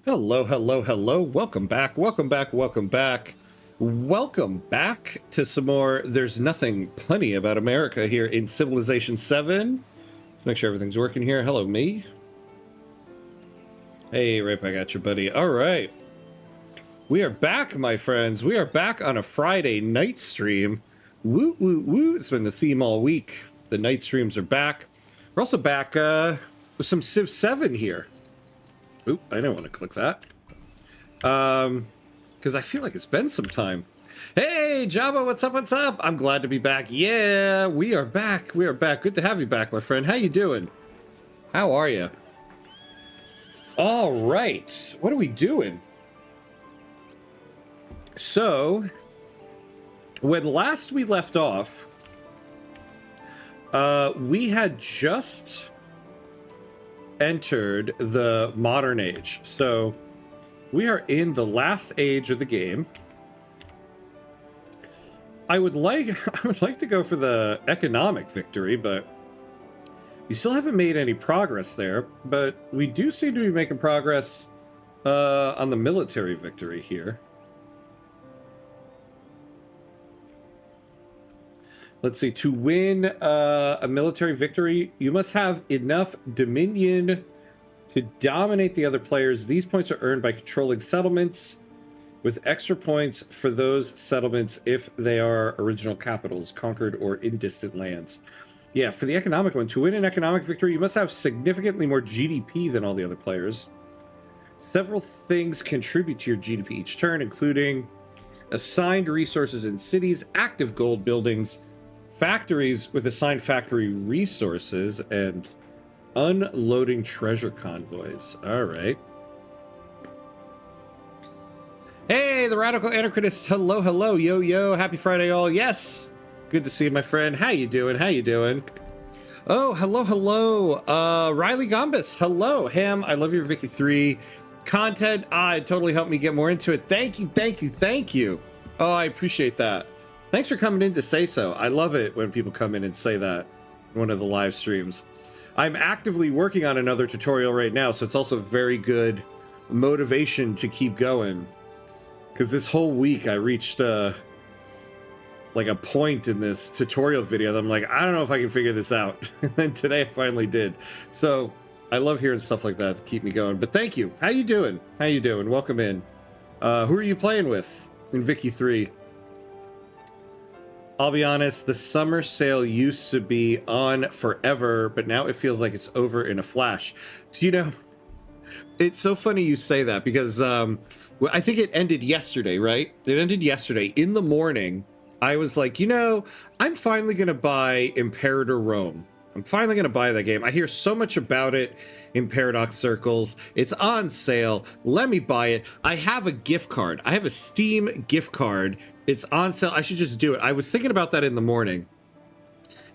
Hello, hello, hello. Welcome back. Welcome back. Welcome back. Welcome back to some more There's Nothing Punny About America here in Civilization VII. Let's make sure everything's working here. Hello, me. Hey, right back at you, buddy. All right. We are back, my friends. We are back on a Friday night stream. Woo, woo, woo. It's been the theme all week. The night streams are back. We're also back with some Civ 7 here. Oop, I didn't want to click that. Because I feel like it's been some time. Hey, Jabba, what's up, what's up? I'm glad to be back. Yeah, we are back. We are back. Good to have you back, my friend. How you doing? How are you? All right. What are we doing? So, when last we left off, we had just entered the modern age. So we are in the last age of the game. I would like to go for the economic victory, but we still haven't made any progress there. But we do seem to be making progress on the military victory here. Let's see, to win a military victory, you must have enough dominion to dominate the other players. These points are earned by controlling settlements, with extra points for those settlements if they are original capitals, conquered or in distant lands. Yeah, for the economic one, to win an economic victory, you must have significantly more GDP than all the other players. Several things contribute to your GDP each turn, including assigned resources in cities, active gold buildings, factories with assigned factory resources, and unloading treasure convoys. All right. Hey, the Radical Anarchist. Hello, hello. Yo, yo. Happy Friday, all. Yes. Good to see you, my friend. How you doing? How you doing? Oh, hello, hello. Riley Gombus. Hello. Ham, I love your Vicky 3 content. It totally helped me get more into it. Thank you, thank you, thank you. Oh, I appreciate that. Thanks for coming in to say so. I love it when people come in and say that in one of the live streams. I'm actively working on another tutorial right now, so it's also very good motivation to keep going. Because this whole week I reached like a point in this tutorial video that I'm like, I don't know if I can figure this out. And then today I finally did. So I love hearing stuff like that to keep me going. But thank you. How you doing? How you doing? Welcome in. Who are you playing with in Vicky 3? I'll be honest, the summer sale used to be on forever, but now it feels like it's over in a flash. Do you know, it's so funny you say that because I think it ended yesterday, right? It ended yesterday. In the morning, I was like, you know, I'm finally going to buy Imperator Rome. I'm finally going to buy that game. I hear so much about it in Paradox circles. It's on sale. Let me buy it. I have a gift card. I have a Steam gift card. It's on sale. I should just do it. I was thinking about that in the morning.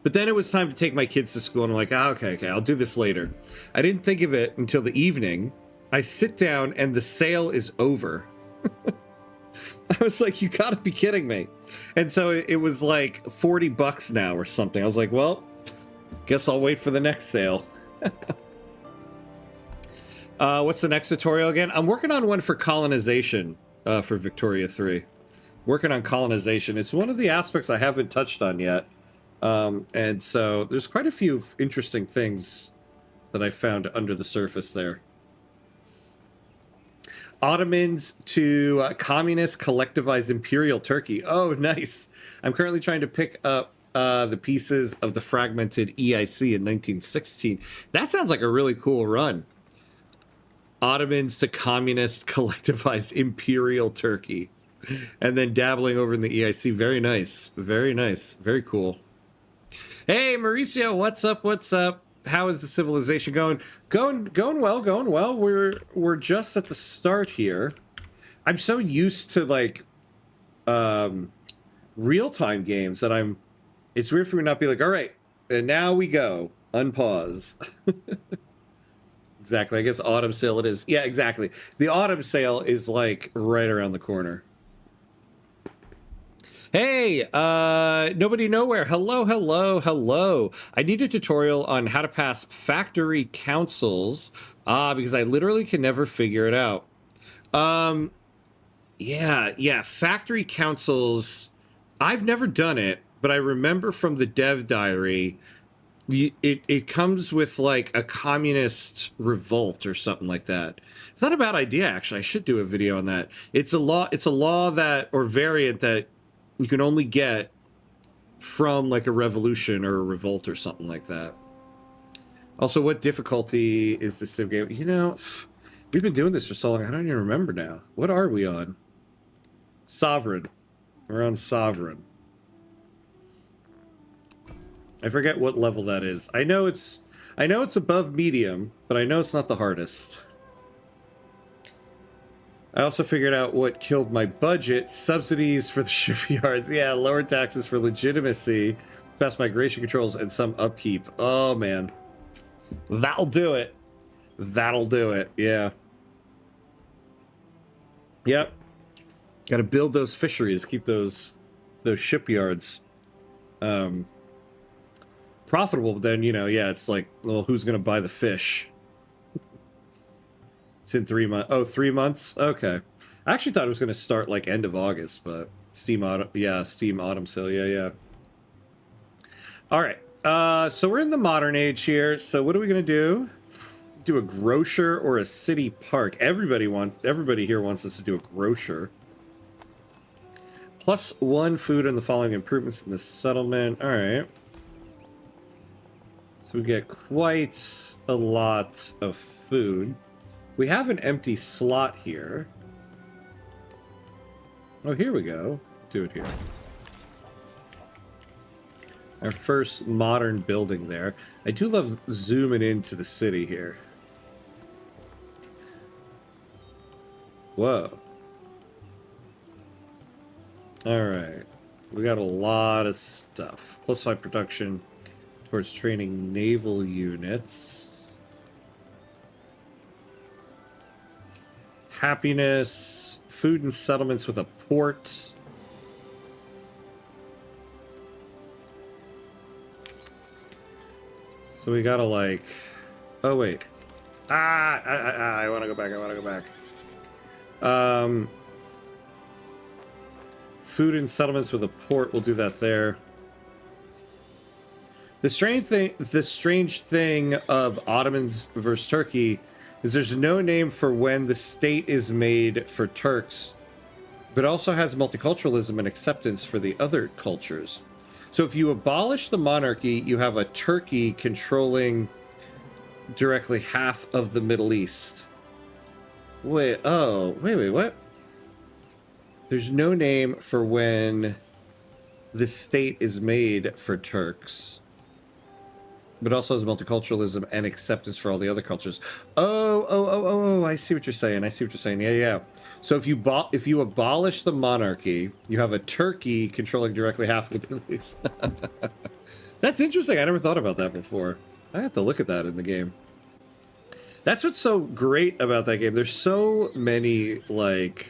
But then it was time to take my kids to school, and I'm like, okay, I'll do this later. I didn't think of it until the evening. I sit down, and the sale is over. I was like, you gotta be kidding me. And so it was like $40 now or something. I was like, well, guess I'll wait for the next sale. What's the next tutorial again? I'm working on one for colonization for Victoria 3. Working on colonization. It's one of the aspects I haven't touched on yet. And so there's quite a few interesting things that I found under the surface there. Ottomans to communist collectivized imperial Turkey. Oh, nice. I'm currently trying to pick up the pieces of the fragmented EIC in 1916. That sounds like a really cool run. Ottomans to communist collectivized imperial Turkey. And then dabbling over in the EIC. Very nice. Very nice. Very cool. Hey, Mauricio, what's up? What's up? How is the civilization going? Going well, going well. We're just at the start here. I'm so used to like real-time games that it's weird for me to not be like, all right, and now we go. Unpause. Exactly. I guess autumn sale it is. Yeah, exactly. The autumn sale is like right around the corner. Hey, nobody nowhere. Hello, hello, hello. I need a tutorial on how to pass factory councils. Because I literally can never figure it out. Um, yeah. Factory councils. I've never done it, but I remember from the dev diary, it comes with like a communist revolt or something like that. It's not a bad idea, actually. I should do a video on that. It's a law. It's a law that, or variant that, you can only get from like a revolution or a revolt or something like that. Also, what difficulty is the Civ game? You know, we've been doing this for so long, I don't even remember now. What are we on? Sovereign. We're on Sovereign. I forget what level that is. I know it's above medium, but I know it's not the hardest. I also figured out what killed my budget. Subsidies for the shipyards. Yeah, lower taxes for legitimacy, fast migration controls, and some upkeep. Oh, man. That'll do it. That'll do it. Yeah. Yep. Got to build those fisheries. Keep those shipyards profitable. But then, you know, yeah, it's like, well, who's going to buy the fish? It's in 3 months. Oh, 3 months? Okay. I actually thought it was going to start like end of August, but Steam Autumn Sale. Yeah. All right. So we're in the modern age here. So what are we going to do? Do a grocer or a city park? Everybody here wants us to do a grocer. +1 food and the following improvements in the settlement. All right. So we get quite a lot of food. We have an empty slot here. Oh, here we go. Do it here. Our first modern building there. I do love zooming into the city here. Whoa. Alright. We got a lot of stuff. +5 production towards training naval units. Happiness. Food and settlements with a port. So we gotta like... Oh, wait. I want to go back. Food and settlements with a port. We'll do that there. The strange thing of Ottomans versus Turkey is there's no name for when the state is made for Turks, but also has multiculturalism and acceptance for the other cultures. So if you abolish the monarchy, you have a Turkey controlling directly half of the Middle East. Wait, what? There's no name for when the state is made for Turks, but also has multiculturalism and acceptance for all the other cultures. Oh, I see what you're saying. Yeah. So if you abolish the monarchy, you have a Turkey controlling directly half of the Middle East. That's interesting. I never thought about that before. I have to look at that in the game. That's what's so great about that game. There's so many, like,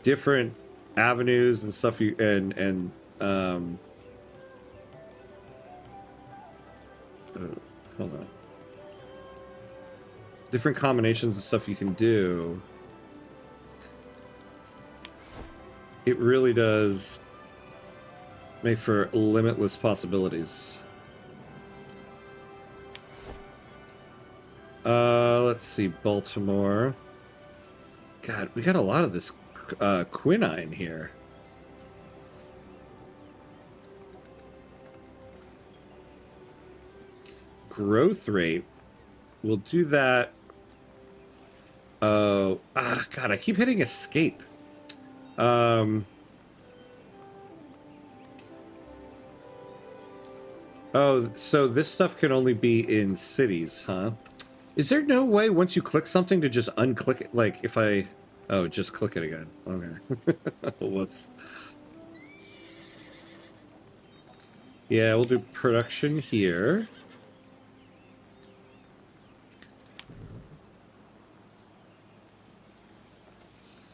different avenues and stuff hold on. Different combinations of stuff you can do. It really does make for limitless possibilities. Let's see, Baltimore. God, we got a lot of this quinine here. Growth rate. We'll do that. Oh, God, I keep hitting escape. Oh, so this stuff can only be in cities, huh? Is there no way once you click something to just unclick it? Like if I... Oh, just click it again. Okay. Whoops. Yeah, we'll do production here.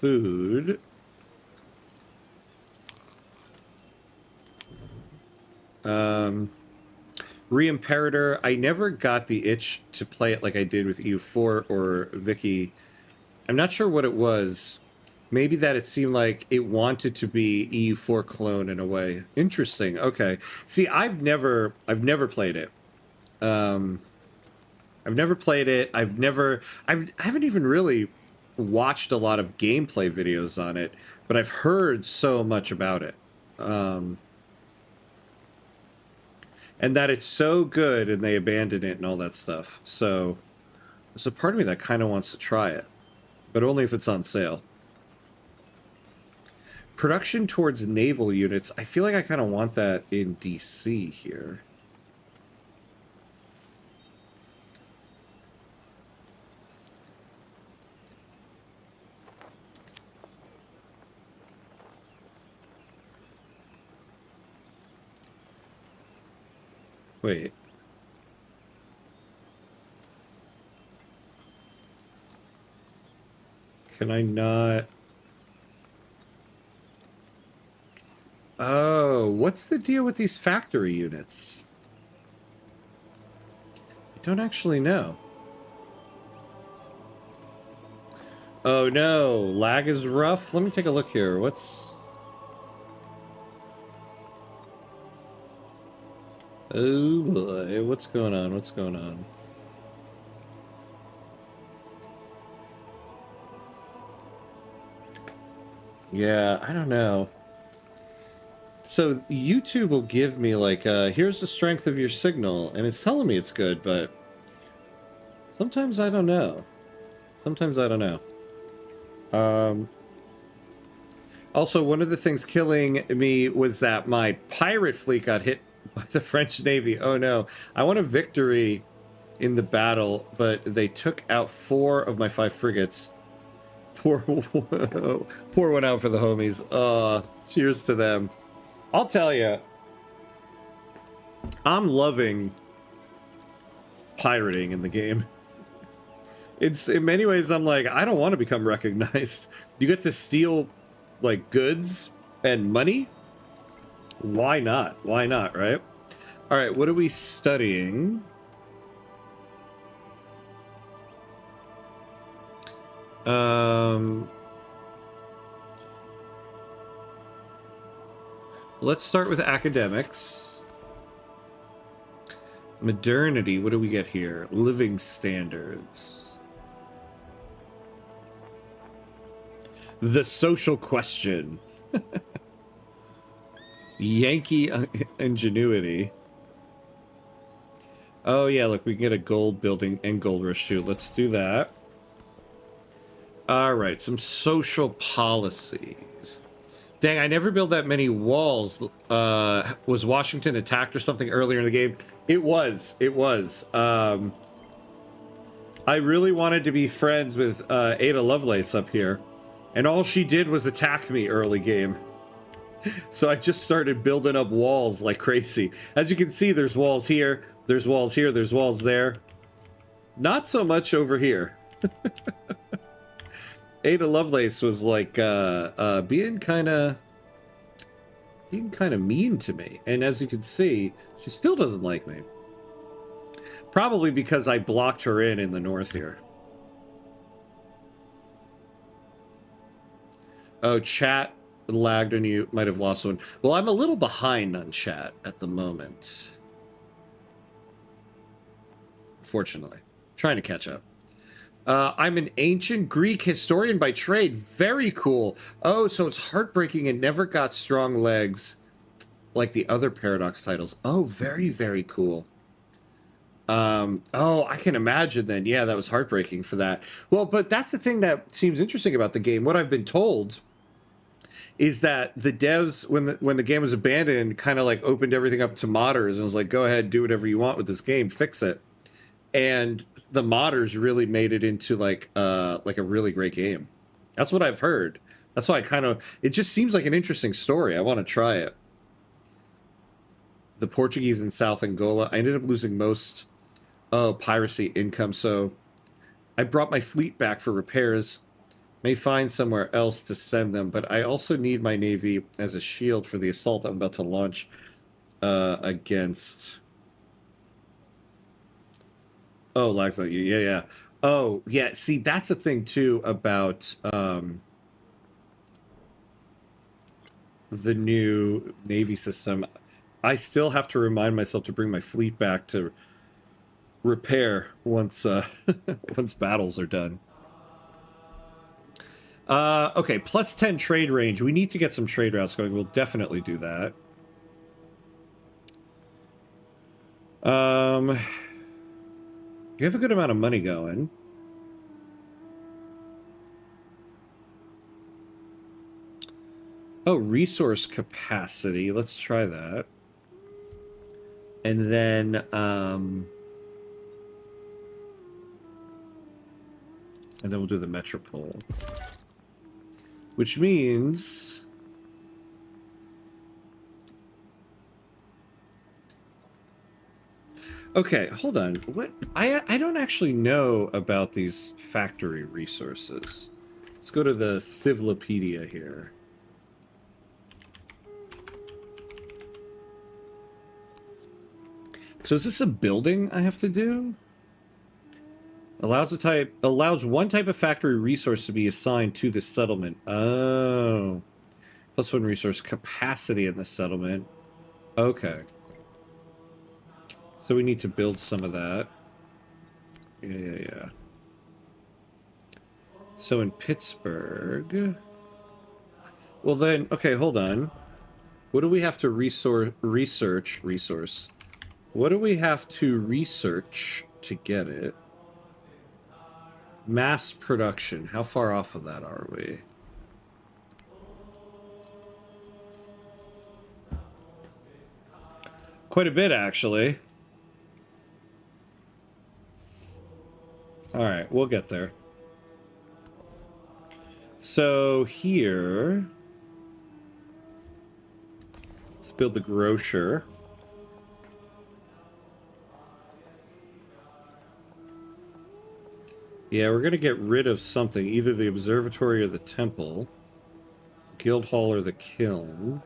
Food. Re-Imperator. I never got the itch to play it like I did with EU4 or Vicky. I'm not sure what it was. Maybe that it seemed like it wanted to be EU4 clone in a way. Interesting. Okay. See, I've never played it. Um, I've never played it. I haven't even really watched a lot of gameplay videos on it, but I've heard so much about it. Um, and that it's so good and they abandoned it and all that stuff. So there's a part of me that kind of wants to try it, but only if it's on sale. Production towards naval units. I feel like I kind of want that in DC here. Wait. Can I not? Oh, what's the deal with these factory units? I don't actually know. Oh no, lag is rough. Let me take a look here. What's... Oh boy, what's going on? What's going on? Yeah, I don't know. So YouTube will give me like, here's the strength of your signal, and it's telling me it's good, but sometimes I don't know. Sometimes I don't know. Also, one of the things killing me was that my pirate fleet got hit by the French Navy. Oh no. I want a victory in the battle, but they took out 4 of my 5 frigates. Pour one out for the homies. Cheers to them. I'll tell you, I'm loving pirating in the game. It's, in many ways, I'm like, I don't want to become recognized. You get to steal, like, goods and money? Why not? Why not, right? All right, what are we studying? Let's start with academics. Modernity, what do we get here? Living standards. The social question. Yankee ingenuity. Oh yeah, look, we can get a gold building and gold rush too. Let's do that. All right, some social policies. Dang, I never built that many walls. Was Washington attacked or something earlier in the game? It was. It was. I really wanted to be friends with Ada Lovelace up here, and all she did was attack me early game. So I just started building up walls like crazy. As you can see, there's walls here, there's walls here, there's walls there. Not so much over here. Ada Lovelace was like being kind of mean to me, and as you can see, she still doesn't like me. Probably because I blocked her in the north here. Oh, chat lagged and you might have lost one. Well, I'm a little behind on chat at the moment. Fortunately, trying to catch up. I'm an ancient Greek historian by trade. Very cool. Oh, so it's heartbreaking it never got strong legs like the other Paradox titles. Oh, very, very cool. Oh, I can imagine then. Yeah, that was heartbreaking for that. Well, but that's the thing that seems interesting about the game. What I've been told is that the devs, when the game was abandoned, kind of like opened everything up to modders and was like, go ahead, do whatever you want with this game, fix it. And the modders really made it into like a really great game. That's what I've heard. That's why it just seems like an interesting story. I want to try it. The Portuguese in South Angola. I ended up losing most piracy income, so I brought my fleet back for repairs. May find somewhere else to send them, but I also need my navy as a shield for the assault I'm about to launch against... Oh, lags on you. Yeah, yeah. Oh, yeah. See, that's the thing too about the new Navy system. I still have to remind myself to bring my fleet back to repair once once battles are done. Okay, plus 10 trade range. We need to get some trade routes going. We'll definitely do that. You have a good amount of money going. Oh, resource capacity. Let's try that. And then we'll do the metropole. Which means okay, hold on. What I don't actually know about these factory resources. Let's go to the Civlopedia here. So is this a building I have to do? Allows one type of factory resource to be assigned to this settlement. Oh. Plus one resource capacity in the settlement. Okay. So we need to build some of that. Yeah. So in Pittsburgh... Well then, okay, hold on. What do we have to resource? What do we have to research to get it? Mass production. How far off of that are we? Quite a bit, actually. Alright, we'll get there. So here... Let's build the grocer. Yeah, we're gonna get rid of something. Either the observatory or the temple. Guild hall or the kiln.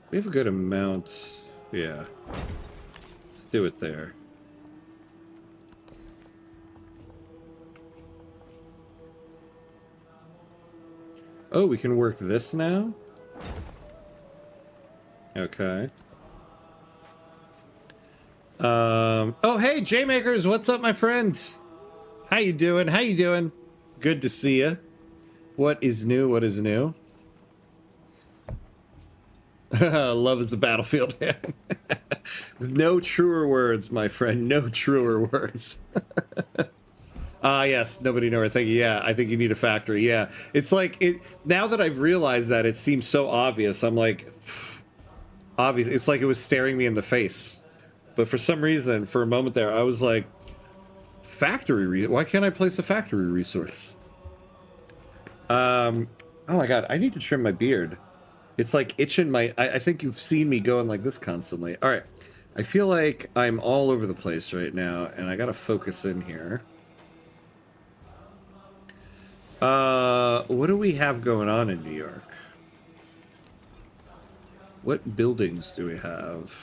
We have a good amount. Yeah. Let's do it there. Oh, we can work this now? Okay. Oh, hey, J-Makers, what's up, my friend? How you doing? How you doing? Good to see you. What is new? What is new? Love is a battlefield. No truer words, my friend. No truer words. Yes, nobody knows. Thank you. Yeah, I think you need a factory. Yeah, it's like it. Now that I've realized that, it seems so obvious. I'm like, obvious. It's like it was staring me in the face. But for some reason, for a moment there, I was like, factory. Why can't I place a factory resource? Oh my god, I need to trim my beard. It's like itching my... I think you've seen me going like this constantly. All right. I feel like I'm all over the place right now, and I gotta focus in here. What do we have going on in New York? What buildings do we have?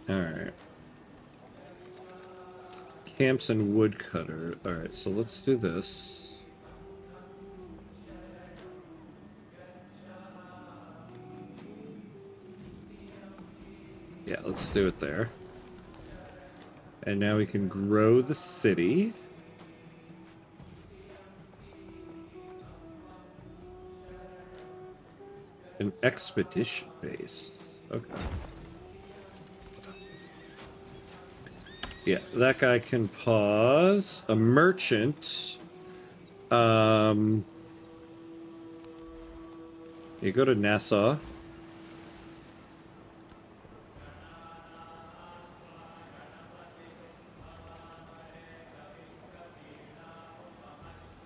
Alright. Camps and woodcutter. Alright, so let's do this. Yeah, let's do it there. And now we can grow the city. An expedition base. Okay. Yeah, that guy can pause. A merchant. You go to Nassau.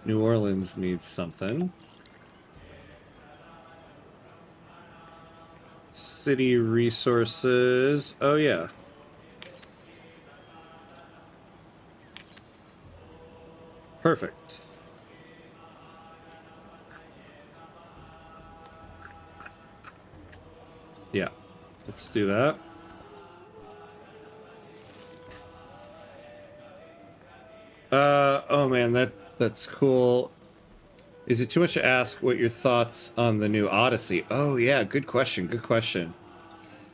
New Orleans needs something. city resources. Oh, yeah. Perfect. Yeah. Let's do that. Oh man, that's cool. Is it too much to ask what your thoughts on the new Odyssey? Oh yeah, good question, good question.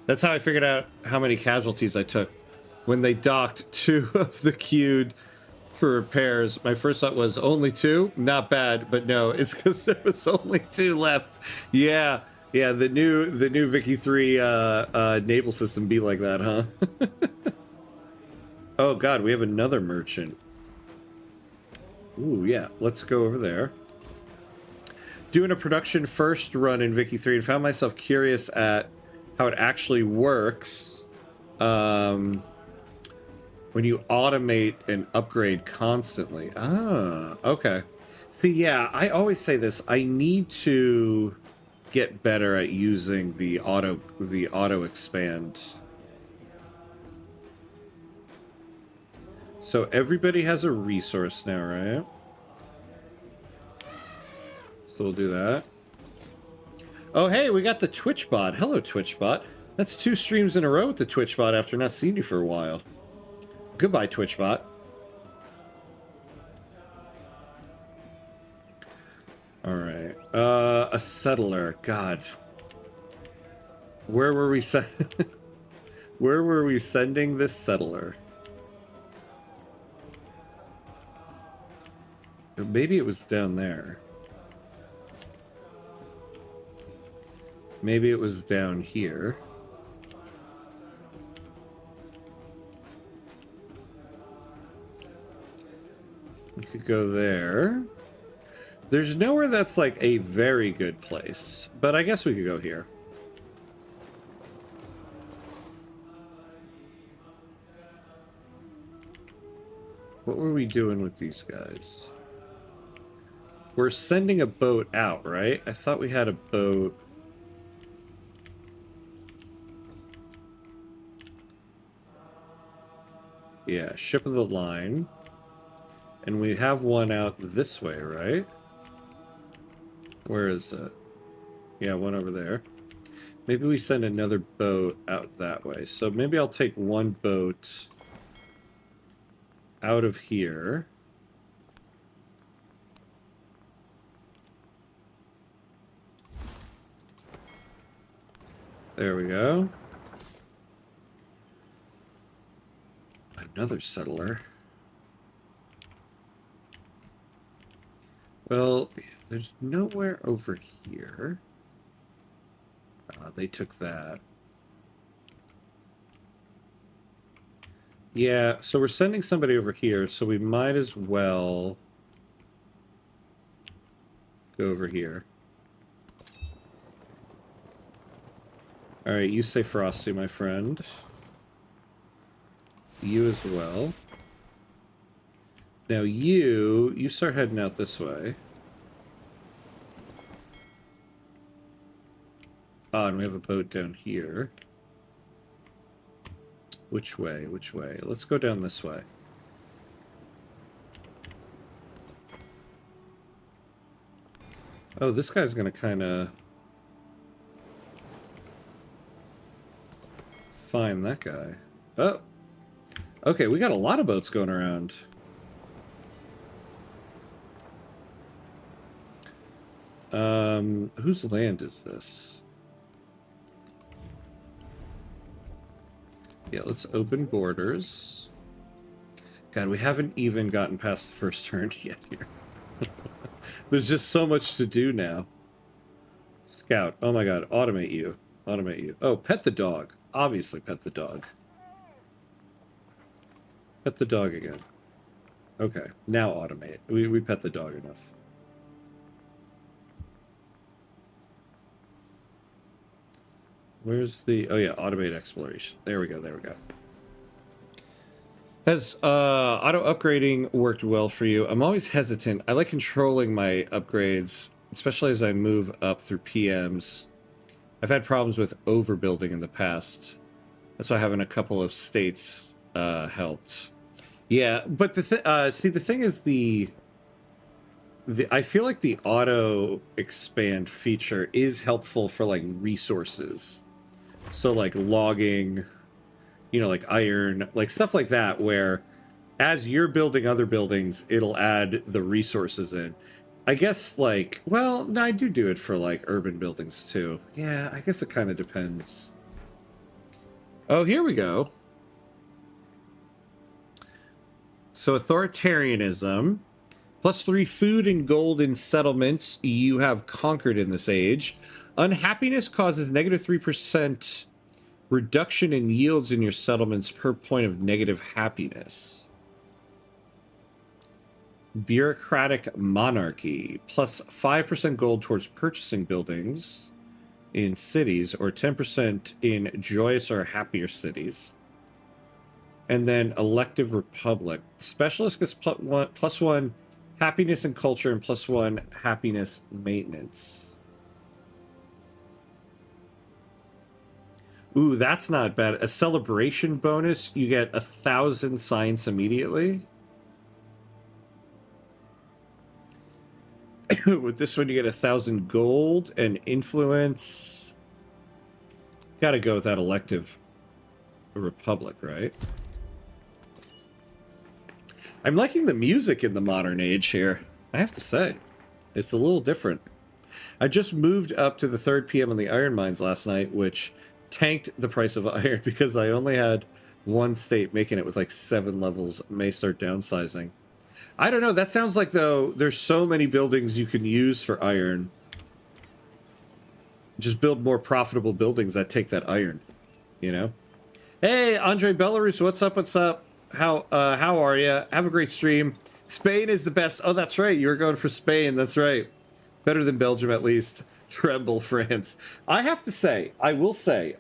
That's how I figured out how many casualties I took. When they docked 2 of the queued for repairs, my first thought was only 2? Not bad, but no, it's because there was only 2 left. Yeah, yeah, the new Vicky 3 naval system be like that, huh? Oh god, we have another merchant. Ooh, yeah, let's go over there. Doing a production first run in Vicky 3 and found myself curious at how it actually works when you automate and upgrade constantly. Ah, okay. See, yeah, I always say this. I need to get better at using the auto expand. So everybody has a resource now, right? So we'll do that. Oh, hey, we got the Twitch bot. Hello, Twitch bot. That's 2 streams in a row with the Twitch bot after not seeing you for a while. Goodbye, Twitch bot. All right. A settler. God. Where were we Where were we sending this settler? Maybe it was down there. Maybe it was down here. We could go there. There's nowhere that's like a very good place, but I guess we could go here. What were we doing with these guys? We're sending a boat out, right? I thought we had a boat. Yeah, ship of the line. And we have one out this way, right? Where is it? Yeah, one over there. Maybe we send another boat out that way. So maybe I'll take one boat out of here. There we go. Another settler. Well, there's nowhere over here. They took that. Yeah, so we're sending somebody over here, so we might as well go over here. Alright, you say Frosty, my friend. You as well. Now you start heading out this way. Ah, and we have a boat down here. Which way? Which way? Let's go down this way. Oh, this guy's gonna kind of find that guy. Oh. Okay, we got a lot of boats going around. Whose land is this? Yeah, let's open borders. God, we haven't even gotten past the first turn yet here. There's just so much to do now. Scout. Oh my god, automate you. Automate you. Oh, pet the dog. Obviously pet the dog. Pet the dog again. Okay, now automate. We pet the dog enough. Where's the... Oh yeah, automate exploration. There we go, there we go. Has auto upgrading worked well for you? I'm always hesitant. I like controlling my upgrades, especially as I move up through PMs. I've had problems with overbuilding in the past. That's why having a couple of states helped. Yeah, but see, the thing is I feel like the auto expand feature is helpful for like resources. So like logging, you know, like iron, like stuff like that, where as you're building other buildings, it'll add the resources in. I guess like, well, no, I do it for like urban buildings too. Yeah, I guess it kind of depends. Oh, here we go. So authoritarianism. +3 food and gold in settlements you have conquered in this age. Unhappiness causes -3% reduction in yields in your settlements per point of negative happiness. Bureaucratic monarchy. +5% gold towards purchasing buildings in cities, or 10% in joyous or happier cities. And then elective republic. Specialist gets +1 happiness and culture and +1 happiness maintenance. Ooh, that's not bad. A celebration bonus, you get 1,000 science immediately. With this one, you get 1,000 gold and influence. Gotta go with that elective republic, right? I'm liking the music in the modern age here, I have to say. It's a little different. I just moved up to the 3rd PM on the iron mines last night, which tanked the price of iron because I only had one state making it with like 7 levels. May start downsizing. I don't know. That sounds like, though, there's so many buildings you can use for iron. Just build more profitable buildings that take that iron, you know? Hey, Andre Belarus, what's up? What's up? How are you? Have a great stream. Spain is the best. Oh, that's right. You were going for Spain. That's right. Better than Belgium, at least. Tremble, France. I have to say, I will say,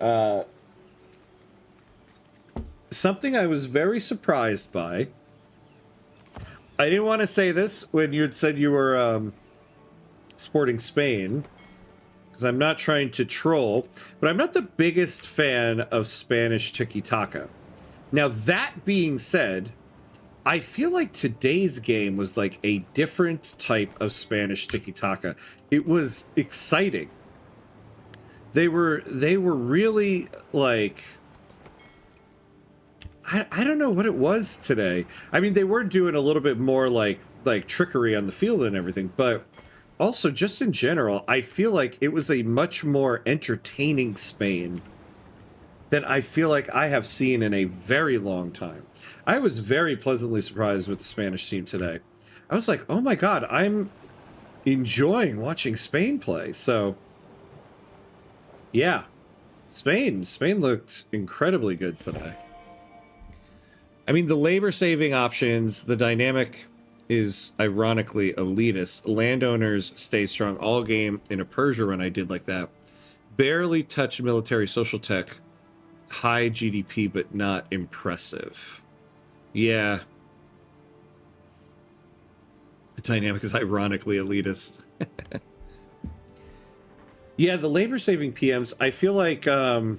something I was very surprised by. I didn't want to say this when you had said you were supporting Spain, because I'm not trying to troll, but I'm not the biggest fan of Spanish tiki-taka. Now, that being said, I feel like today's game was like a different type of Spanish tiki-taka. It was exciting. They were really like, I don't know what it was today. I mean, they were doing a little bit more like trickery on the field and everything, but also just in general, I feel like it was a much more entertaining Spain that I feel like I have seen in a very long time. I was very pleasantly surprised with the Spanish team today. I was like, oh my god, I'm enjoying watching Spain play. So, yeah, Spain looked incredibly good today. I mean, the labor-saving options, the dynamic is ironically elitist. Landowners stay strong all game. In a Persia run I did like that. Barely touched military social tech. High GDP, but not impressive. Yeah. The dynamic is ironically elitist. Yeah, the labor-saving PMs, I feel like a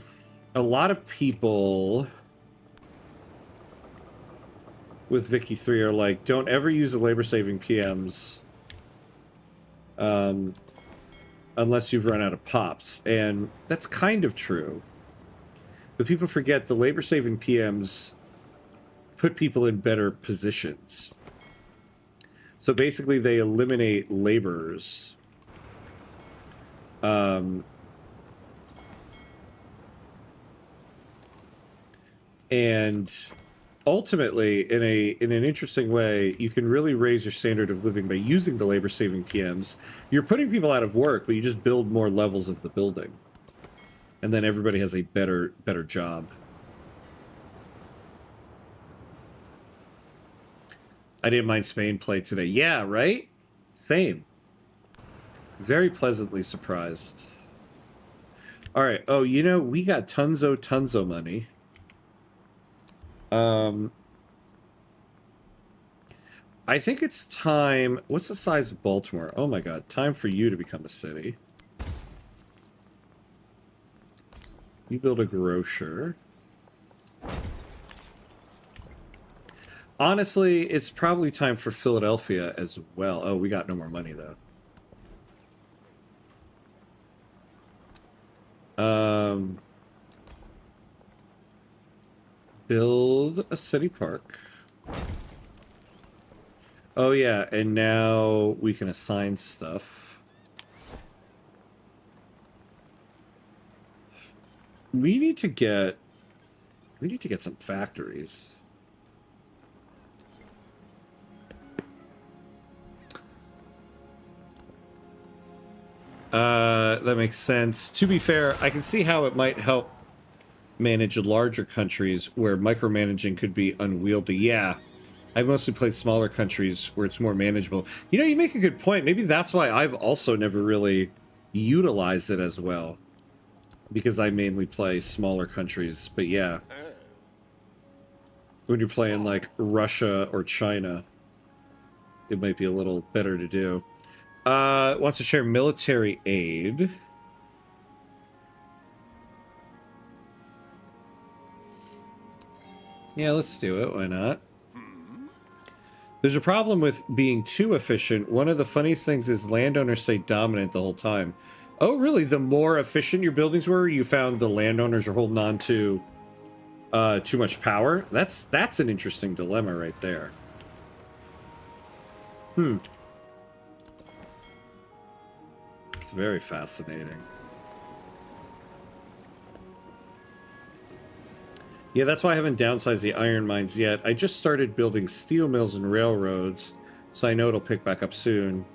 lot of people with Vicky 3 are like, don't ever use the labor-saving PMs unless you've run out of pops. And that's kind of true. But people forget the labor-saving PMs put people in better positions. So basically, they eliminate laborers. And ultimately, in an interesting way, you can really raise your standard of living by using the labor-saving PMs. You're putting people out of work, but you just build more levels of the building. And then everybody has a better job. I didn't mind Spain play today. Yeah, right? Same. Very pleasantly surprised. All right. Oh, you know, we got tons of money. I think it's time. What's the size of Baltimore? Oh my god. Time for you to become a city. You build a grocer. Honestly, it's probably time for Philadelphia as well. Oh, we got no more money, though. Build a city park. Oh, yeah, and now we can assign stuff. We need to get some factories. That makes sense. To be fair, I can see how it might help manage larger countries where micromanaging could be unwieldy. Yeah, I've mostly played smaller countries where it's more manageable. You know, you make a good point. Maybe that's why I've also never really utilized it as well. Because I mainly play smaller countries. But yeah. When you're playing like Russia or China, it might be a little better to do. Wants to share military aid. Yeah, let's do it. Why not? There's a problem with being too efficient. One of the funniest things is landowners stay dominant the whole time. Oh, really? The more efficient your buildings were, you found the landowners are holding on to too much power? That's an interesting dilemma right there. It's very fascinating. Yeah, that's why I haven't downsized the iron mines yet. I just started building steel mills and railroads, so I know it'll pick back up soon.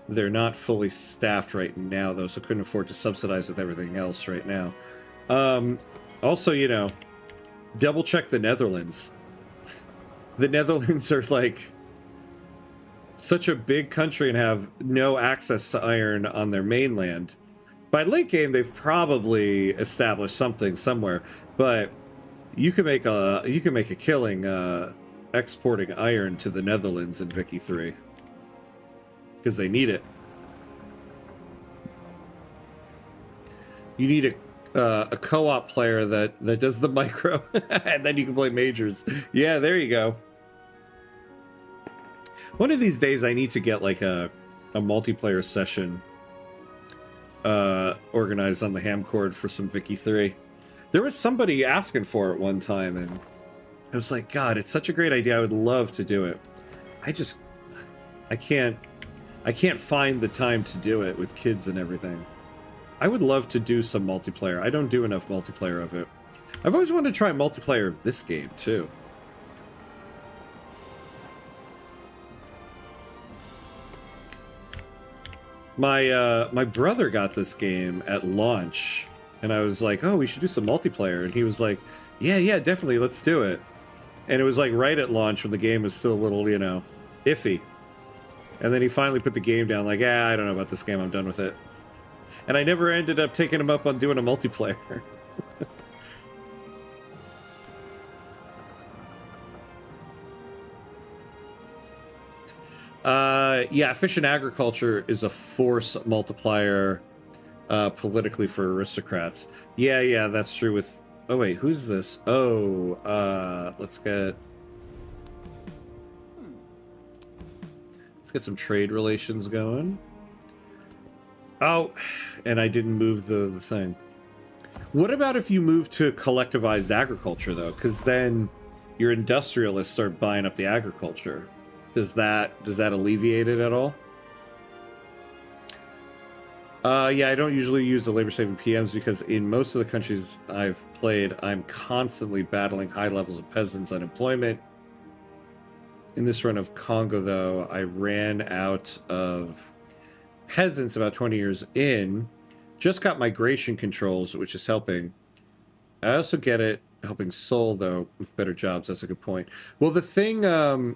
They're not fully staffed right now, though, so couldn't afford to subsidize with everything else right now. Also, you know, double check the Netherlands. The Netherlands are like such a big country and have no access to iron on their mainland. By late game, they've probably established something somewhere, but you can make a killing exporting iron to the Netherlands in Vicky 3 because they need it. You need a co-op player that does the micro, and then you can play majors. Yeah, there you go. One of these days, I need to get like a multiplayer session organized on the Hamcord for some Vicky 3. There was somebody asking for it one time, and I was like, God, it's such a great idea. I would love to do it. I can't find the time to do it with kids and everything. I would love to do some multiplayer. I don't do enough multiplayer of it. I've always wanted to try multiplayer of this game, too. My brother got this game at launch, and I was like, oh, we should do some multiplayer. And he was like, yeah, definitely, let's do it. And it was like right at launch when the game was still a little, you know, iffy. And then he finally put the game down like, I don't know about this game, I'm done with it. And I never ended up taking him up on doing a multiplayer. Yeah, efficient agriculture is a force multiplier politically for aristocrats. Yeah, that's true with... Oh, wait, who's this? Oh, let's get some trade relations going. Oh, and I didn't move the thing. What about if you move to collectivized agriculture, though? Because then your industrialists start buying up the agriculture. Does that alleviate it at all? Yeah, I don't usually use the labor-saving PMs because in most of the countries I've played, I'm constantly battling high levels of peasants' unemployment. In this run of Congo, though, I ran out of peasants about 20 years in. Just got migration controls, which is helping. I also get it helping Seoul, though, with better jobs. That's a good point. Well, the thing...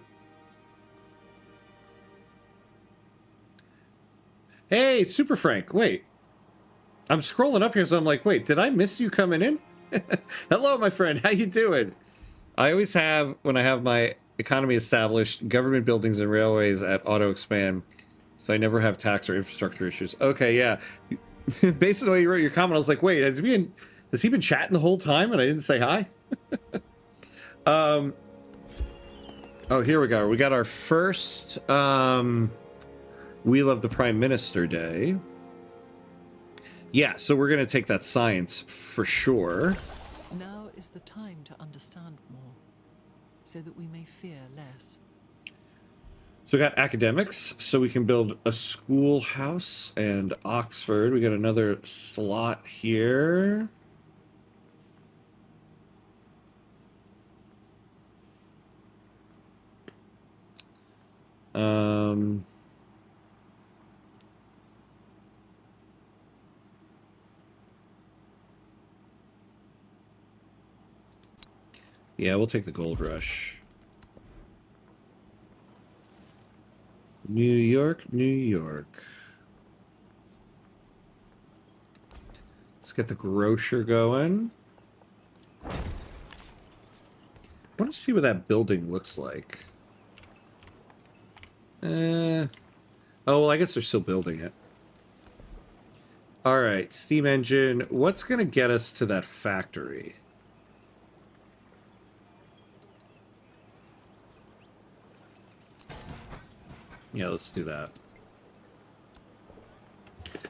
Hey, Super Frank, wait. I'm scrolling up here, so I'm like, wait, did I miss you coming in? Hello, my friend, how you doing? I always have, when I have my economy established, government buildings and railways at auto-expand, so I never have tax or infrastructure issues. Okay, yeah. Based on the way you wrote your comment, I was like, wait, has he been Has he been chatting the whole time and I didn't say hi? Oh, here we go. We got our first Wheel of the Prime Minister Day. Yeah, so we're going to take that science for sure. Now is the time to understand more, so that we may fear less. So we got academics, so we can build a schoolhouse and Oxford. We got another slot here. Yeah, we'll take the gold rush. New York, New York. Let's get the grocer going. I want to see what that building looks like. Oh, well, I guess they're still building it. All right, steam engine. What's going to get us to that factory? Yeah, let's do that.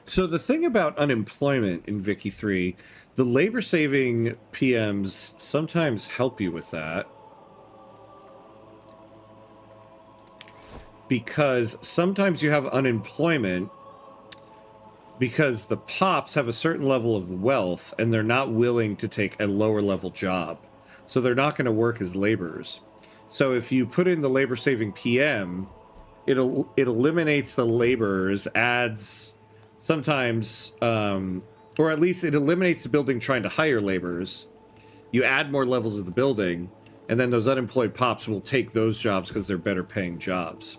So the thing about unemployment in Vicky 3, the labor-saving PMs sometimes help you with that. Because sometimes you have unemployment because the pops have a certain level of wealth and they're not willing to take a lower level job. So they're not going to work as laborers. So if you put in the labor-saving PM, it eliminates the laborers, adds sometimes, or at least it eliminates the building trying to hire laborers. You add more levels of the building, and then those unemployed pops will take those jobs because they're better paying jobs.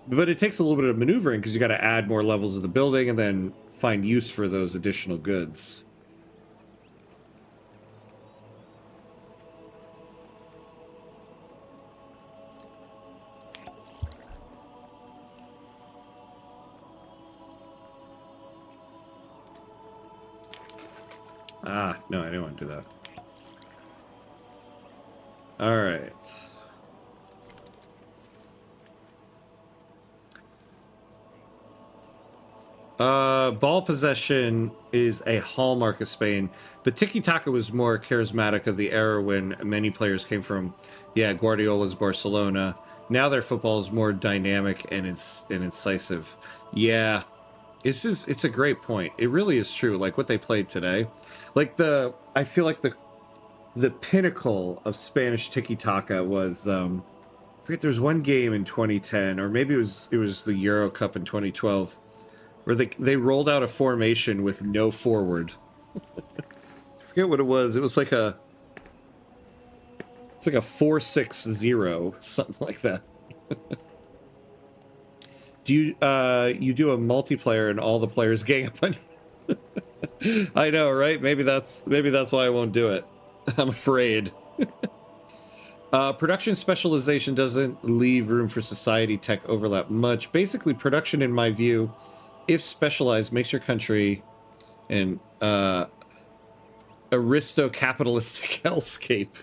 But it takes a little bit of maneuvering because you got to add more levels of the building and then find use for those additional goods. Ah, no, I didn't want to do that. All right. Ball possession is a hallmark of Spain, but tiki-taka was more charismatic of the era when many players came from, yeah, Guardiola's Barcelona. Now their football is more dynamic and incisive. Yeah, it's a great point. It really is true. Like what they played today, like I feel like the pinnacle of Spanish tiki-taka was, I forget, there was one game in 2010, or maybe it was the Euro Cup in 2012. Where they rolled out a formation with no forward. I forget what it was. It was like it's like a 4-6-0, something like that. Do you do a multiplayer and all the players gang up on you? I know, right? Maybe that's why I won't do it. I'm afraid. Production specialization doesn't leave room for society tech overlap much. Basically, production, in my view, if specialized, makes your country an aristo-capitalistic hellscape.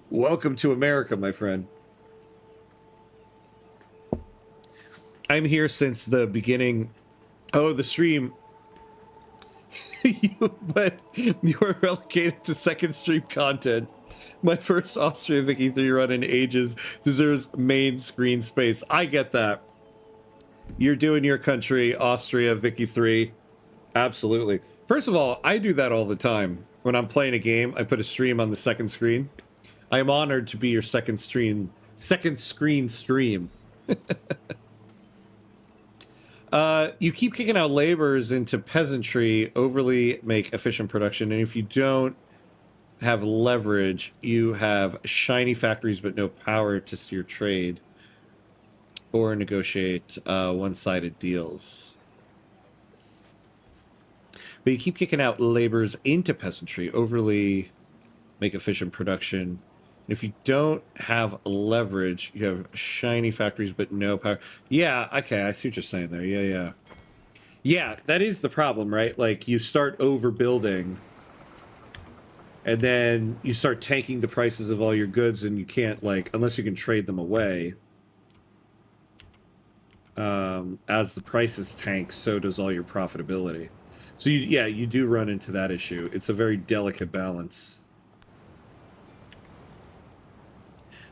Welcome to America, my friend. I'm here since the beginning. Oh, the stream. But you are relegated to second stream content. My first Austria Vicky 3 run in ages deserves main screen space. I get that. You're doing your country, Austria, Vicky 3. Absolutely. First of all, I do that all the time. When I'm playing a game, I put a stream on the second screen. I am honored to be your second screen stream. You keep kicking out laborers into peasantry, overly make efficient production, and if you don't have leverage, you have shiny factories but no power to steer trade or negotiate one-sided deals. But you keep kicking out laborers into peasantry, overly make efficient production. And if you don't have leverage, you have shiny factories but no power. Yeah, okay, I see what you're saying there. Yeah, that is the problem, right? Like, you start overbuilding, and then you start tanking the prices of all your goods, and you can't, like, unless you can trade them away. As the prices tank, so does all your profitability. So you do run into that issue. It's a very delicate balance.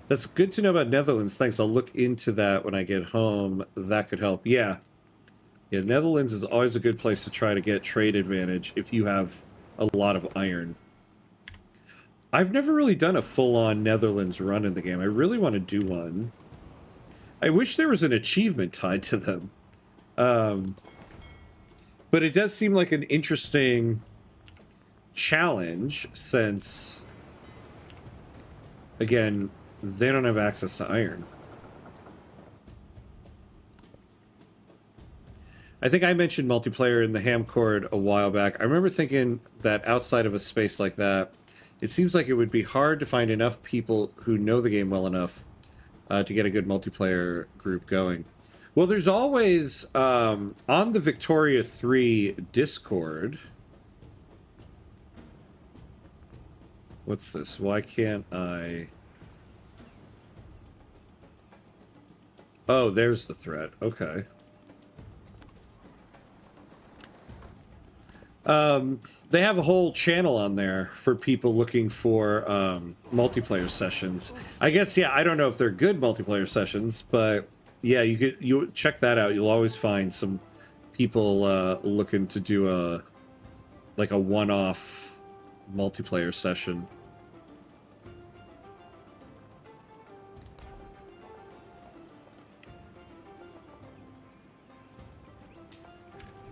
That's good to know about Netherlands. Thanks. I'll look into that when I get home. That could help. Yeah. Yeah, Netherlands is always a good place to try to get trade advantage if you have a lot of iron. I've never really done a full-on Netherlands run in the game. I really want to do one. I wish there was an achievement tied to them. But it does seem like an interesting challenge since, again, they don't have access to iron. I think I mentioned multiplayer in the Hamcord a while back. I remember thinking that outside of a space like that, it seems like it would be hard to find enough people who know the game well enough to get a good multiplayer group going. Well, there's always, on the Victoria 3 Discord... What's this? Why can't I... Oh, there's the threat. Okay. They have a whole channel on there for people looking for multiplayer sessions. I guess, yeah, I don't know if they're good multiplayer sessions, but yeah, you check that out. You'll always find some people looking to do a one-off multiplayer session.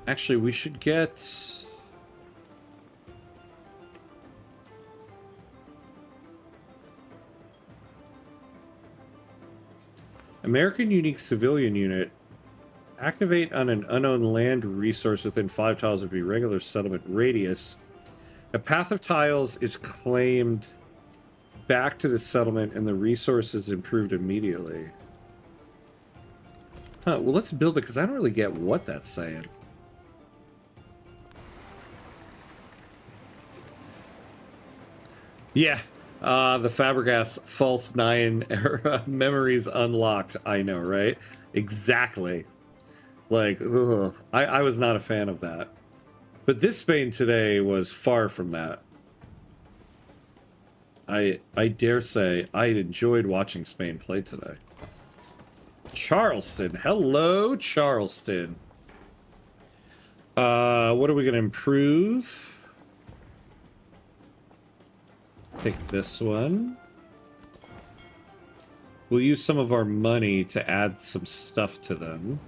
Actually, we should get... American Unique Civilian Unit. Activate on an unowned land resource within 5 tiles of irregular settlement radius. A path of tiles is claimed back to the settlement and the resource is improved immediately. Huh, well, let's build it because I don't really get what that's saying. Yeah, the Fabregas False 9 era memories unlocked. I know, right? Exactly. Like, ugh. I was not a fan of that. But this Spain today was far from that. I dare say I enjoyed watching Spain play today. Charleston. Hello, Charleston. What are we going to improve? Take this one. We'll use some of our money to add some stuff to them.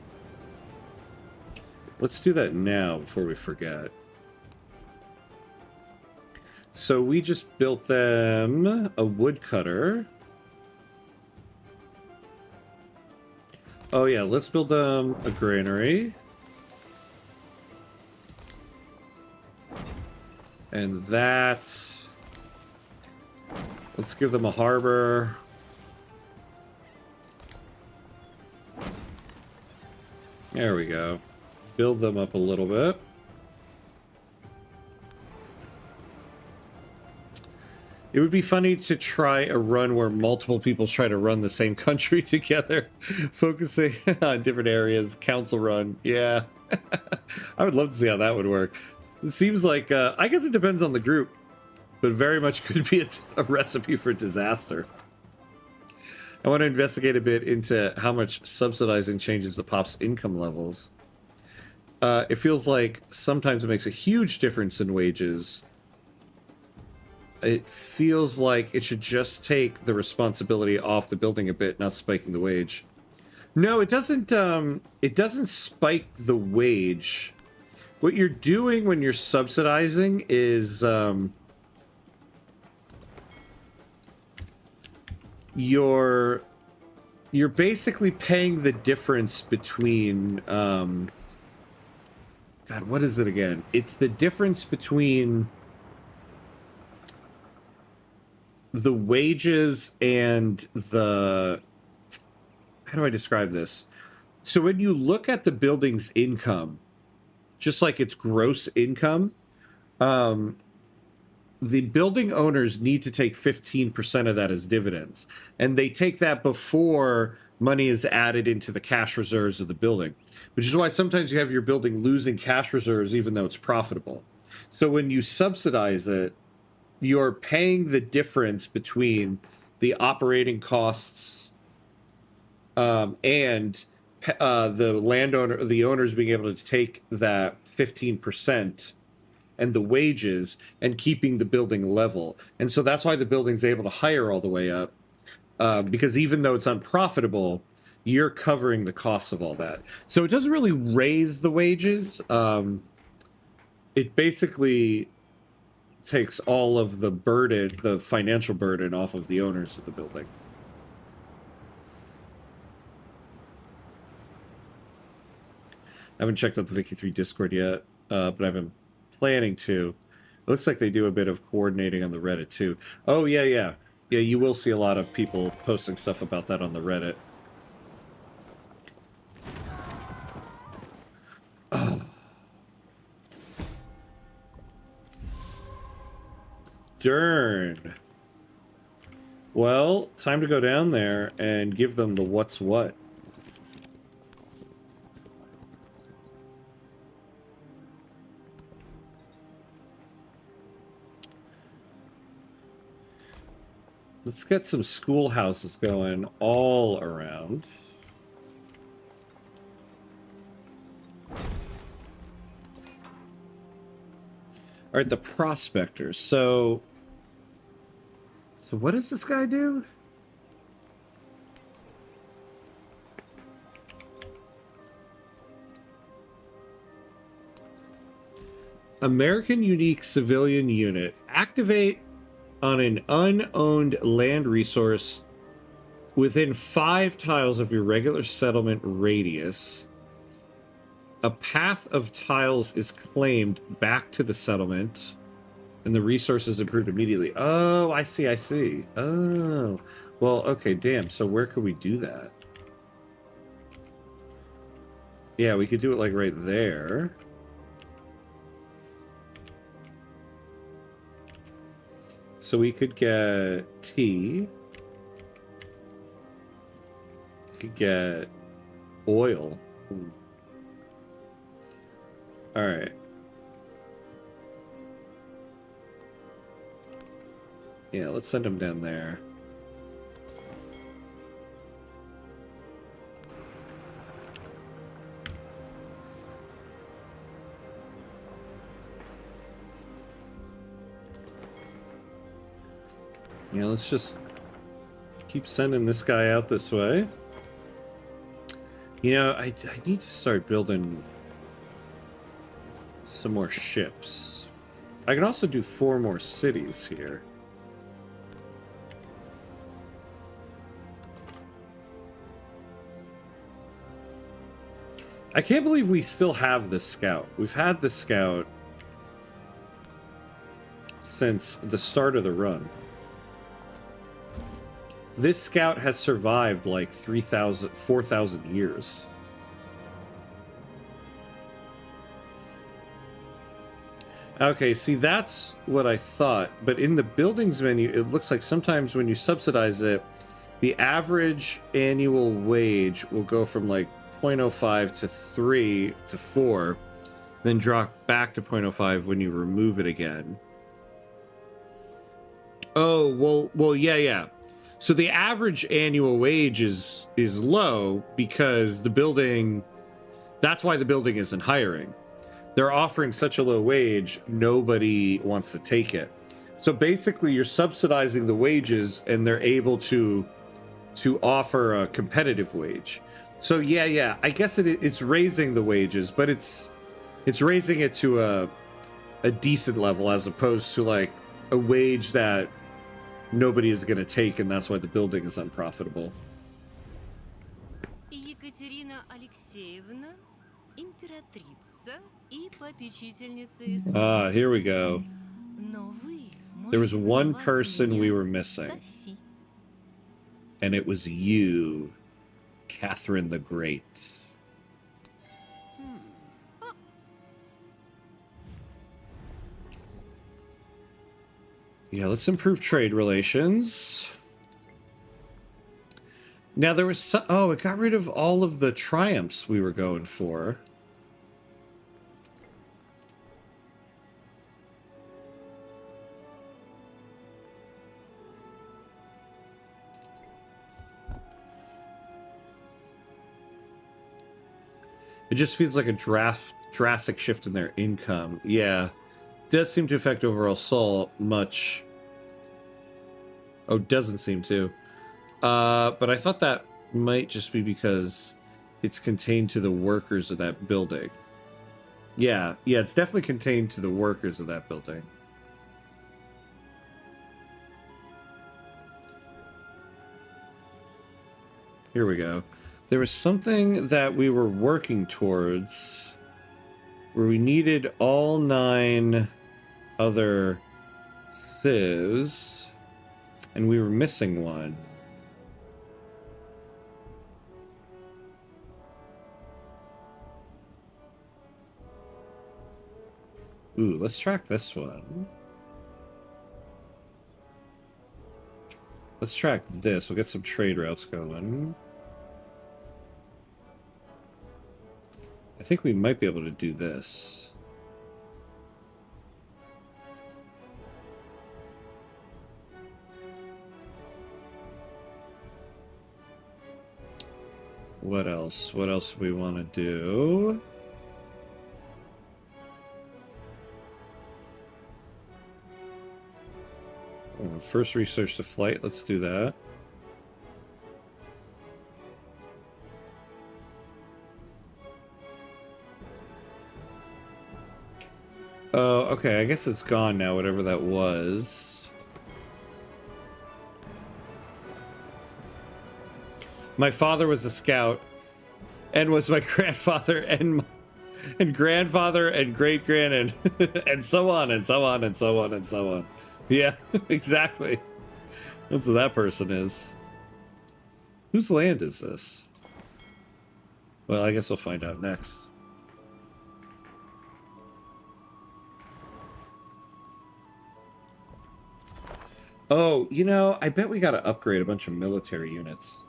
Let's do that now before we forget. So we just built them a woodcutter. Oh yeah, let's build them a granary. And that... Let's give them a harbor. There we go. Build them up a little bit. It would be funny to try a run where multiple people try to run the same country together, focusing on different areas. Council run. Yeah. I would love to see how that would work. It seems like, I guess it depends on the group, but very much could be a recipe for disaster. I want to investigate a bit into how much subsidizing changes the pop's income levels. It feels like sometimes it makes a huge difference in wages. It feels like it should just take the responsibility off the building a bit, not spiking the wage. No, it doesn't. It doesn't spike the wage. What you're doing when you're subsidizing is you're basically paying the difference between God, what is it again? It's the difference between the wages and the... How do I describe this? So when you look at the building's income, just like its gross income, the building owners need to take 15% of that as dividends. And they take that before money is added into the cash reserves of the building, which is why sometimes you have your building losing cash reserves even though it's profitable. So when you subsidize it, you're paying the difference between the operating costs and the landowner, the owners being able to take that 15% and the wages and keeping the building level. And so that's why the building's able to hire all the way up, because even though it's unprofitable, you're covering the costs of all that. So it doesn't really raise the wages. It basically takes all of the burden, the financial burden, off of the owners of the building. I haven't checked out the Vicky 3 Discord yet, but I've been planning to. It looks like they do a bit of coordinating on the Reddit too. Oh yeah, yeah. Yeah, you will see a lot of people posting stuff about that on the Reddit. Oh. Darn. Well, time to go down there and give them the what's what. Let's get some schoolhouses going all around. All right, the prospectors. So what does this guy do? American Unique Civilian Unit. Activate on an unowned land resource within 5 tiles of your regular settlement radius. A path of tiles is claimed back to the settlement, and the resource is improved immediately. Oh, I see, I see. Oh, well, okay, damn. So where could we do that? Yeah, we could do it like right there. So we could get tea. We could get oil. Ooh. All right. Yeah, let's send him down there. Yeah, let's just keep sending this guy out this way. You know, I need to start building some more ships. I can also do 4 more cities here. I can't believe we still have this scout. We've had this scout since the start of the run. This scout has survived like 4,000 years. Okay, see, that's what I thought. But in the buildings menu, it looks like sometimes when you subsidize it, the average annual wage will go from like 0.05 to 3 to 4, then drop back to 0.05 when you remove it again. Oh, well, yeah. So the average annual wage is low because the building, that's why the building isn't hiring. They're offering such a low wage, nobody wants to take it. So basically you're subsidizing the wages and they're able to offer a competitive wage. So yeah, I guess it's raising the wages, but it's raising it to a decent level as opposed to like a wage that nobody is going to take, and that's why the building is unprofitable. Ah, here we go. There was one person we were missing, and it was you, Catherine the Great. Yeah, let's improve trade relations. Now there was oh, it got rid of all of the triumphs we were going for. It just feels like a drastic shift in their income. Yeah. Does seem to affect overall soul much. Oh, doesn't seem to. But I thought that might just be because it's contained to the workers of that building. Yeah, it's definitely contained to the workers of that building. Here we go. There was something that we were working towards where we needed all 9 other civs, and we were missing one. Ooh, let's track this one. Let's track this. We'll get some trade routes going. I think we might be able to do this. What else? What else do we want to do? Oh, first research the flight. Let's do that. Oh, okay. I guess it's gone now, whatever that was. My father was a scout, and was my grandfather, and grandfather, and great-grand, and so on, and so on, and so on, and so on. Yeah, exactly. That's what that person is. Whose land is this? Well, I guess we'll find out next. Oh, you know, I bet we gotta upgrade a bunch of military units.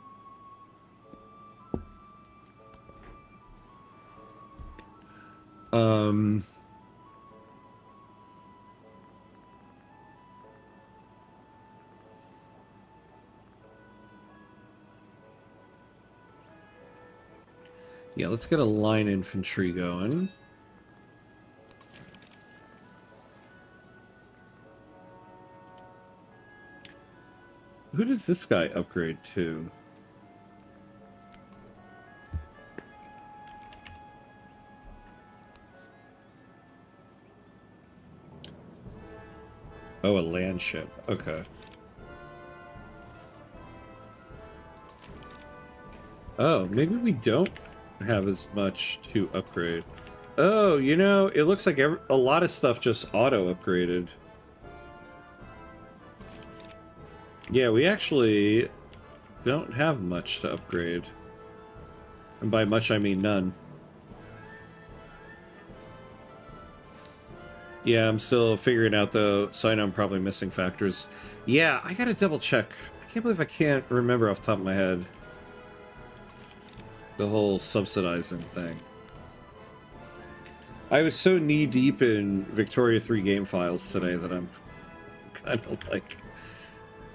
Yeah, let's get a line infantry going. Who does this guy upgrade to? Oh, a land ship. Okay. Oh, maybe we don't have as much to upgrade. Oh, you know, it looks like a lot of stuff just auto-upgraded. Yeah, we actually don't have much to upgrade. And by much, I mean none. Yeah, I'm still figuring out, though, so I know I'm probably missing factors. Yeah, I gotta double check. I can't believe I can't remember off the top of my head the whole subsidizing thing. I was so knee-deep in Victoria 3 game files today that I'm kind of like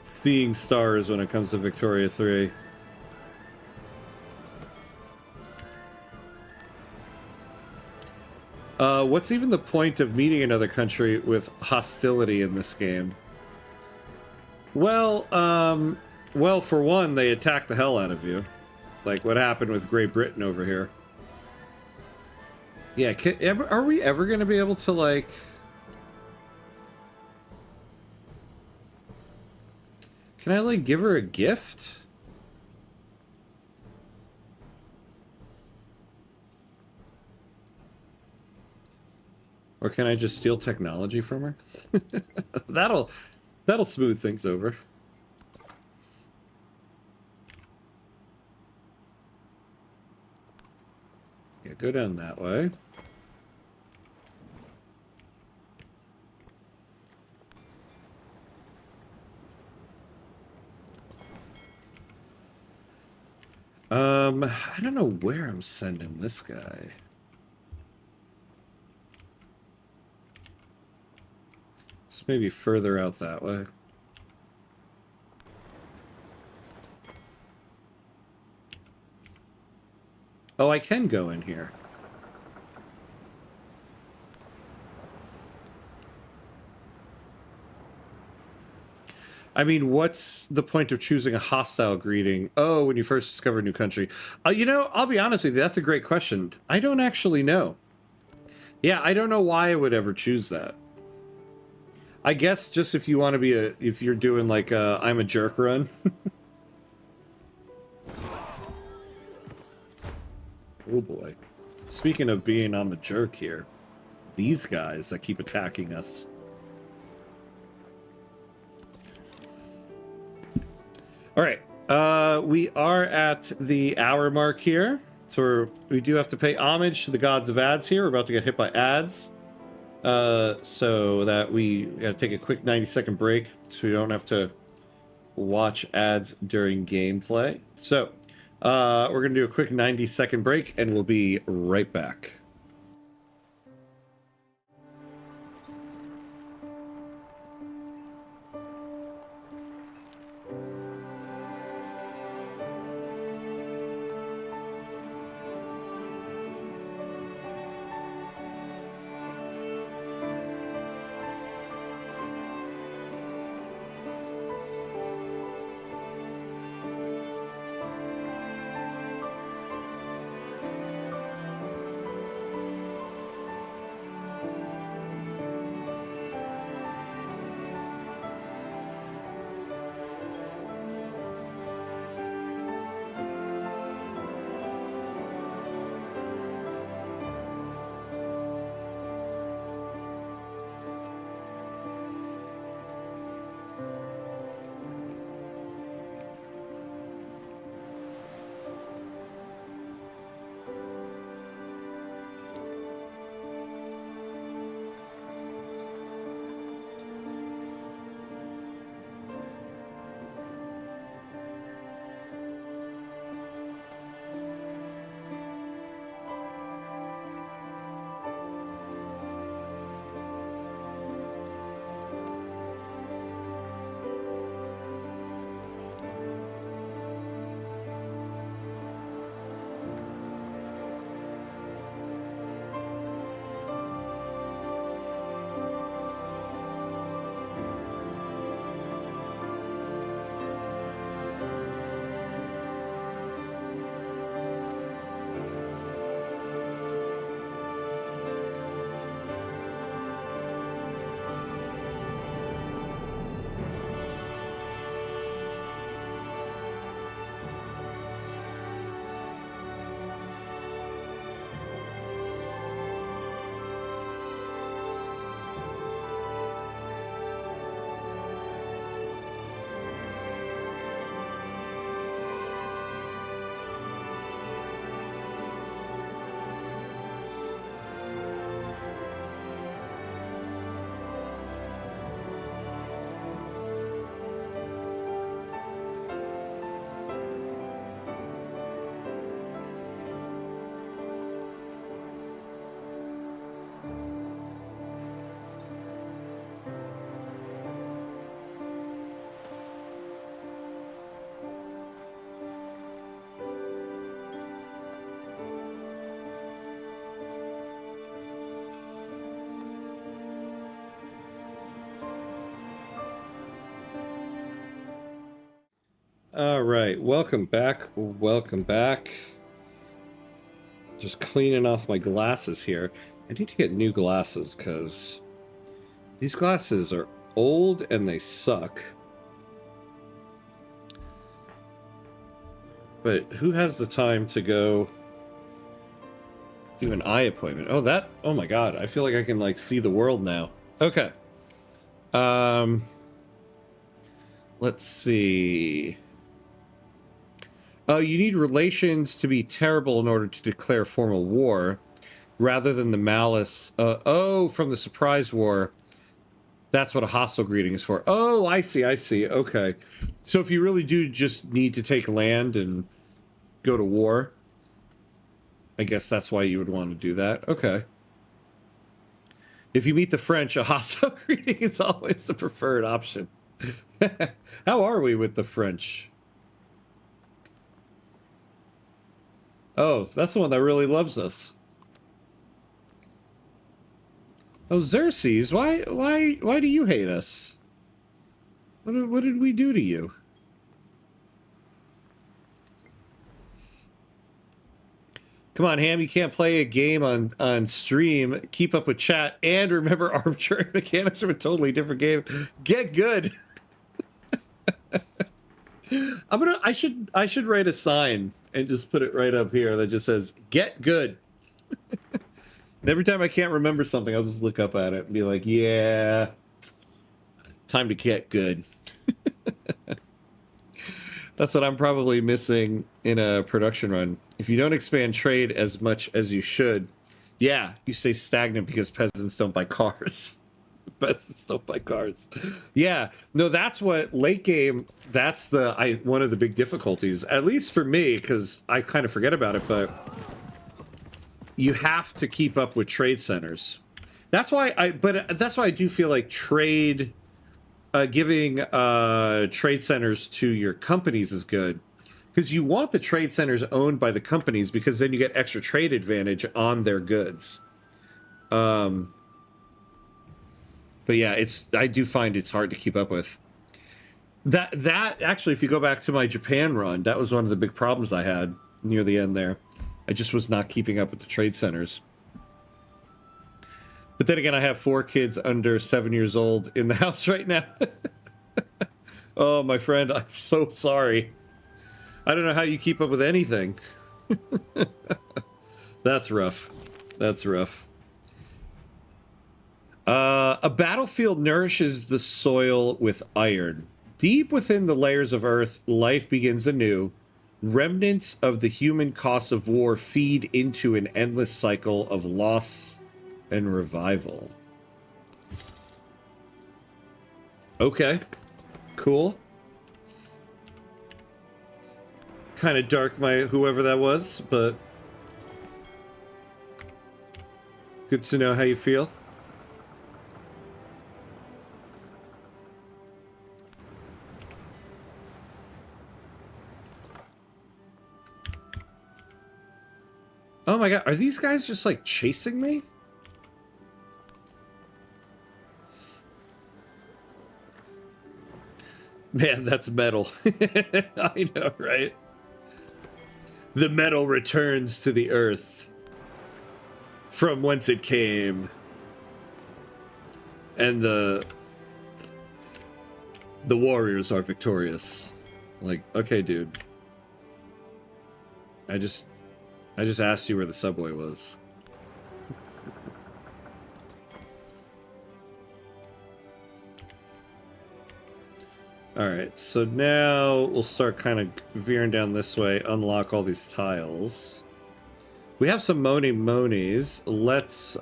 seeing stars when it comes to Victoria 3. What's even the point of meeting another country with hostility in this game? Well, for one, they attack the hell out of you. Like what happened with Great Britain over here. Yeah, are we ever going to be able to, like... Can I, like, give her a gift? Or can I just steal technology from her? That'll smooth things over. Yeah, go down that way. I don't know where I'm sending this guy. Just maybe further out that way. Oh, I can go in here. I mean, what's the point of choosing a hostile greeting? Oh, when you first discover a new country. You know, I'll be honest with you, that's a great question. I don't actually know. Yeah, I don't know why I would ever choose that. I guess just if you want to be if you're doing like a I'm a jerk run. Oh boy. Speaking of being I'm a jerk here, these guys that keep attacking us. All right, we are at the hour mark here, so we do have to pay homage to the gods of ads here. We're about to get hit by ads, so that we gotta take a quick 90-second break so we don't have to watch ads during gameplay. So, we're gonna do a quick 90-second break, and we'll be right back. All right, welcome back. Welcome back. Just cleaning off my glasses here. I need to get new glasses because these glasses are old and they suck. But who has the time to go do an eye appointment? Oh my god, I feel like I can like see the world now. Okay. Let's see. You need relations to be terrible in order to declare formal war, rather than the malice. From the surprise war. That's what a hostile greeting is for. Oh, I see. Okay. So if you really do just need to take land and go to war. I guess that's why you would want to do that. Okay. If you meet the French, a hostile greeting is always the preferred option. How are we with the French? Oh, that's the one that really loves us. Oh, Xerxes, why do you hate us? What did we do to you? Come on, Ham, you can't play a game on stream, keep up with chat, and remember arbitrary mechanics from a totally different game. Get good. I should write a sign and just put it right up here that just says "Get good." And every time I can't remember something, I'll just look up at it and be like, "Yeah, time to get good." That's what I'm probably missing in a production run. If you don't expand trade as much as you should, yeah, you stay stagnant because peasants don't buy cars. Peasants don't buy cars. Yeah, no, that's what late game. That's one of the big difficulties, at least for me, because I kind of forget about it. But you have to keep up with trade centers. That's why I do feel like trade. Giving trade centers to your companies is good, because you want the trade centers owned by the companies, because then you get extra trade advantage on their goods. But yeah, I do find it's hard to keep up with. That actually, if you go back to my Japan run, that was one of the big problems I had near the end there. I just was not keeping up with the trade centers. But then again, I have 4 kids under 7 years old in the house right now. Oh, my friend, I'm so sorry. I don't know how you keep up with anything. That's rough. That's rough. A battlefield nourishes the soil with iron. Deep within the layers of earth, life begins anew. Remnants of the human costs of war feed into an endless cycle of loss and revival. Okay. Cool. Kind of dark, whoever that was, but good to know how you feel. Oh my god, are these guys just like chasing me? Man, that's metal. I know, right? The metal returns to the earth from whence it came. And the warriors are victorious. Like, okay, dude. I just asked you where the subway was. Alright, so now we'll start kind of veering down this way, unlock all these tiles. We have some monies. Let's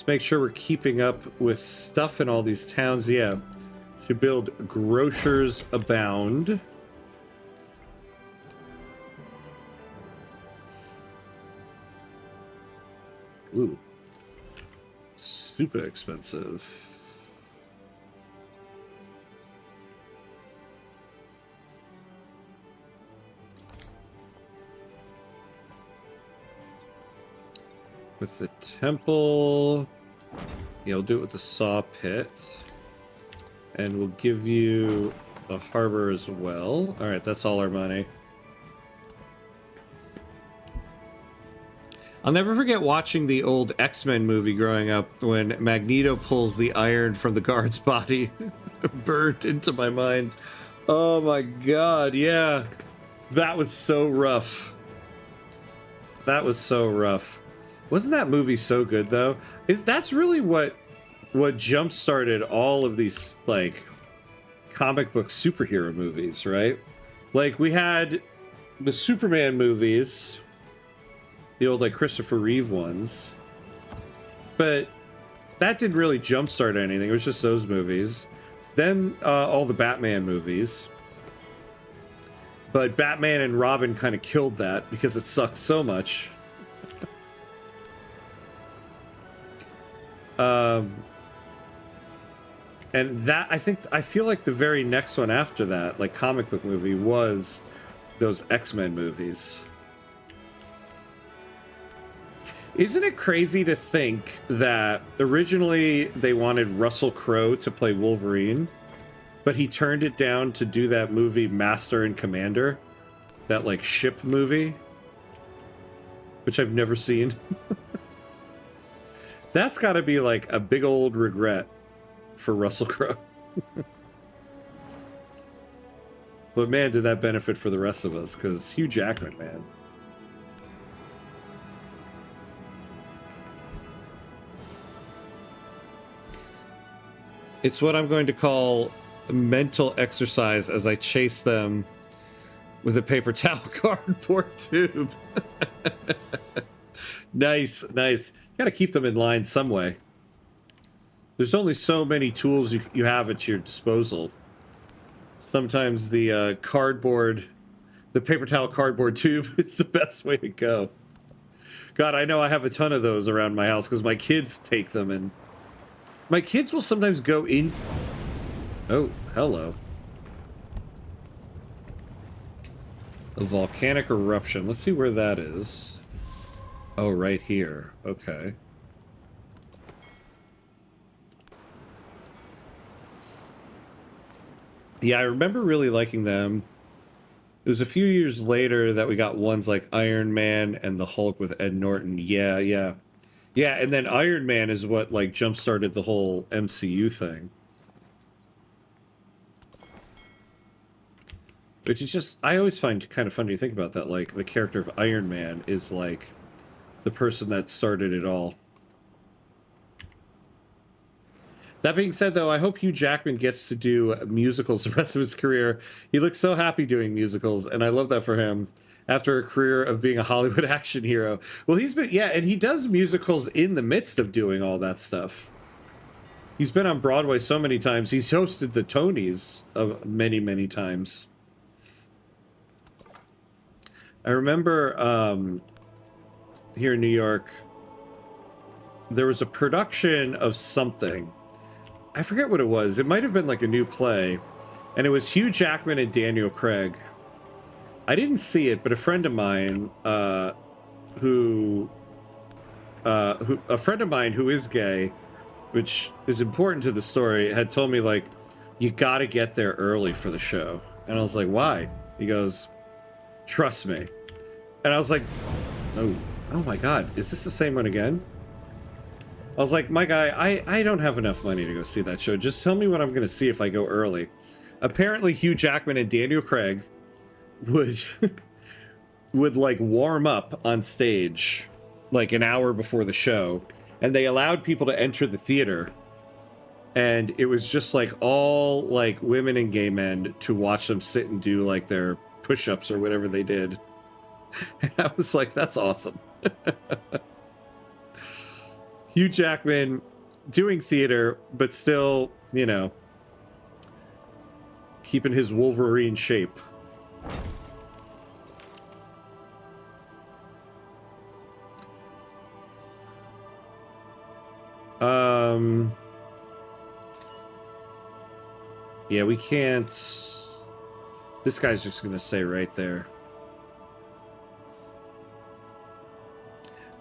make sure we're keeping up with stuff in all these towns. Yeah, should build grocers abound. Ooh. Super expensive. With the temple. Yeah, we'll do it with the saw pit. And we'll give you a harbor as well. Alright, that's all our money. I'll never forget watching the old X-Men movie growing up when Magneto pulls the iron from the guard's body. Burned into my mind. Oh my god, yeah. That was so rough. That was so rough. Wasn't that movie so good though? That's really what jump-started all of these like comic book superhero movies, right? Like we had the Superman movies, the old like Christopher Reeve ones, but that didn't really jumpstart anything. It was just those movies. Then all the Batman movies. But Batman and Robin kind of killed that because it sucks so much. And that, I feel like the very next one after that, like comic book movie, was those X-Men movies. Isn't it crazy to think that originally they wanted Russell Crowe to play Wolverine, but he turned it down to do that movie Master and Commander, that like ship movie, which I've never seen. That's got to be like a big old regret for Russell Crowe. But man, did that benefit for the rest of us, because Hugh Jackman, man. It's what I'm going to call a mental exercise as I chase them with a paper towel cardboard tube. Nice, nice. You gotta keep them in line some way. There's only so many tools you have at your disposal. Sometimes the cardboard, the paper towel cardboard tube, it's the best way to go. God, I know I have a ton of those around my house because my kids take them, and my kids will sometimes go in. Oh, hello. A volcanic eruption. Let's see where that is. Oh, right here. Okay. Yeah, I remember really liking them. It was a few years later that we got ones like Iron Man and the Hulk with Ed Norton. Yeah, yeah. Yeah, and then Iron Man is what, like, jump-started the whole MCU thing. Which is just, I always find kind of funny to think about that. Like, the character of Iron Man is, like, the person that started it all. That being said, though, I hope Hugh Jackman gets to do musicals the rest of his career. He looks so happy doing musicals, and I love that for him. After a career of being a Hollywood action hero. Well, he's been, yeah, and he does musicals in the midst of doing all that stuff. He's been on Broadway so many times. He's hosted the Tonys many, many times. I remember here in New York, there was a production of something. I forget what it was. It might have been like a new play. And it was Hugh Jackman and Daniel Craig. I didn't see it, but a friend of mine who is gay, which is important to the story, had told me, like, you gotta get there early for the show. And I was like, why? He goes, trust me. And I was like, oh my God, is this the same one again? I was like, my guy, I don't have enough money to go see that show. Just tell me what I'm going to see if I go early. Apparently, Hugh Jackman and Daniel Craig would like warm up on stage like an hour before the show, and they allowed people to enter the theater, and it was just like all like women and gay men to watch them sit and do like their push-ups or whatever they did. And I was like, that's awesome. Hugh Jackman doing theater, but still, you know, keeping his Wolverine shape. Yeah, we can't. This guy's just gonna say right there.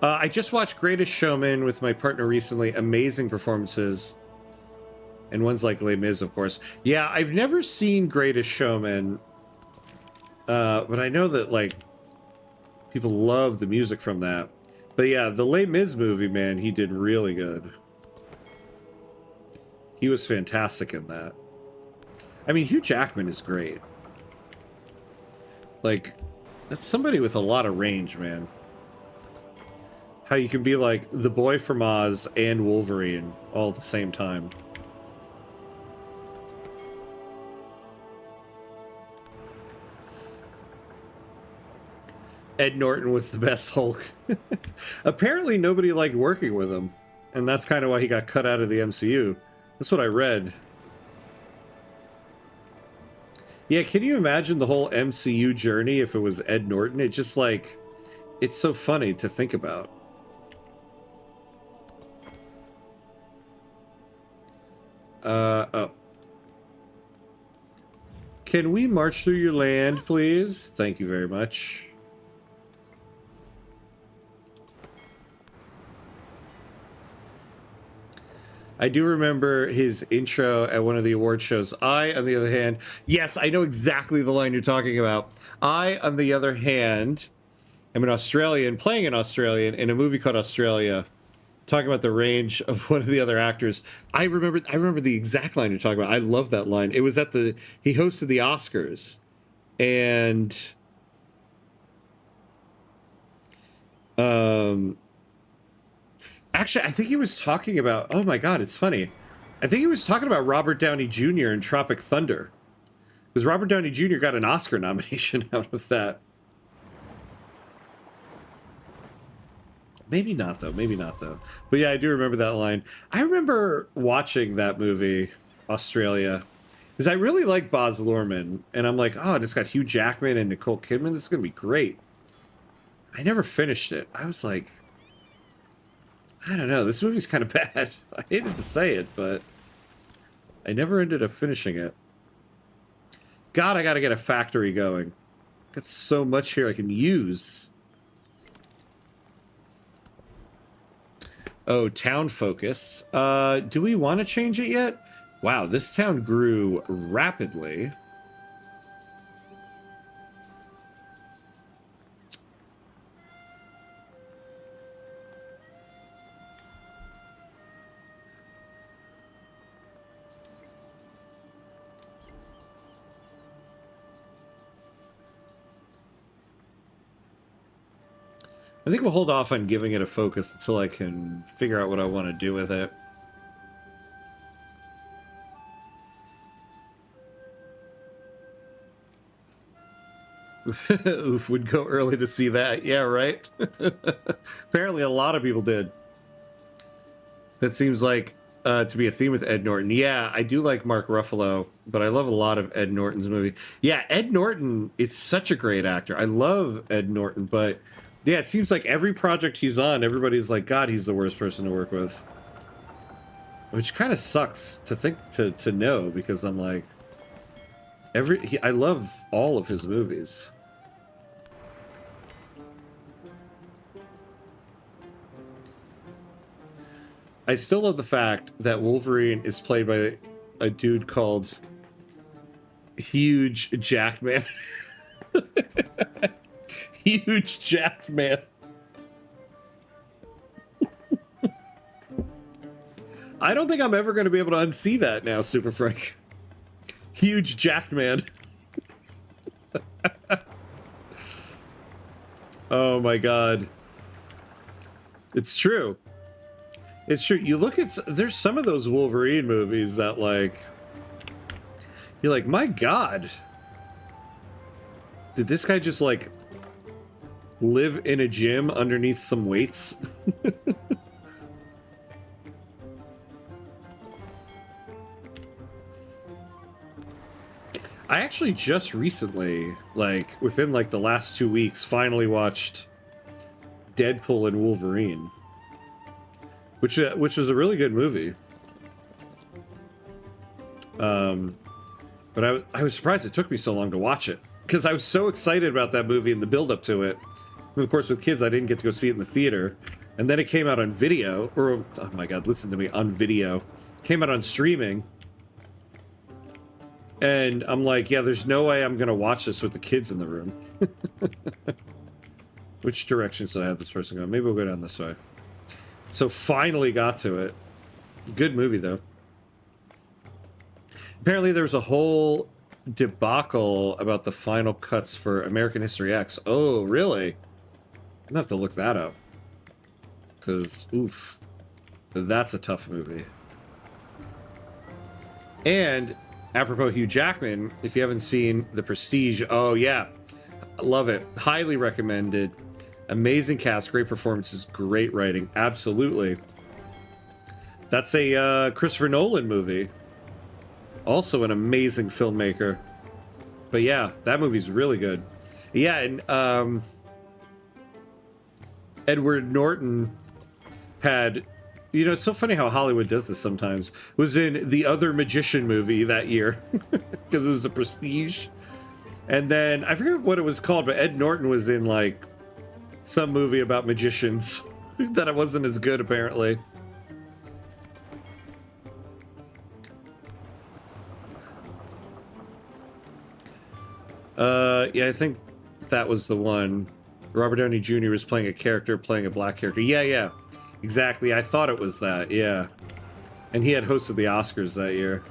I just watched Greatest Showman with my partner recently. Amazing performances. And ones like Les Mis, of course. Yeah, I've never seen Greatest Showman. But I know that, like, people love the music from that. But yeah, the Les Mis movie, man, he did really good. He was fantastic in that. I mean, Hugh Jackman is great. Like, that's somebody with a lot of range, man. How you can be like the boy from Oz and Wolverine all at the same time. Ed Norton was the best Hulk. Apparently nobody liked working with him, and that's kind of why he got cut out of the MCU. That's what I read. Yeah, can you imagine the whole MCU journey if it was Ed Norton? It just like, it's so funny to think about. Oh. Can we march through your land, please? Thank you very much. I do remember his intro at one of the award shows. I, on the other hand, yes, I know exactly the line you're talking about. I, on the other hand, am an Australian, playing an Australian in a movie called Australia, talking about the range of one of the other actors. I remember the exact line you're talking about. I love that line. It was at he hosted the Oscars, and actually, I think he was talking about, oh my god, it's funny. I think he was talking about Robert Downey Jr. in Tropic Thunder. Because Robert Downey Jr. got an Oscar nomination out of that. Maybe not, though. Maybe not, though. But yeah, I do remember that line. I remember watching that movie, Australia, because I really like Baz Luhrmann. And I'm like, oh, it's got Hugh Jackman and Nicole Kidman. This is going to be great. I never finished it. I was like, I don't know. This movie's kind of bad. I hated to say it, but I never ended up finishing it. God, I gotta get a factory going. Got so much here I can use. Oh, town focus. Do we want to change it yet? Wow, this town grew rapidly. I think we'll hold off on giving it a focus until I can figure out what I want to do with it. Oof, would go early to see that. Yeah, right? Apparently a lot of people did. That seems like to be a theme with Ed Norton. Yeah, I do like Mark Ruffalo, but I love a lot of Ed Norton's movie. Yeah, Ed Norton is such a great actor. I love Ed Norton, but yeah, it seems like every project he's on, everybody's like, God, he's the worst person to work with. Which kind of sucks to think, to know, because I'm like, I love all of his movies. I still love the fact that Wolverine is played by a dude called Huge Jackman. Huge Jackman. I don't think I'm ever going to be able to unsee that now, Super Frank. Huge Jackman. Oh my god. It's true. It's true. You look at, there's some of those Wolverine movies that, like, you're like, my god. Did this guy just, like, live in a gym underneath some weights? I actually just recently, like, within, like, the last 2 weeks, finally watched Deadpool and Wolverine. Which was a really good movie. But I was surprised it took me so long to watch it, because I was so excited about that movie and the build-up to it. And of course, with kids, I didn't get to go see it in the theater. And then it came out on video, or, oh my god, listen to me, on video. Came out on streaming. And I'm like, yeah, there's no way I'm going to watch this with the kids in the room. Which directions did I have this person go? Maybe we'll go down this way. So finally got to it. Good movie, though. Apparently there was a whole debacle about the final cuts for American History X. Oh, really? I'm gonna have to look that up. Because, oof. That's a tough movie. And, apropos Hugh Jackman, if you haven't seen The Prestige, oh yeah. Love it. Highly recommended. Amazing cast, great performances, great writing. Absolutely. That's a Christopher Nolan movie. Also an amazing filmmaker. But yeah, that movie's really good. Yeah, and Edward Norton had, you know, it's so funny how Hollywood does this sometimes, was in the other Magician movie that year because it was The Prestige. And then I forget what it was called, but Ed Norton was in like some movie about magicians that it wasn't as good apparently. Yeah, I think that was the one. Robert Downey Jr. was playing a character, playing a black character. Yeah, exactly. I thought it was that, yeah. And he had hosted the Oscars that year.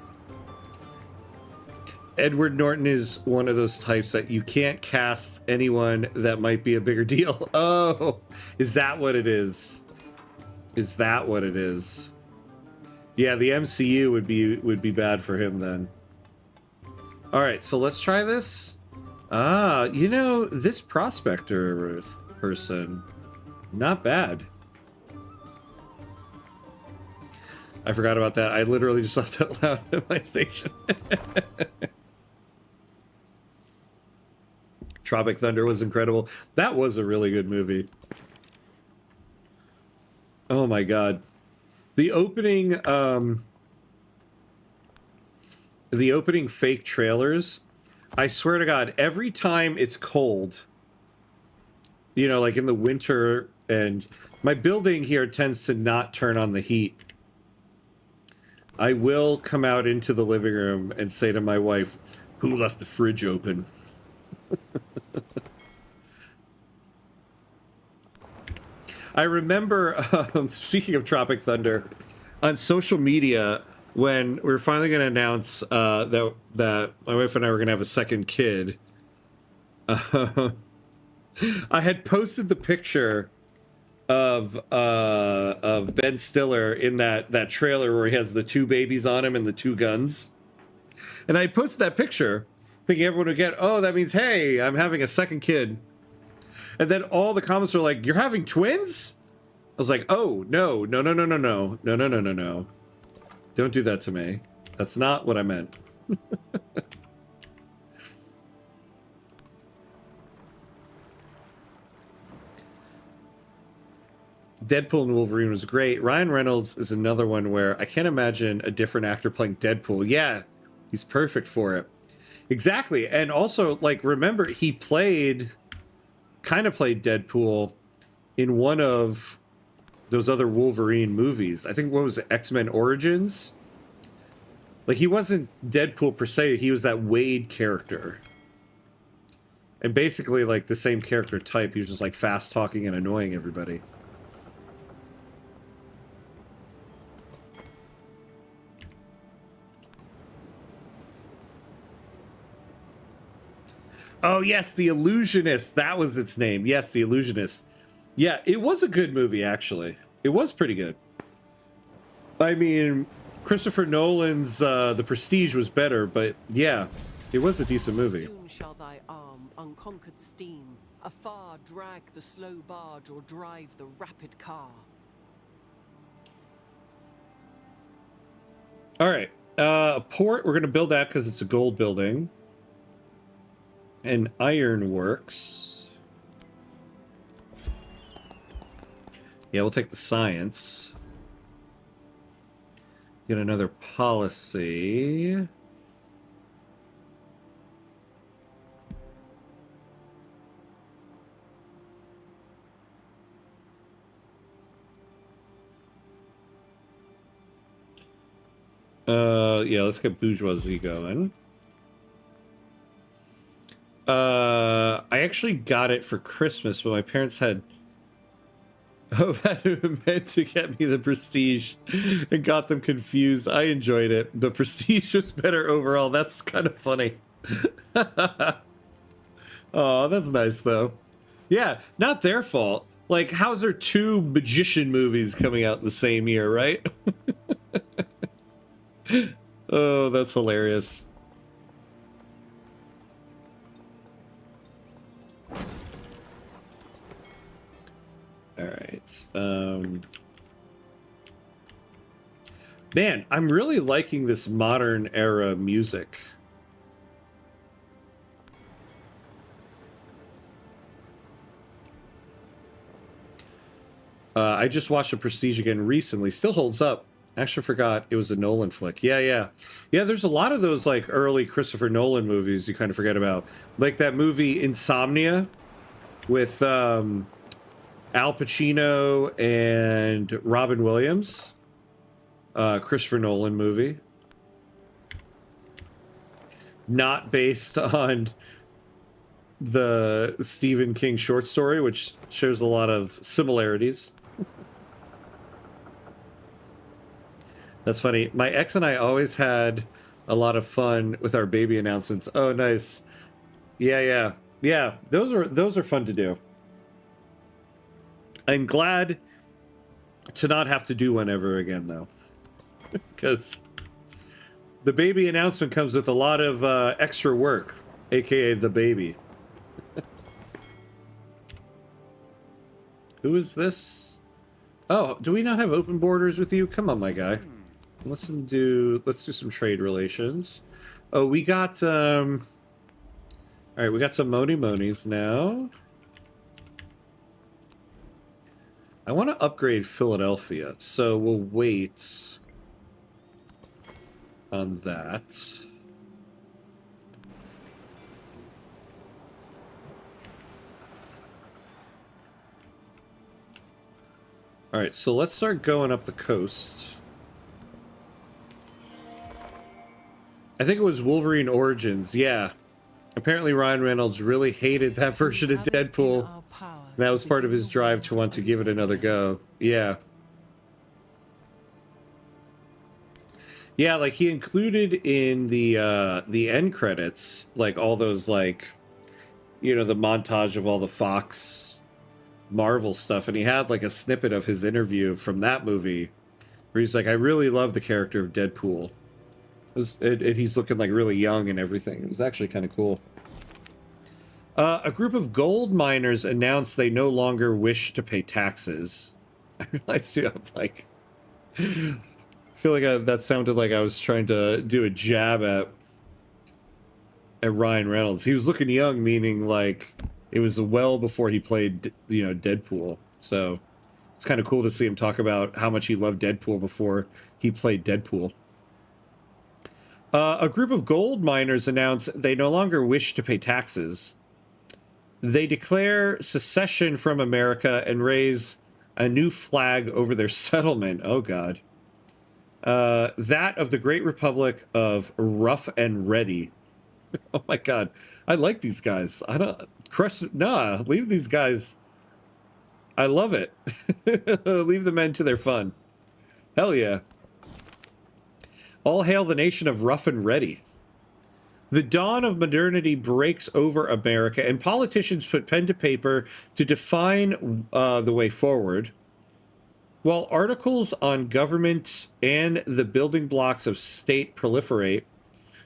Edward Norton is one of those types that you can't cast anyone that might be a bigger deal. Oh, is that what it is? Is that what it is? Yeah, the MCU would be bad for him then. All right, so let's try this. Ah, you know, this prospector person, not bad. I forgot about that. I literally just laughed out loud at my station. Tropic Thunder was incredible. That was a really good movie. Oh my god. The opening fake trailers, I swear to God, every time it's cold, you know, like in the winter, and my building here tends to not turn on the heat, I will come out into the living room and say to my wife, "Who left the fridge open?" I remember, speaking of Tropic Thunder, on social media, when we were finally going to announce that my wife and I were going to have a second kid, I had posted the picture of Ben Stiller in that trailer where he has the two babies on him and the two guns, and I posted that picture thinking everyone would get, oh, that means, hey, I'm having a second kid. And then all the comments were like, "You're having twins?" I was like, "Oh, no. Don't do that to me. That's not what I meant." Deadpool and Wolverine was great. Ryan Reynolds is another one where I can't imagine a different actor playing Deadpool. Yeah, he's perfect for it. Exactly. And also, like, remember, he kind of played Deadpool in one of those other Wolverine movies. I think, what was it, X-Men Origins? Like, he wasn't Deadpool per se, he was that Wade character. And basically, like, the same character type. He was just, like, fast-talking and annoying everybody. Oh, yes, The Illusionist. That was its name. Yes, The Illusionist. Yeah, it was a good movie, actually. It was pretty good. I mean, Christopher Nolan's The Prestige was better, but yeah, it was a decent movie. Soon shall thy arm, unconquered steam, afar drag the slow barge or drive the rapid car. All right, a port, we're going to build that because it's a gold building. And ironworks. Yeah, we'll take the science. Get another policy. Yeah, let's get bourgeoisie going. I actually got it for Christmas, but my parents had meant to get me the Prestige and got them confused. I enjoyed it. The Prestige was better overall. That's kind of funny. Oh, that's nice though. Yeah, not their fault. Like, how's there two magician movies coming out in the same year, right? Oh, that's hilarious. All right. Man, I'm really liking this modern era music. I just watched The Prestige again recently. Still holds up. Actually forgot it was a Nolan flick. Yeah. There's a lot of those like early Christopher Nolan movies you kind of forget about, like that movie Insomnia with Al Pacino and Robin Williams. Christopher Nolan movie, not based on the Stephen King short story, which shows a lot of similarities. That's funny. My ex and I always had a lot of fun with our baby announcements. Oh, nice. Yeah. Those are fun to do. I'm glad to not have to do one ever again, though, because the baby announcement comes with a lot of extra work, aka the baby. Who is this? Oh, do we not have open borders with you? Come on, my guy. Let's do some trade relations. Oh, we got all right, we got some monies now. I want to upgrade Philadelphia, so we'll wait on that. All right, so let's start going up the coast. I think it was Wolverine Origins, yeah. Apparently Ryan Reynolds really hated that version of Deadpool. That was part of his drive to want to give it another go. Yeah. Yeah, like he included in the end credits, like all those, like, you know, the montage of all the Fox Marvel stuff, and he had like a snippet of his interview from that movie where he's like, I really love the character of Deadpool. He's looking like really young and everything. It was actually kind of cool. A group of gold miners announced they no longer wish to pay taxes. I realized too, I'm like, I feel like that sounded like I was trying to do a jab at Ryan Reynolds. He was looking young, meaning like it was well before he played, you know, Deadpool. So it's kind of cool to see him talk about how much he loved Deadpool before he played Deadpool. A group of gold miners announced they no longer wish to pay taxes. They declare secession from America and raise a new flag over their settlement. Oh, God. That of the Great Republic of Rough and Ready. Oh, my God. I like these guys. I don't... Nah, leave these guys. I love it. Leave the men to their fun. Hell yeah. All hail the nation of Rough and Ready. The dawn of modernity breaks over America, and politicians put pen to paper to define the way forward. While articles on government and the building blocks of state proliferate,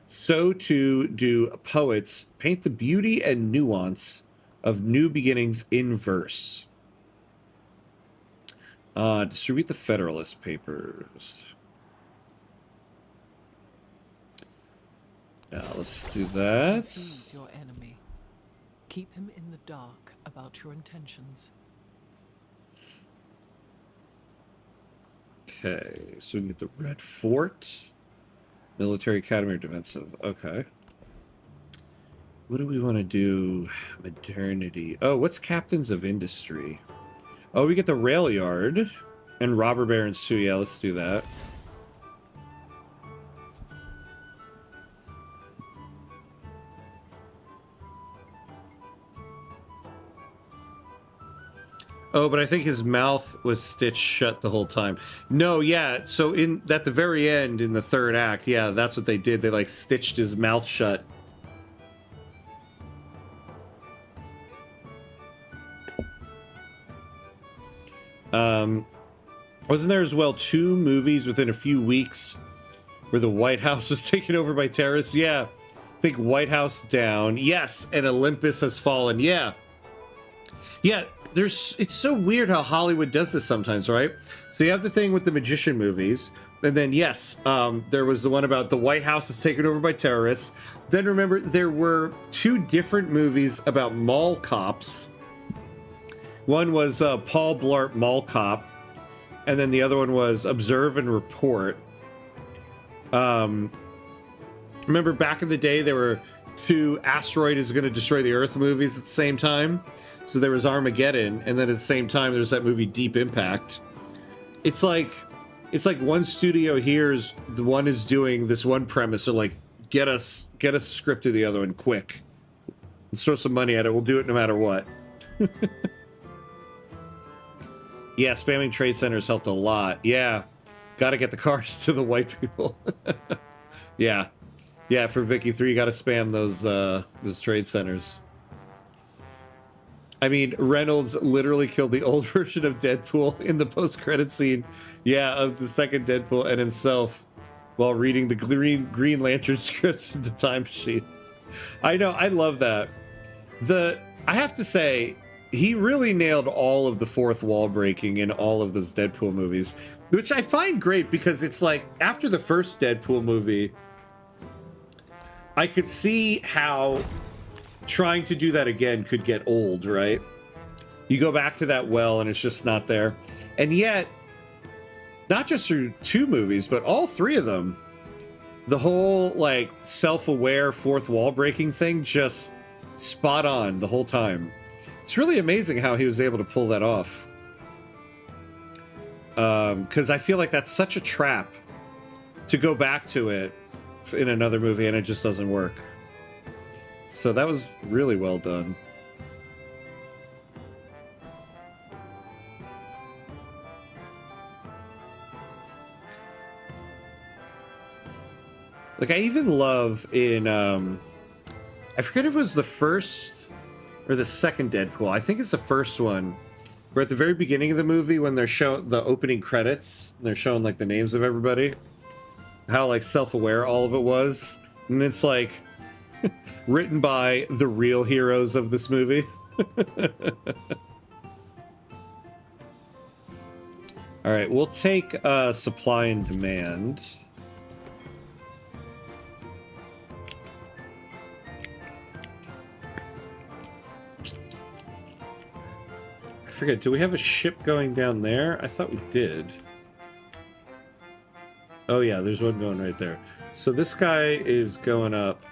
so too do poets paint the beauty and nuance of new beginnings in verse. Distribute the Federalist Papers. Yeah, let's do that. Confuse your enemy. Keep him in the dark about your intentions. Okay, so we can get the Red Fort. Military Academy or Defensive. Okay. What do we want to do? Modernity. Oh, what's Captains of Industry? Oh, we get the Rail Yard and Robber Barons too. Yeah, let's do that. Oh, but I think his mouth was stitched shut the whole time. No, yeah. So at the very end, in the third act, yeah, that's what they did. They like stitched his mouth shut. Wasn't there as well 2 movies within a few weeks where the White House was taken over by terrorists? Yeah. I think White House down. Yes, and Olympus has fallen. Yeah. Yeah. It's so weird how Hollywood does this sometimes, right? So you have the thing with the magician movies, and then yes, there was the one about the White House is taken over by terrorists. Then remember, there were 2 different movies about mall cops. One was Paul Blart Mall Cop, and then the other one was Observe and Report. Remember back in the day, there were 2 asteroid is going to destroy the Earth movies at the same time. So there was Armageddon, and then at the same time, there's that movie Deep Impact. It's like one studio here's the one is doing this one premise, so like get us a script to the other one quick. Let's throw some money at it. We'll do it no matter what. Yeah, spamming trade centers helped a lot. Yeah, got to get the cars to the white people. Yeah, for Vicky 3, you got to spam those trade centers. I mean, Reynolds literally killed the old version of Deadpool in the post-credit scene, yeah, of the second Deadpool, and himself while reading the Green Lantern scripts in the time machine. I know, I love that. I have to say, he really nailed all of the fourth wall breaking in all of those Deadpool movies, which I find great because it's like, after the first Deadpool movie, I could see how trying to do that again could get old, right? You go back to that well and it's just not there. And yet, not just through 2 movies, but all 3 of them, the whole like self-aware fourth wall breaking thing just spot on the whole time. It's really amazing how he was able to pull that off. Because I feel like that's such a trap to go back to it in another movie and it just doesn't work. So that was really well done. Like, I even love in, I forget if it was the first or the second Deadpool. I think it's the first one. Where at the very beginning of the movie, when they're showing the opening credits, they're showing, like, the names of everybody. How, like, self-aware all of it was. And it's, like, written by the real heroes of this movie. All right, we'll take supply and demand. I forget, do we have a ship going down there? I thought we did. Oh yeah, there's one going right there. So this guy is going up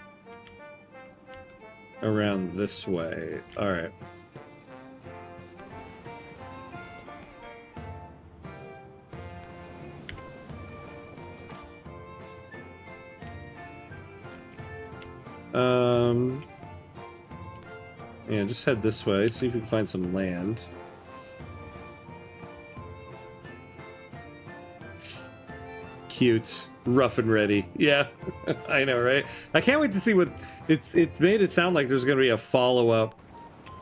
around this way. All right. Yeah, just head this way. See if we can find some land. Cute. Rough and ready. Yeah, I know, right? I can't wait to see what... It made it sound like there's going to be a follow-up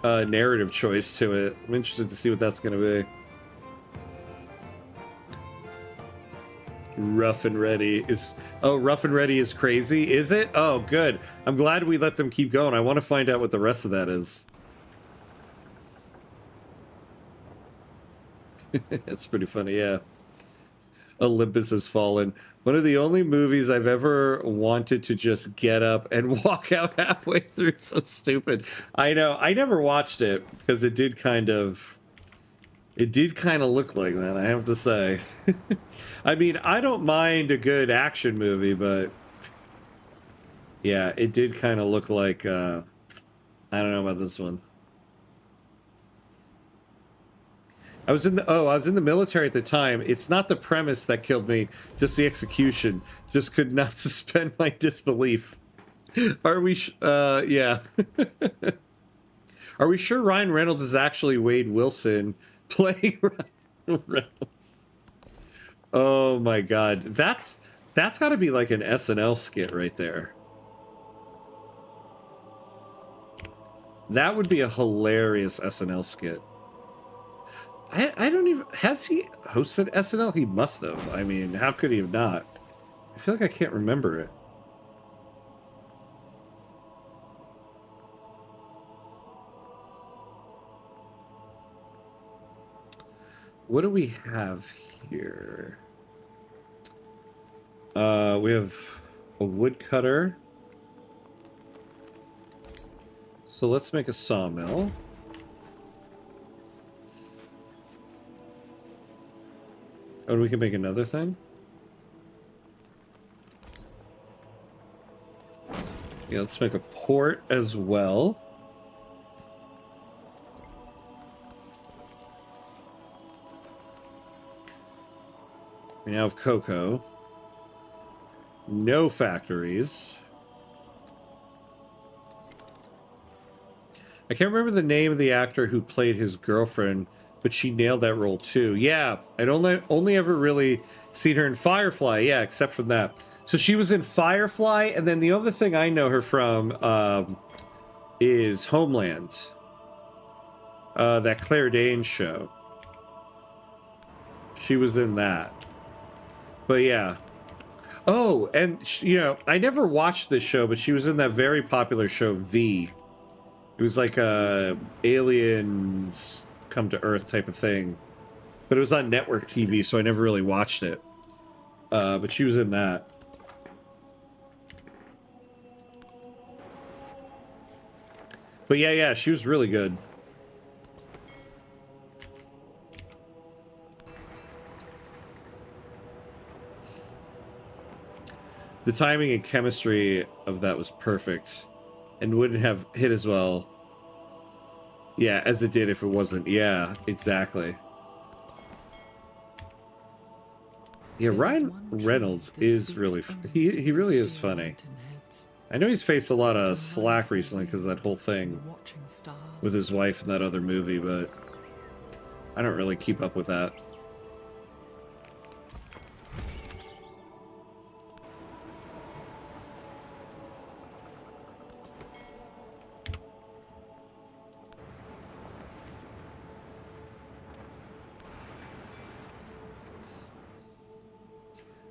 narrative choice to it. I'm interested to see what that's going to be. Rough and ready is... Oh, rough and ready is crazy? Is it? Oh, good. I'm glad we let them keep going. I want to find out what the rest of that is. It's pretty funny, yeah. Olympus Has Fallen. One of the only movies I've ever wanted to just get up and walk out halfway through. So stupid. I know. I never watched it because it did kind of look like that, I have to say. I mean, I don't mind a good action movie, but yeah, it did kind of look like, I don't know about this one. I was in the military at the time. It's not the premise that killed me, just the execution. Just could not suspend my disbelief. Are we, yeah. Are we sure Ryan Reynolds is actually Wade Wilson playing Ryan Reynolds? Oh my God. That's gotta be like an SNL skit right there. That would be a hilarious SNL skit. I don't even... Has he hosted SNL? He must have. I mean, how could he have not? I feel like I can't remember it. What do we have here? We have a woodcutter. So let's make a sawmill. Oh, and we can make another thing? Yeah, let's make a port as well. We now have cocoa. No factories. I can't remember the name of the actor who played his girlfriend, but she nailed that role too. Yeah, I'd only ever really seen her in Firefly. Yeah, except from that. So she was in Firefly, and then the other thing I know her from is Homeland. That Claire Danes show. She was in that. But yeah. Oh, and you know, I never watched this show, but she was in that very popular show V. It was like a aliens come to Earth type of thing, but it was on network TV, so I never really watched it. But she was in that. But yeah, she was really good. The timing and chemistry of that was perfect, and wouldn't have hit as well, yeah, as it did if it wasn't. Yeah, exactly. Yeah, Ryan Reynolds is really he really is funny. I know he's faced a lot of slack recently because of that whole thing with his wife in that other movie, but I don't really keep up with that.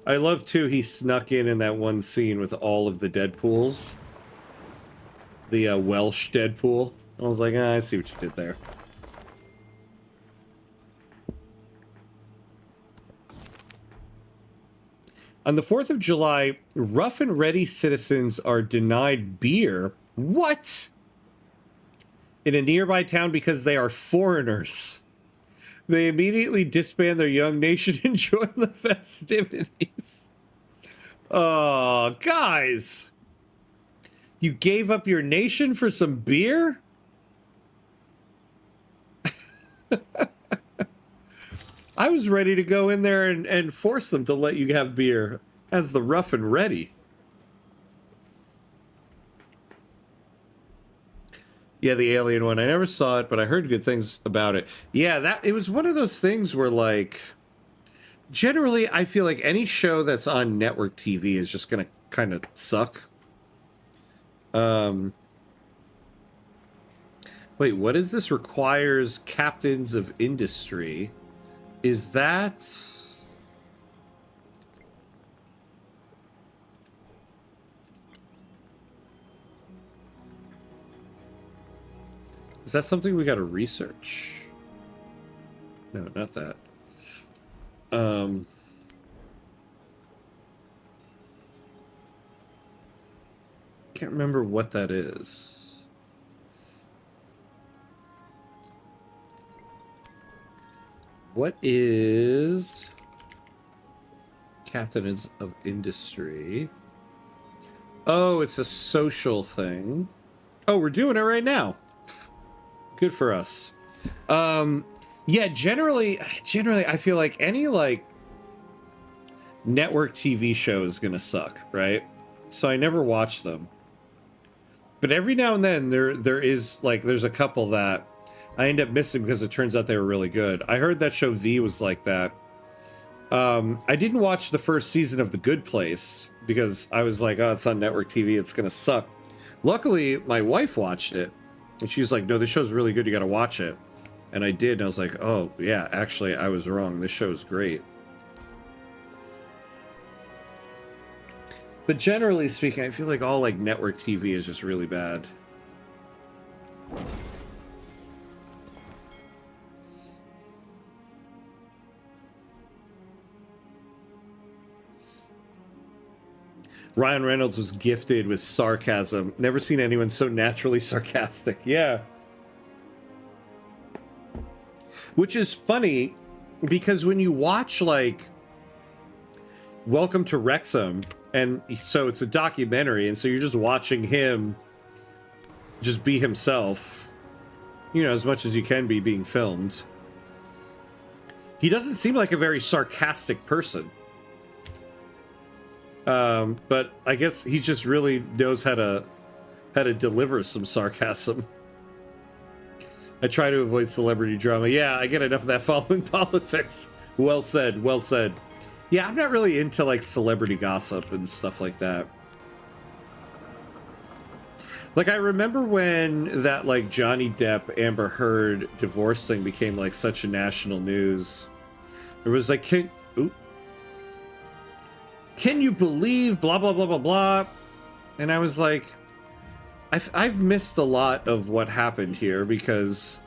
I love, too, he snuck in that one scene with all of the Deadpools. The Welsh Deadpool. I was like, I see what you did there. On the 4th of July, rough and ready citizens are denied beer. What? In a nearby town because they are foreigners. They immediately disband their young nation and join the festivities. Oh, guys. You gave up your nation for some beer? I was ready to go in there and force them to let you have beer as the rough and ready. Yeah, the alien one. I never saw it, but I heard good things about it. Yeah, it was one of those things where, like, generally I feel like any show that's on network TV is just going to kind of suck. Wait, what is this? Requires captains of industry. Is that... Is that something we gotta research? No, not that. Can't remember what that is. What is captains of industry? Oh, it's a social thing. Oh, we're doing it right now. Good for us. Yeah, generally I feel like any like network TV show is gonna suck, right? So I never watch them. But every now and then there's a couple that I end up missing because it turns out they were really good. I heard that show V was like that. I didn't watch the first season of The Good Place because I was like, oh, it's on network TV, it's gonna suck. Luckily, my wife watched it. And she was like, no, this show's really good, you gotta watch it. And I did, and I was like, oh, yeah, actually, I was wrong. This show's great. But generally speaking, I feel like all, like, network TV is just really bad. Ryan Reynolds was gifted with sarcasm. Never seen anyone so naturally sarcastic. Yeah. Which is funny because when you watch like Welcome to Wrexham, and so it's a documentary, and so you're just watching him just be himself, you know, as much as you can be being filmed. He doesn't seem like a very sarcastic person. But I guess he just really knows how to deliver some sarcasm. I try to avoid celebrity drama. Yeah, I get enough of that following politics. Well said, well said. Yeah, I'm not really into like celebrity gossip and stuff like that. Like, I remember when that like Johnny Depp Amber Heard divorce thing became like such a national news. There was like, can you believe blah blah blah blah blah? And I was like, I've missed a lot of what happened here, because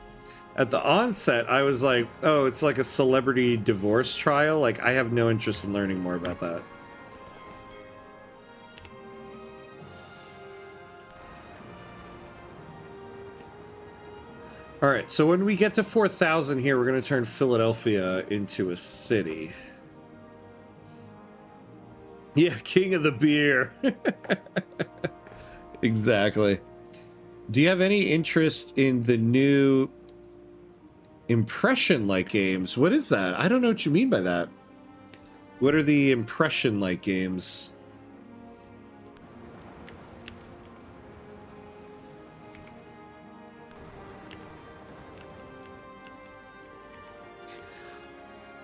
at the onset I was like, oh, it's like a celebrity divorce trial. Like, I have no interest in learning more about that. All right, so when we get to 4,000 here, we're going to turn Philadelphia into a city. Yeah, king of the beer. Exactly. Do you have any interest in the new impression-like games? What is that? I don't know what you mean by that. What are the impression-like games?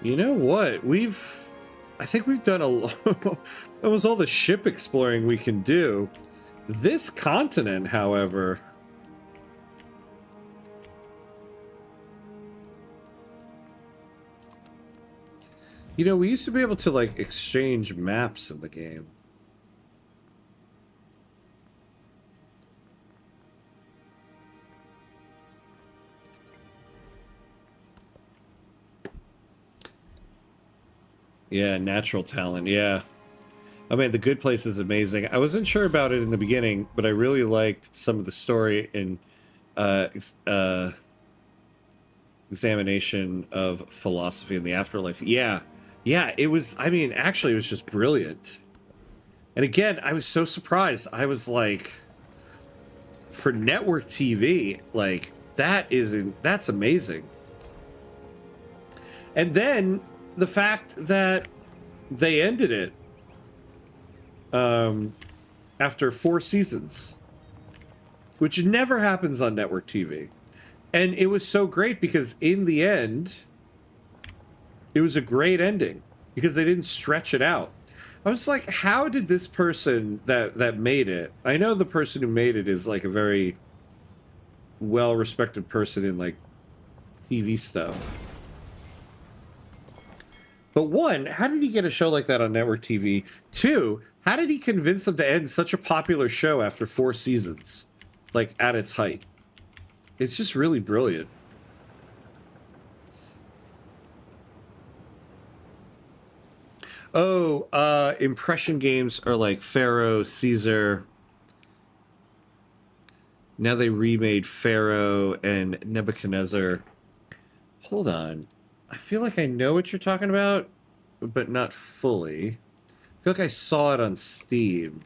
You know what? I think we've done almost all the ship exploring we can do. This continent, however, you know, we used to be able to like exchange maps in the game. Yeah, natural talent. Yeah. I mean, The Good Place is amazing. I wasn't sure about it in the beginning, but I really liked some of the story and examination of philosophy in the afterlife. Yeah. Yeah, it was, I mean, actually, it was just brilliant. And again, I was so surprised. I was like, for network TV, like, that's amazing. And then the fact that they ended it after 4 seasons, which never happens on network TV. And it was so great because in the end, it was a great ending because they didn't stretch it out. I was like, how did this person that made it, I know the person who made it is like a very well-respected person in like TV stuff. But one, how did he get a show like that on network TV? Two, how did he convince them to end such a popular show after 4 seasons? Like, at its height. It's just really brilliant. Oh, impression games are like Pharaoh, Caesar. Now they remade Pharaoh and Nebuchadnezzar. Hold on. I feel like I know what you're talking about, but not fully. I feel like I saw it on Steam.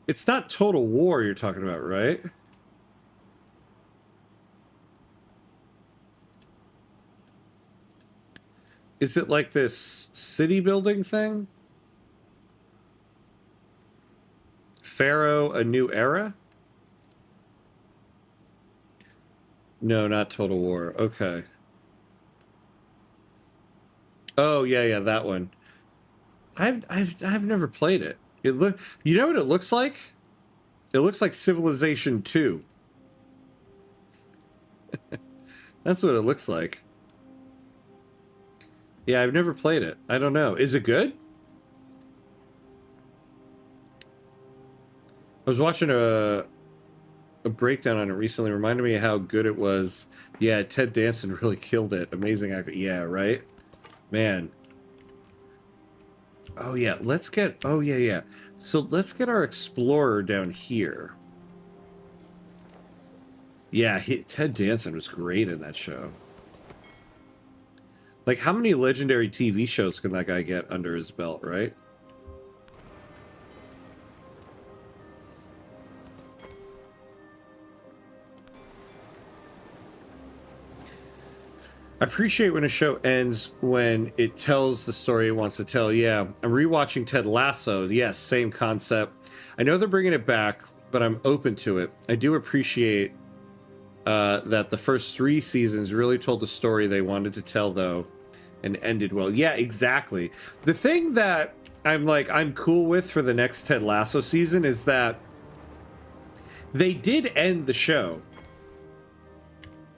It's not Total War you're talking about, right? Is it like this city building thing? Pharaoh, A New Era? No, not Total War. Okay. Oh, yeah, that one. I've never played it. You know what it looks like? It looks like Civilization VII. That's what it looks like. Yeah, I've never played it. I don't know. Is it good? I was watching a breakdown on it recently. Reminded me of how good it was. Yeah, Ted Danson really killed it. Amazing actor. Yeah, right? Man. Oh, yeah. Let's get... Oh, yeah. So let's get our explorer down here. Yeah, Ted Danson was great in that show. Like, how many legendary TV shows can that guy get under his belt, right? I appreciate when a show ends when it tells the story it wants to tell. Yeah, I'm rewatching Ted Lasso. Yes, same concept. I know they're bringing it back, but I'm open to it. I do appreciate that the first 3 seasons really told the story they wanted to tell, though, and ended well. Yeah, exactly. The thing that I'm cool with for the next Ted Lasso season is that they did end the show.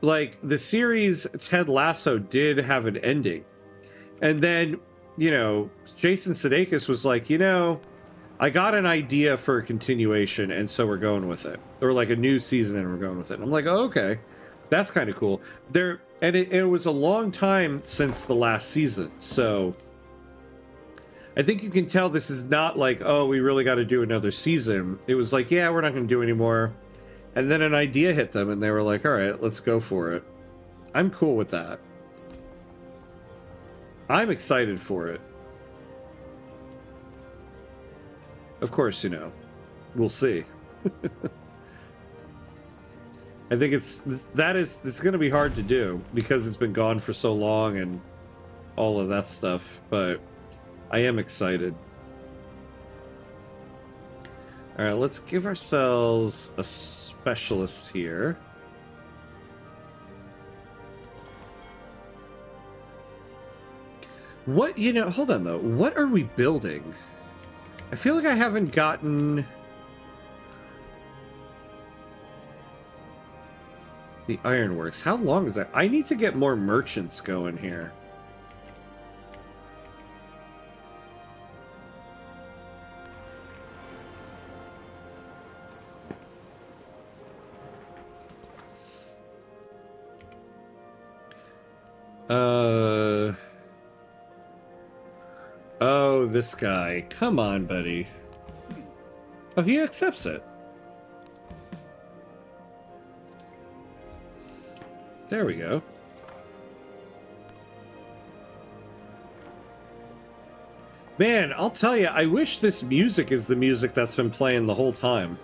Like, the series Ted Lasso did have an ending. And then, you know, Jason Sudeikis was like, you know, I got an idea for a continuation, and so we're going with it. Or like a new season, and we're going with it. And I'm like, oh, okay. That's kind of cool. It was a long time since the last season, so I think you can tell this is not like, oh, we really got to do another season. It was like, yeah, we're not going to do any more. And then an idea hit them, and they were like, all right, let's go for it. I'm cool with that. I'm excited for it. Of course, you know, we'll see. I think it's going to be hard to do because it's been gone for so long and all of that stuff, but I am excited. All right, let's give ourselves a specialist here. What, you know, hold on though. What are we building? I feel like I haven't gotten the ironworks. How long is that? I need to get more merchants going here. Oh, this guy. Come on, buddy. Oh, he accepts it. There we go. Man, I'll tell you, I wish this music is the music that's been playing the whole time.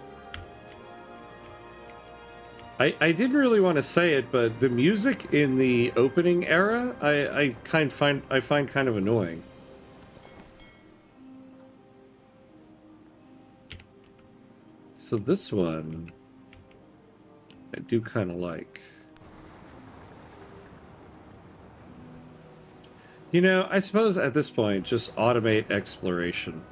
I didn't really want to say it, but the music in the opening era, I find kind of annoying. So this one, I do kind of like. You know, I suppose at this point, just automate exploration.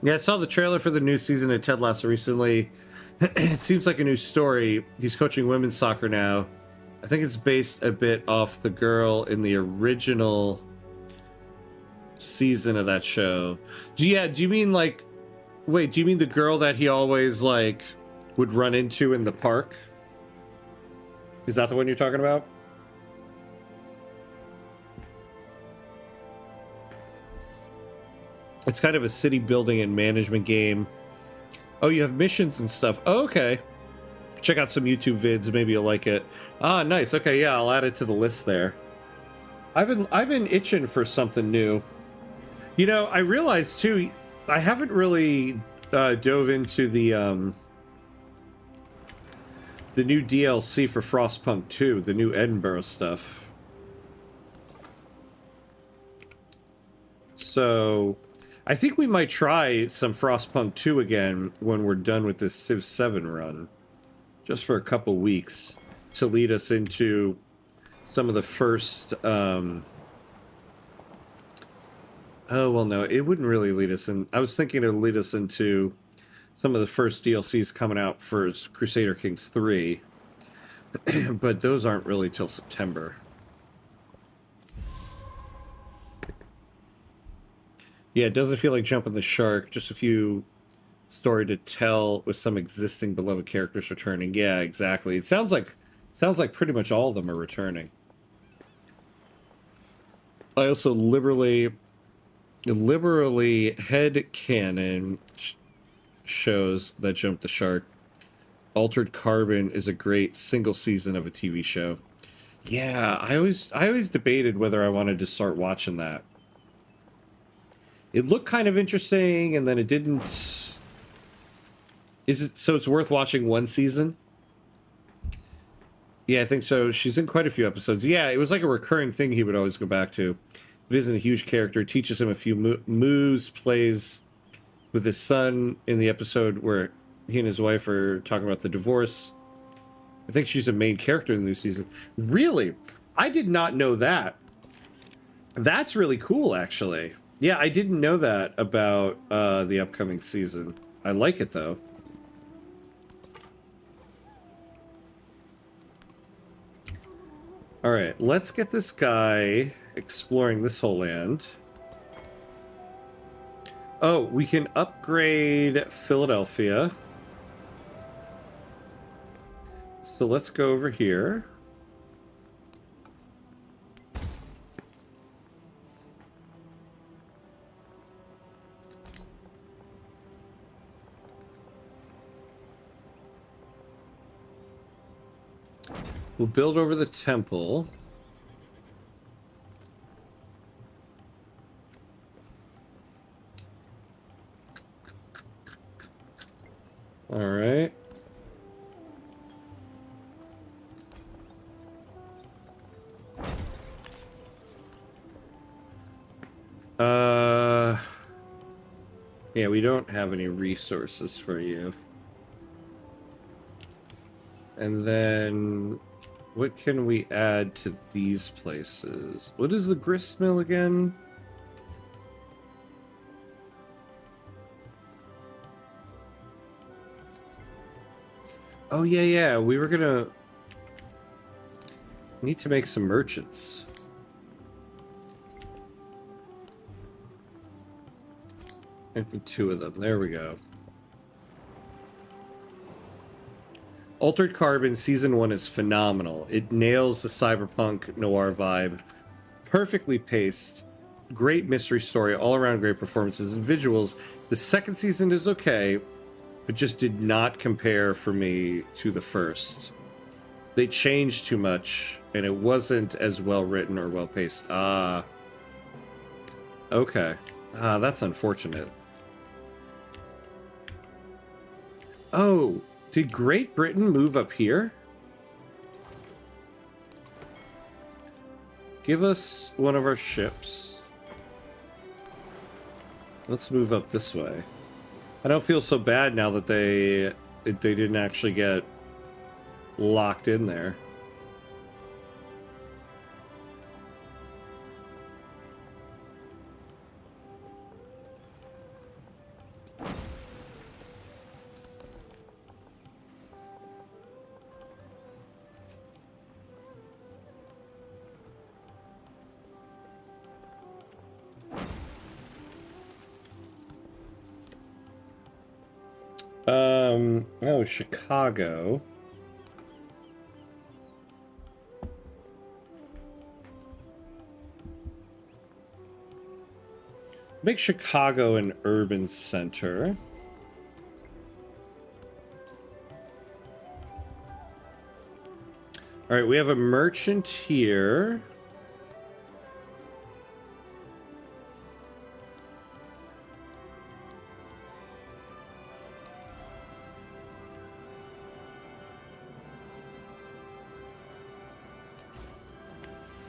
Yeah, I saw the trailer for the new season of Ted Lasso recently. It seems like a new story. He's coaching women's soccer now. I think it's based a bit off the girl in the original season of that show. Do you mean like, wait, do you mean the girl that he always like would run into in the park? Is that the one you're talking about? It's kind of a city building and management game. Oh, you have missions and stuff. Oh, okay. Check out some YouTube vids. Maybe you'll like it. Ah, nice. Okay, yeah, I'll add it to the list there. I've been itching for something new. You know, I realized too, I haven't really dove into the new DLC for Frostpunk 2, the new Edinburgh stuff. So I think we might try some Frostpunk 2 again when we're done with this Civ 7 run. Just for a couple weeks to lead us into some of the first... oh, well, no, it wouldn't really lead us in... I was thinking it would lead us into some of the first DLCs coming out for Crusader Kings 3. But those aren't really till September. Yeah, it doesn't feel like jumping the shark. Just a few story to tell with some existing beloved characters returning. Yeah, exactly. It sounds like pretty much all of them are returning. I also liberally headcanon shows that jump the shark. Altered Carbon is a great single season of a TV show. Yeah, I always debated whether I wanted to start watching that. It looked kind of interesting, and then it didn't. Is it so? It's worth watching one season. Yeah, I think so. She's in quite a few episodes. Yeah, it was like a recurring thing he would always go back to. It isn't a huge character. Teaches him a few moves. Plays with his son in the episode where he and his wife are talking about the divorce. I think she's a main character in the new season. Really? I did not know that. That's really cool, actually. Yeah, I didn't know that about the upcoming season. I like it, though. Alright, let's get this guy exploring this whole land. Oh, we can upgrade Philadelphia. So let's go over here. We'll build over the temple. All right. Yeah, we don't have any resources for you. And then what can we add to these places? What is the grist mill again? Oh, yeah. We were gonna need to make some merchants. And 2 of them. There we go. Altered Carbon Season 1 is phenomenal. It nails the cyberpunk noir vibe. Perfectly paced. Great mystery story. All around great performances and visuals. The second season is okay, but just did not compare for me to the first. They changed too much, and it wasn't as well written or well paced. Ah. Okay. Ah, that's unfortunate. Oh, did Great Britain move up here? Give us one of our ships. Let's move up this way. I don't feel so bad now that they didn't actually get locked in there. Oh, Chicago. Make Chicago an urban center. All right, we have a merchant here.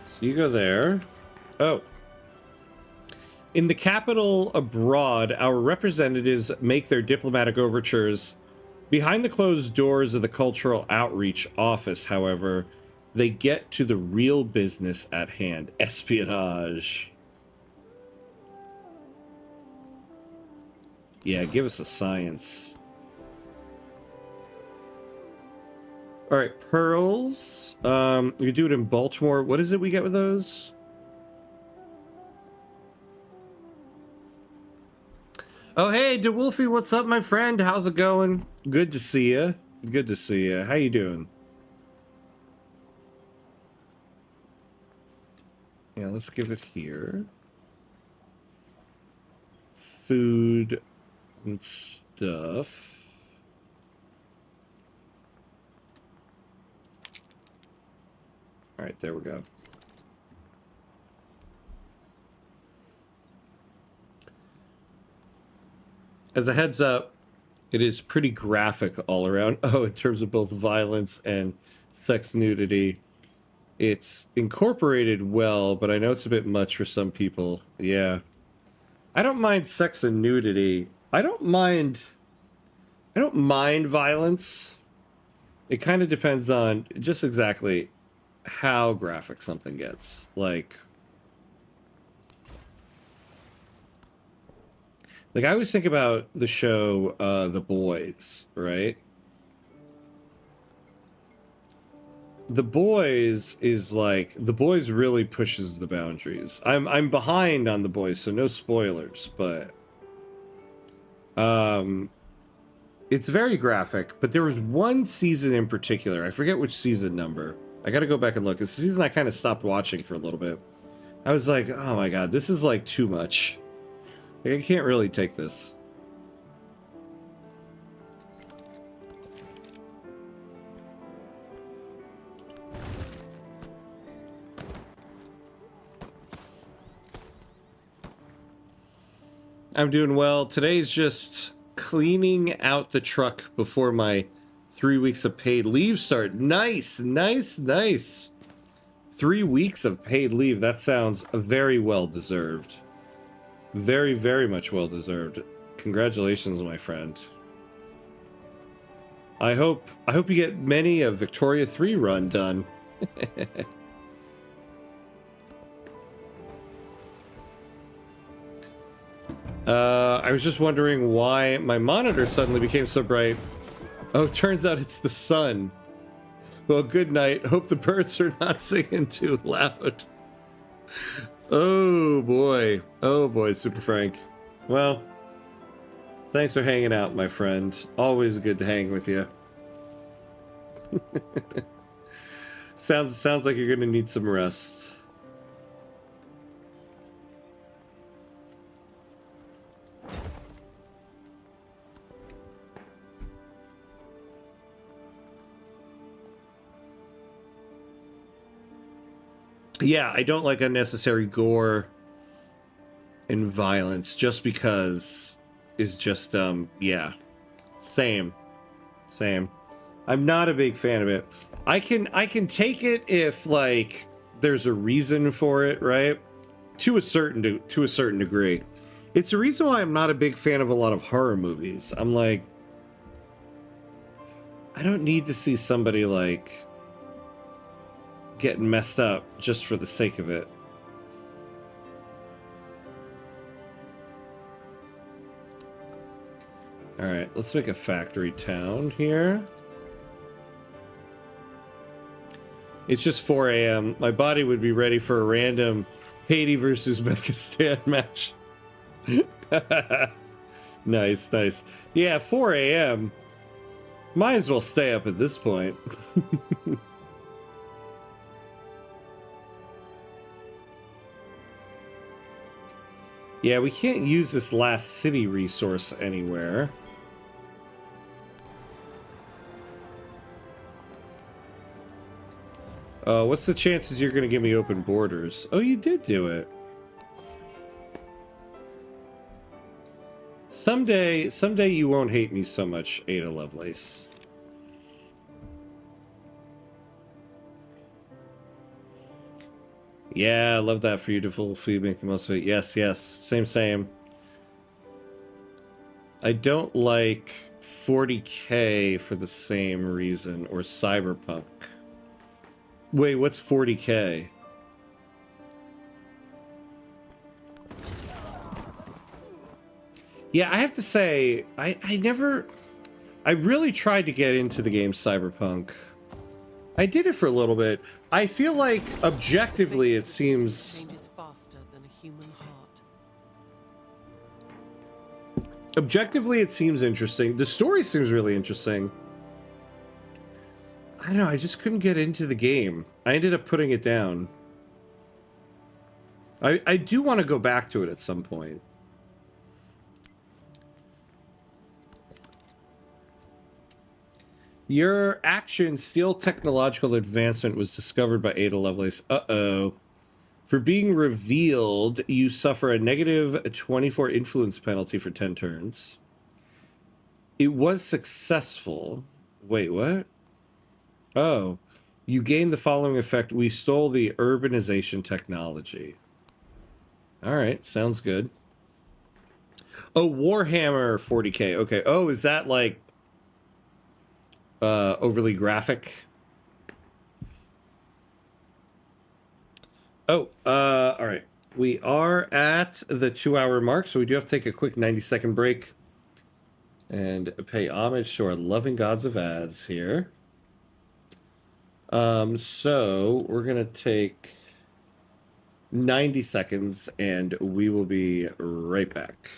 So you go there. Oh. In the capital abroad, our representatives make their diplomatic overtures. Behind the closed doors of the Cultural Outreach Office, however, they get to the real business at hand. Espionage. Yeah, give us a science. All right, pearls. We do it in Baltimore. What is it we get with those? Oh, hey, DeWolfie, what's up, my friend? How's it going? Good to see you. Good to see you. How you doing? Yeah, let's give it here. Food and stuff. All right, there we go. As a heads up, it is pretty graphic all around. Oh, in terms of both violence and sex nudity. It's incorporated well, but I know it's a bit much for some people. Yeah. I don't mind sex and nudity. I don't mind violence. It kind of depends on just exactly how graphic something gets. Like I always think about the show The Boys, right? The Boys is like, The Boys really pushes the boundaries. I'm behind on The Boys, so no spoilers, but it's very graphic. But there was one season in particular, I forget which season number. I gotta go back and look. It's the season I kind of stopped watching for a little bit. I was like, oh my god, this is like too much. I can't really take this. I'm doing well. Today's just cleaning out the truck before my 3 weeks of paid leave start. Nice, nice, nice. 3 weeks of paid leave. That sounds very well deserved. Very, very much well deserved. Congratulations, my friend. I hope you get many a Victoria 3 run done. I was just wondering why my monitor suddenly became so bright. Oh, turns out it's the sun. Well, good night. Hope the birds are not singing too loud. Oh boy, Super Frank. Well, thanks for hanging out, my friend. Always good to hang with you. Sounds like you're gonna need some rest. Yeah, I don't like unnecessary gore and violence just because is just yeah. Same. I'm not a big fan of it. I can take it if like there's a reason for it, right? To a certain degree. It's the reason why I'm not a big fan of a lot of horror movies. I'm like, I don't need to see somebody like getting messed up just for the sake of it. All right, let's make a factory town here. It's just 4 a.m. My body would be ready for a random Haiti versus Uzbekistan match. Nice, nice. Yeah, 4 a.m. Might as well stay up at this point. Yeah, we can't use this last city resource anywhere. What's the chances you're going to give me open borders? Oh, you did do it. Someday you won't hate me so much, Ada Lovelace. Yeah, I love that for you to fully make the most of it. Yes, yes. Same. I don't like 40K for the same reason, or Cyberpunk. Wait, what's 40K? Yeah, I have to say, I really tried to get into the game Cyberpunk. I did it for a little bit. I feel like, objectively, it seems... Changes faster than a human heart. Objectively, it seems interesting. The story seems really interesting. I don't know, I just couldn't get into the game. I ended up putting it down. I do want to go back to it at some point. Your action, Steel Technological Advancement, was discovered by Ada Lovelace. Uh-oh. For being revealed, you suffer a negative 24 influence penalty for 10 turns. It was successful. Wait, what? Oh. You gain the following effect. We stole the urbanization technology. Alright, sounds good. Oh, Warhammer 40k. Okay. Oh, is that like overly graphic? Oh, all right. We are at the 2-hour mark, so we do have to take a quick 90-second break and pay homage to our loving gods of ads here. So we're gonna take 90 seconds, and we will be right back.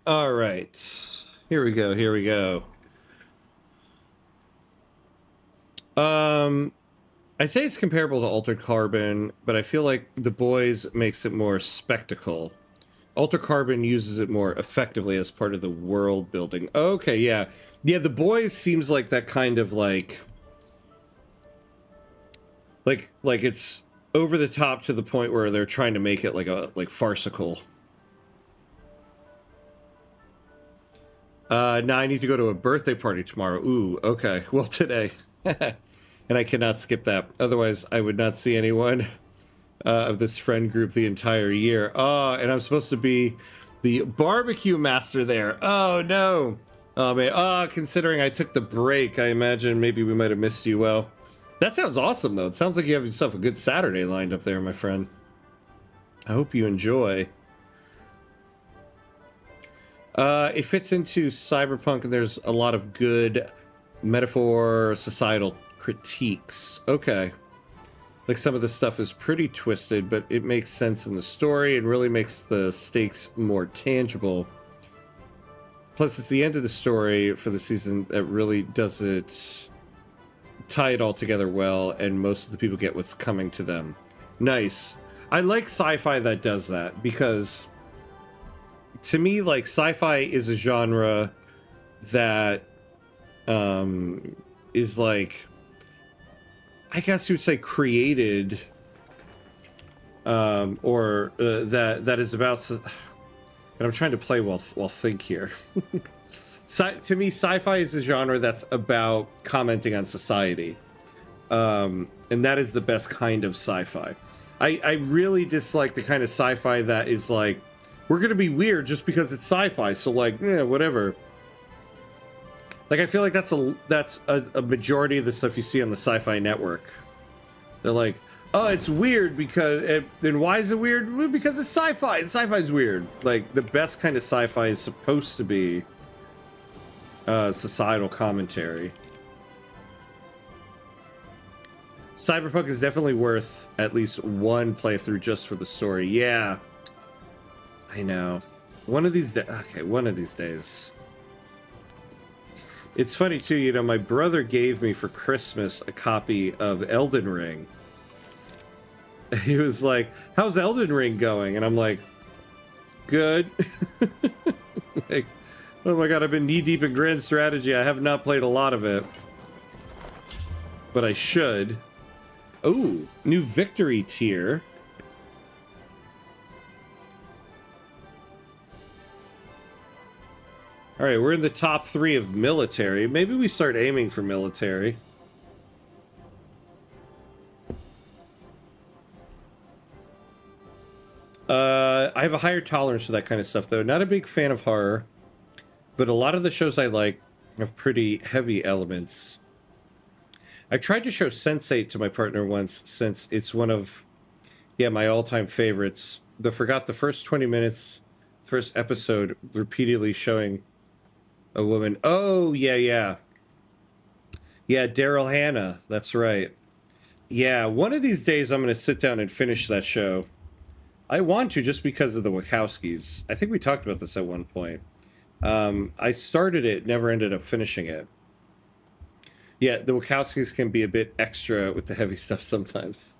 All right, here we go. Here we go. I'd say it's comparable to Altered Carbon, but I feel like The Boys makes it more spectacle. Altered Carbon uses it more effectively as part of the world building. Okay, yeah. Yeah, The Boys seems like that kind of like it's over the top to the point where they're trying to make it like farcical. Now I need to go to a birthday party tomorrow. Ooh, okay. Well, today. And I cannot skip that. Otherwise, I would not see anyone of this friend group the entire year. Oh, and I'm supposed to be the barbecue master there. Oh, no. Oh, man. Oh, considering I took the break, I imagine maybe we might have missed you. Well, that sounds awesome, though. It sounds like you have yourself a good Saturday lined up there, my friend. I hope you enjoy. It fits into cyberpunk, and there's a lot of good metaphor, societal critiques. Okay. Like, some of the stuff is pretty twisted, but it makes sense in the story and really makes the stakes more tangible. Plus, it's the end of the story for the season that really doesn't tie it all together well, and most of the people get what's coming to them. Nice. I like sci-fi that does that, because to me, like, sci-fi is a genre that is like, I guess you would say created, that is about. And I'm trying to play while think here. To me, sci-fi is a genre that's about commenting on society, and that is the best kind of sci-fi. I really dislike the kind of sci-fi that is like, we're gonna be weird just because it's sci-fi, so like, yeah, whatever. Like, I feel like that's a majority of the stuff you see on the Sci-Fi Network. They're like, oh, it's weird because... then why is it weird? Well, because it's sci-fi, and sci-fi's weird. Like, the best kind of sci-fi is supposed to be societal commentary. Cyberpunk is definitely worth at least one playthrough just for the story. Yeah. I know. One of these days... Okay, one of these days... It's funny, too, you know, my brother gave me for Christmas a copy of Elden Ring. He was like, how's Elden Ring going? And I'm like, good. Like, oh my god, I've been knee-deep in grand strategy. I have not played a lot of it. But I should. Oh, new victory tier. All right, we're in the top 3 of military. Maybe we start aiming for military. I have a higher tolerance for that kind of stuff, though. Not a big fan of horror, but a lot of the shows I like have pretty heavy elements. I tried to show Sense8 to my partner once, since it's one of, yeah, my all-time favorites. Though forgot the first 20 minutes, first episode, repeatedly showing a woman. Oh, yeah. Yeah, Daryl Hannah. That's right. Yeah, one of these days I'm going to sit down and finish that show. I want to, just because of the Wachowskis. I think we talked about this at one point. I started it, never ended up finishing it. Yeah, the Wachowskis can be a bit extra with the heavy stuff sometimes.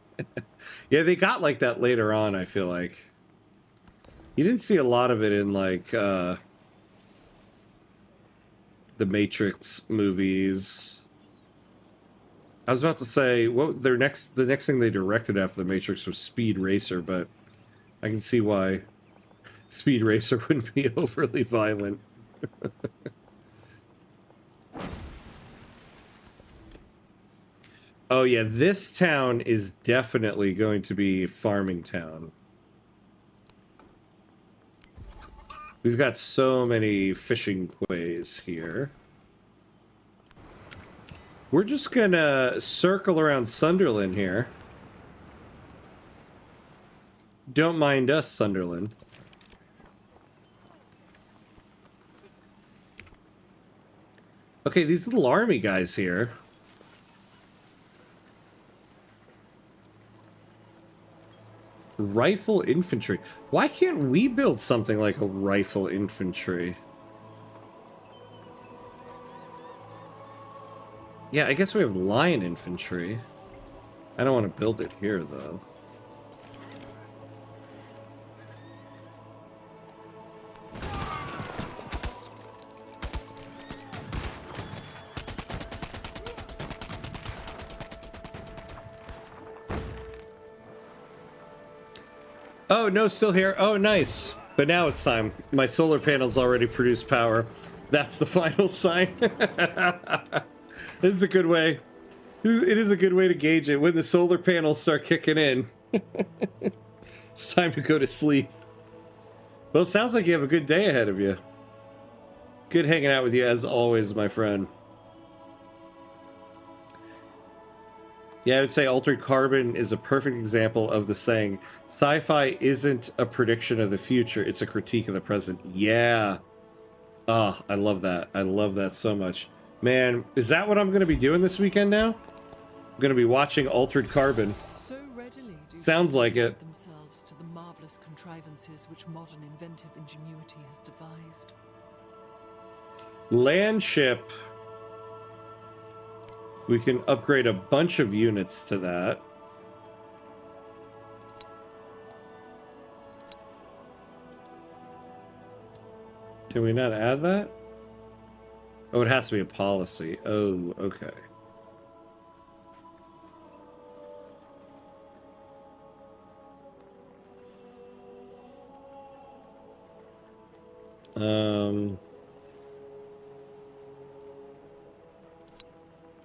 Yeah, they got like that later on, I feel like. You didn't see a lot of it in, like, the Matrix movies. I was about to say, what the next thing they directed after the Matrix was Speed Racer, but I can see why Speed Racer wouldn't be overly violent. Oh yeah, this town is definitely going to be farming town. We've got so many fishing quays here. We're just gonna circle around Sunderland here. Don't mind us, Sunderland. Okay, these little army guys here. Rifle infantry. Why can't we build something like a rifle infantry? Yeah, I guess we have line infantry. I don't want to build it here, though. Oh, no, still here. Oh, nice. But now it's time. My solar panels already produce power. That's the final sign. This is a good way. It is a good way to gauge it. When the solar panels start kicking in, it's time to go to sleep. Well, it sounds like you have a good day ahead of you. Good hanging out with you as always, my friend. Yeah, I would say Altered Carbon is a perfect example of the saying, sci-fi isn't a prediction of the future, it's a critique of the present. Yeah. Oh, I love that. I love that so much. Man, is that what I'm going to be doing this weekend now? I'm going to be watching Altered Carbon. So readily do Sounds like people it. add themselves to the marvelous contrivances which modern inventive ingenuity has devised. Land ship. We can upgrade a bunch of units to that. Can we not add that? Oh, it has to be a policy. Oh, okay.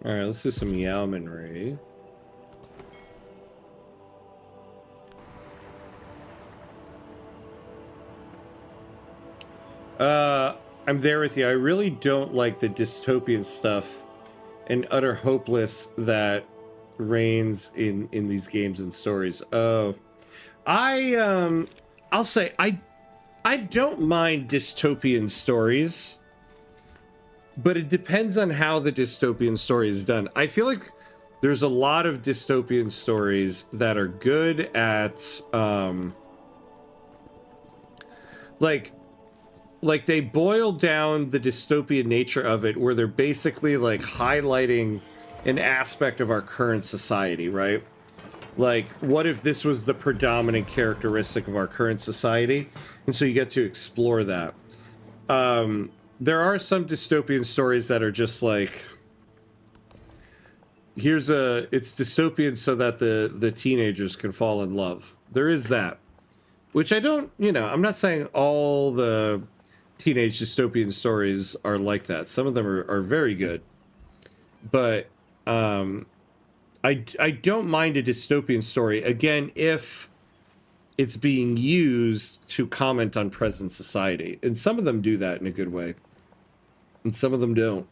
All right, let's do some yeomanry. I'm there with you. I really don't like the dystopian stuff and utter hopeless that reigns in these games and stories. I'll say I don't mind dystopian stories, but it depends on how the dystopian story is done. I feel like there's a lot of dystopian stories that are good at like they boil down the dystopian nature of it, where they're basically like highlighting an aspect of our current society, right? Like, what if this was the predominant characteristic of our current society? And so you get to explore that. There are some dystopian stories that are just like, it's dystopian so that the teenagers can fall in love. There is that. Which I don't, I'm not saying all the teenage dystopian stories are like that. Some of them are very good. But I don't mind a dystopian story, again, if it's being used to comment on present society. And some of them do that in a good way. And some of them don't.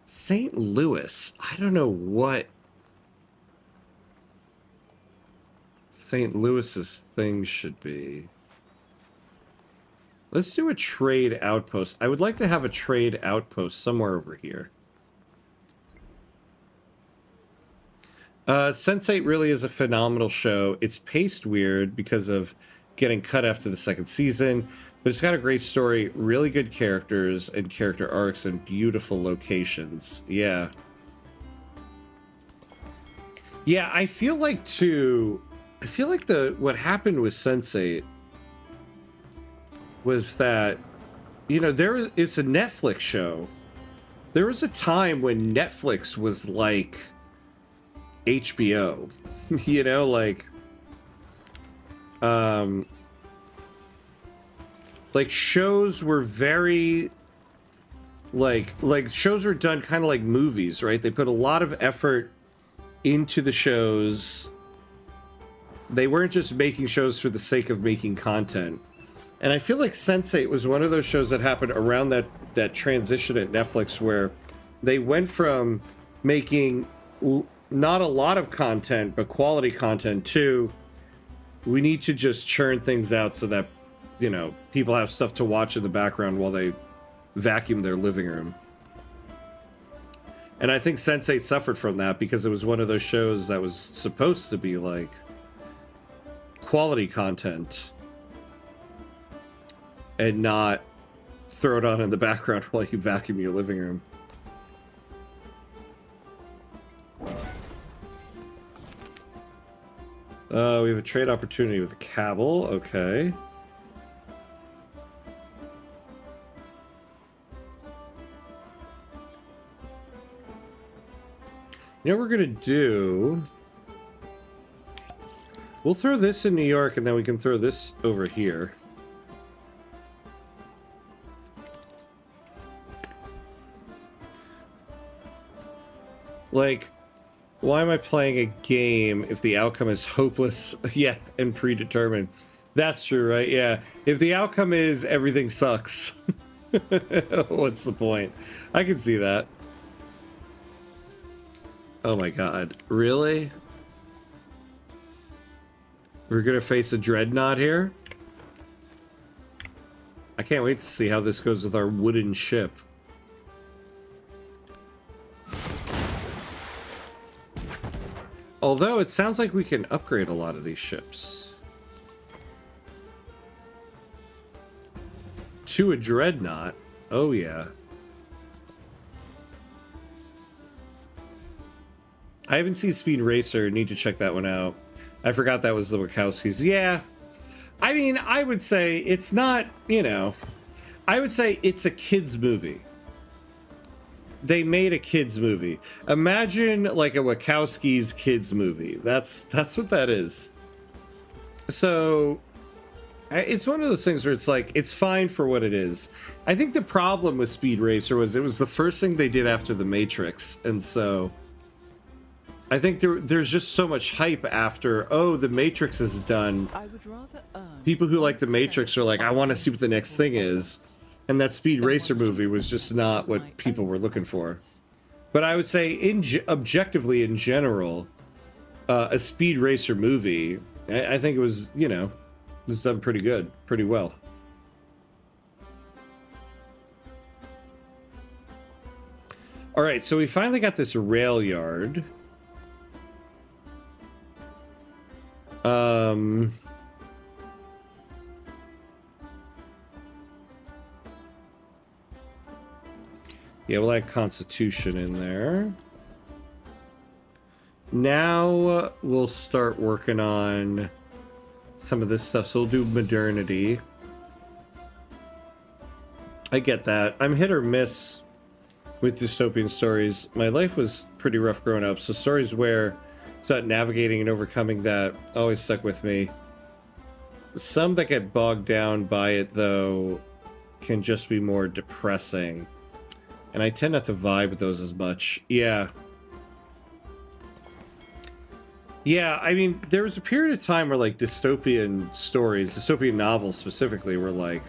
St. Louis. I don't know what St. Louis's thing should be. Let's do a trade outpost. I would like to have a trade outpost somewhere over here. Sense8 really is a phenomenal show. It's paced weird because of getting cut after the second season, but it's got a great story, really good characters and character arcs, and beautiful locations. Yeah. Yeah, I feel like what happened with Sense8 was that, it's a Netflix show. There was a time when Netflix was like HBO, like shows were very like shows were done kind of like movies, right? They put a lot of effort into the shows. They weren't just making shows for the sake of making content. And I feel like Sense8 was one of those shows that happened around that transition at Netflix, where they went from making not a lot of content, but quality content, to we need to just churn things out so that, people have stuff to watch in the background while they vacuum their living room. And I think Sense8 suffered from that because it was one of those shows that was supposed to be like quality content and not throw it on in the background while you vacuum your living room. We have a trade opportunity with Cabal. Okay. You know what we're gonna do? We'll throw this in New York, and then we can throw this over here. Like, why am I playing a game if the outcome is hopeless? Yeah, and predetermined. That's true, right? Yeah. If the outcome is everything sucks, what's the point? I can see that. Oh my god. Really? We're gonna face a dreadnought here? I can't wait to see how this goes with our wooden ship. Although it sounds like we can upgrade a lot of these ships. To a dreadnought. Oh, yeah. I haven't seen Speed Racer. Need to check that one out. I forgot that was the Wachowskis. Yeah. I mean, I would say it's not, you know, I would say it's a kid's movie. They made a kids movie. Imagine like a Wachowski's kids movie. That's what that is. So it's one of those things where it's like, it's fine for what it is. I think the problem with Speed Racer was it was the first thing they did after The Matrix. And so I think there's just so much hype after, oh, The Matrix is done. I would rather earn People who like The Matrix are like, I want to see what the next thing is. And that Speed Racer movie was just not what people were looking for. But I would say, objectively, in general, a Speed Racer movie, I think it was, you know, was done pretty good, pretty well. All right, so we finally got this rail yard. Yeah, we'll add Constitution in there. Now we'll start working on some of this stuff. So we'll do modernity. I get that. I'm hit or miss with dystopian stories. My life was pretty rough growing up, so stories where it's about navigating and overcoming that always stuck with me. Some that get bogged down by it, though, can just be more depressing. And I tend not to vibe with those as much. Yeah. Yeah, I mean, there was a period of time where, like, dystopian stories, dystopian novels specifically, were, like,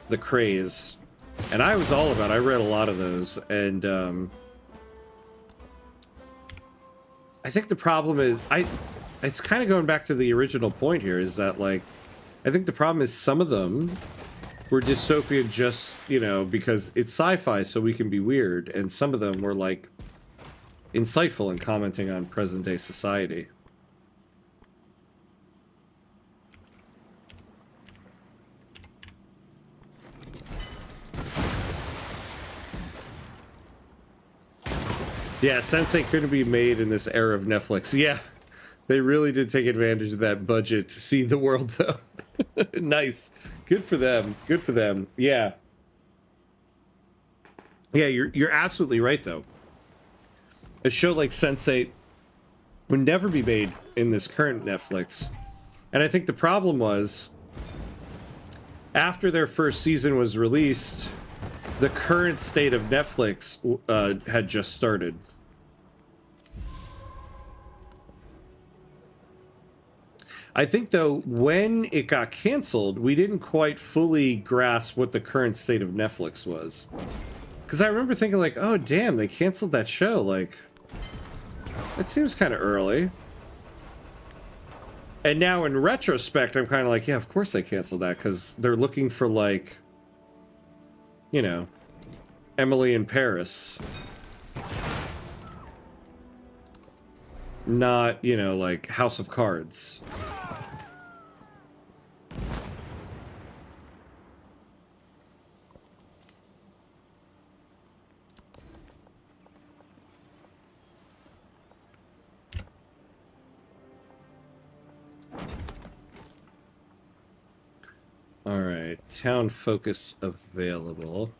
the craze. And I was all about it. I read a lot of those. And, I think the problem is... It's kind of going back to the original point here, is that, like... I think the problem is some of them were dystopian just, you know, because it's sci-fi, so we can be weird. And some of them were, like, insightful in commenting on present-day society. Yeah, Sensei couldn't be made in this era of Netflix. Yeah, they really did take advantage of that budget to see the world, though. Nice. Good for them. Good for them. Yeah. Yeah, you're absolutely right, though. A show like Sense8 would never be made in this current Netflix. And I think the problem was, after their first season was released, the current state of Netflix had just started. I think, though, when it got canceled, we didn't quite fully grasp what the current state of Netflix was. Because I remember thinking, like, oh, damn, they canceled that show. Like, it seems kind of early. And now, in retrospect, I'm kind of like, yeah, of course they canceled that. Because they're looking for, like, you know, Emily in Paris. Not, you know, like, House of Cards. All right, town focus available.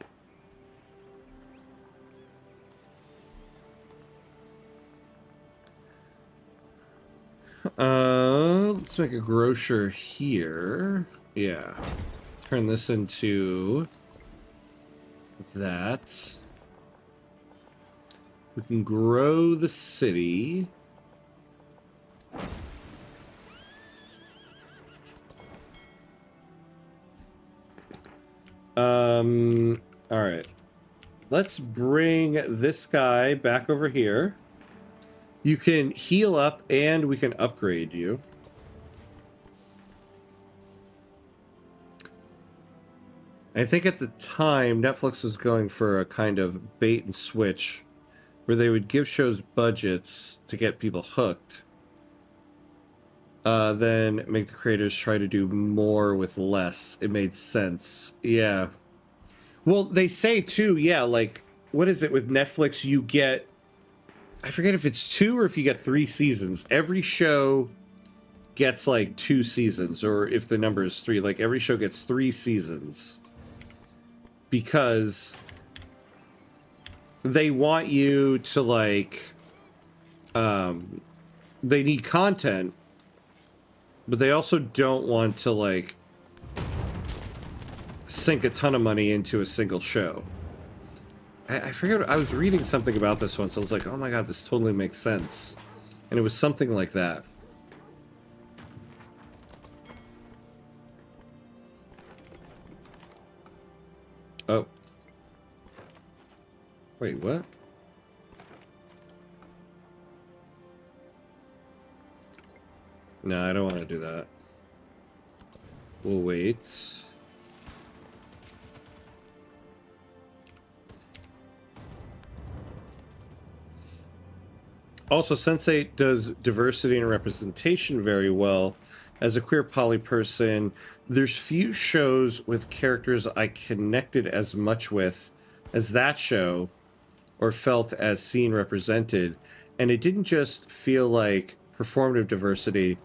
Let's make a grocer here. Yeah. Turn this into that. We can grow the city. All right. Let's bring this guy back over here. You can heal up and we can upgrade you. I think at the time, Netflix was going for a kind of bait and switch where they would give shows budgets to get people hooked. Then make the creators try to do more with less. It made sense. Yeah. Well, they say too, yeah, like, what is it with Netflix? You get, I forget if it's 2 or if you get 3 seasons. Every show gets like 2 seasons, or if the number is 3, like every show gets 3 seasons. Because they want you to like, they need content, but they also don't want to like sink a ton of money into a single show. I forget, I was reading something about this once. I was like, oh my god, this totally makes sense. And it was something like that. Oh. Wait, what? No, I don't want to do that. We'll wait. Also, Sense8 does diversity and representation very well. As a queer poly person, there's few shows with characters I connected as much with as that show, or felt as seen represented. And it didn't just feel like performative diversity.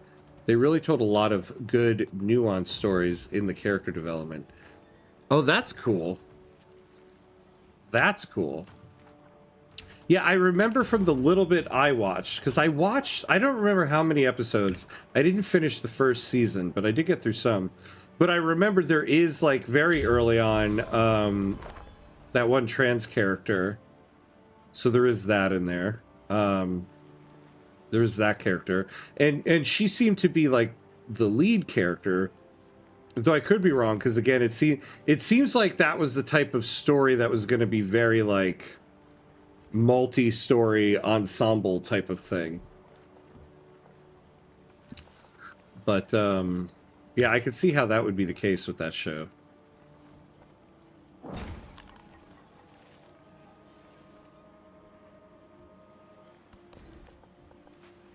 They really told a lot of good, nuanced stories in the character development. Oh, that's cool. That's cool. Yeah, I remember from the little bit I watched, because I don't remember how many episodes. I didn't finish the first season, but I did get through some. But I remember there is, like, very early on, that one trans character. So there is that in there. There is that character. And she seemed to be, like, the lead character. Though I could be wrong, because, again, it seems like that was the type of story that was going to be very, like, multi-story ensemble type of thing. But yeah, I could see how that would be the case with that show.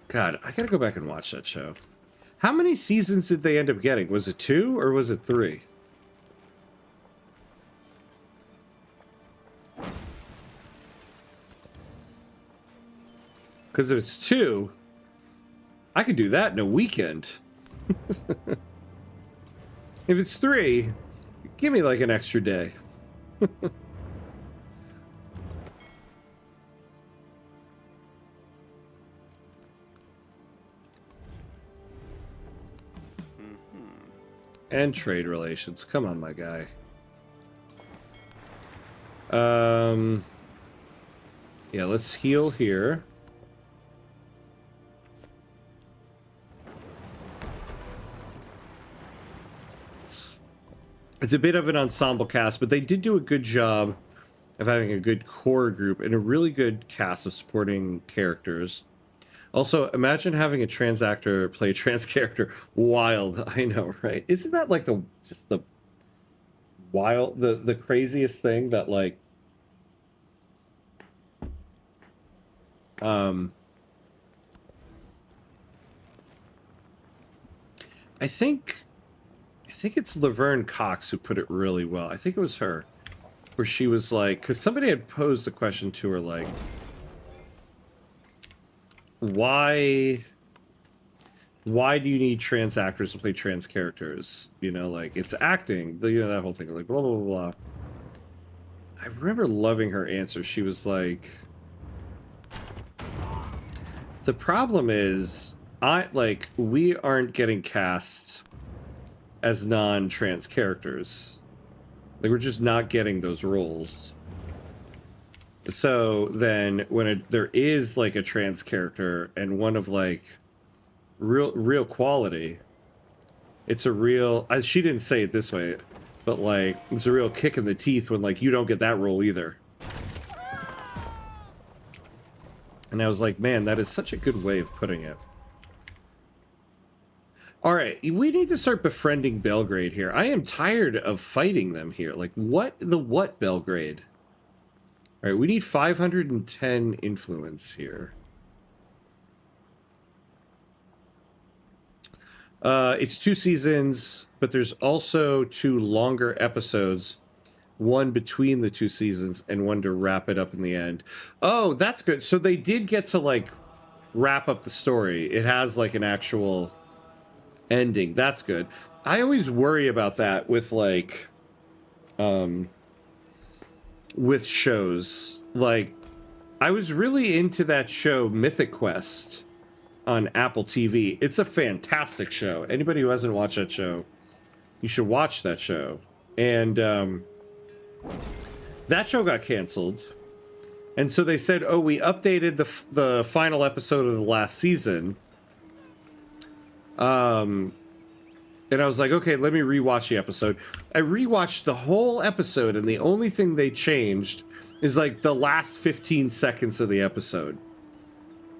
God, I gotta go back and watch that show. How many seasons did they end up getting? Was it 2 or was it 3? Because if it's 2, I could do that in a weekend. If it's 3, give me like an extra day. And trade relations. Come on, my guy. Yeah, let's heal here. It's a bit of an ensemble cast, but they did do a good job of having a good core group and a really good cast of supporting characters. Also, imagine having a trans actor play a trans character. Wild, I know, right? Isn't that like the wild, the craziest thing that like I think it's Laverne Cox who put it really well. I think it was her, where she was like, because somebody had posed a question to her like, why do you need trans actors to play trans characters? You know, like, it's acting, you know, that whole thing, like, blah, blah, blah, blah. I remember loving her answer. She was like, the problem is, we aren't getting cast as non-trans characters. Like, we're just not getting those roles. So then when there is like a trans character and one of like real quality, it's a real, she didn't say it this way, but like it's a real kick in the teeth when like you don't get that role either. And I was like, man, that is such a good way of putting it. All right, we need to start befriending Belgrade here. I am tired of fighting them here. Like, what Belgrade? All right, we need 510 influence here. It's 2 seasons, but there's also 2 longer episodes one between the two seasons and one to wrap it up in the end. Oh, that's good. So they did get to like wrap up the story. It has like an actual ending. That's good. I always worry about that with like with shows. Like I was really into that show Mythic Quest on Apple TV. It's a fantastic show. Anybody who hasn't watched that show, you should watch that show. And that show got canceled. And so they said, oh, we updated the final episode of the last season. And I was like, okay, let me rewatch the episode. I rewatched the whole episode, and the only thing they changed is like the last 15 seconds of the episode.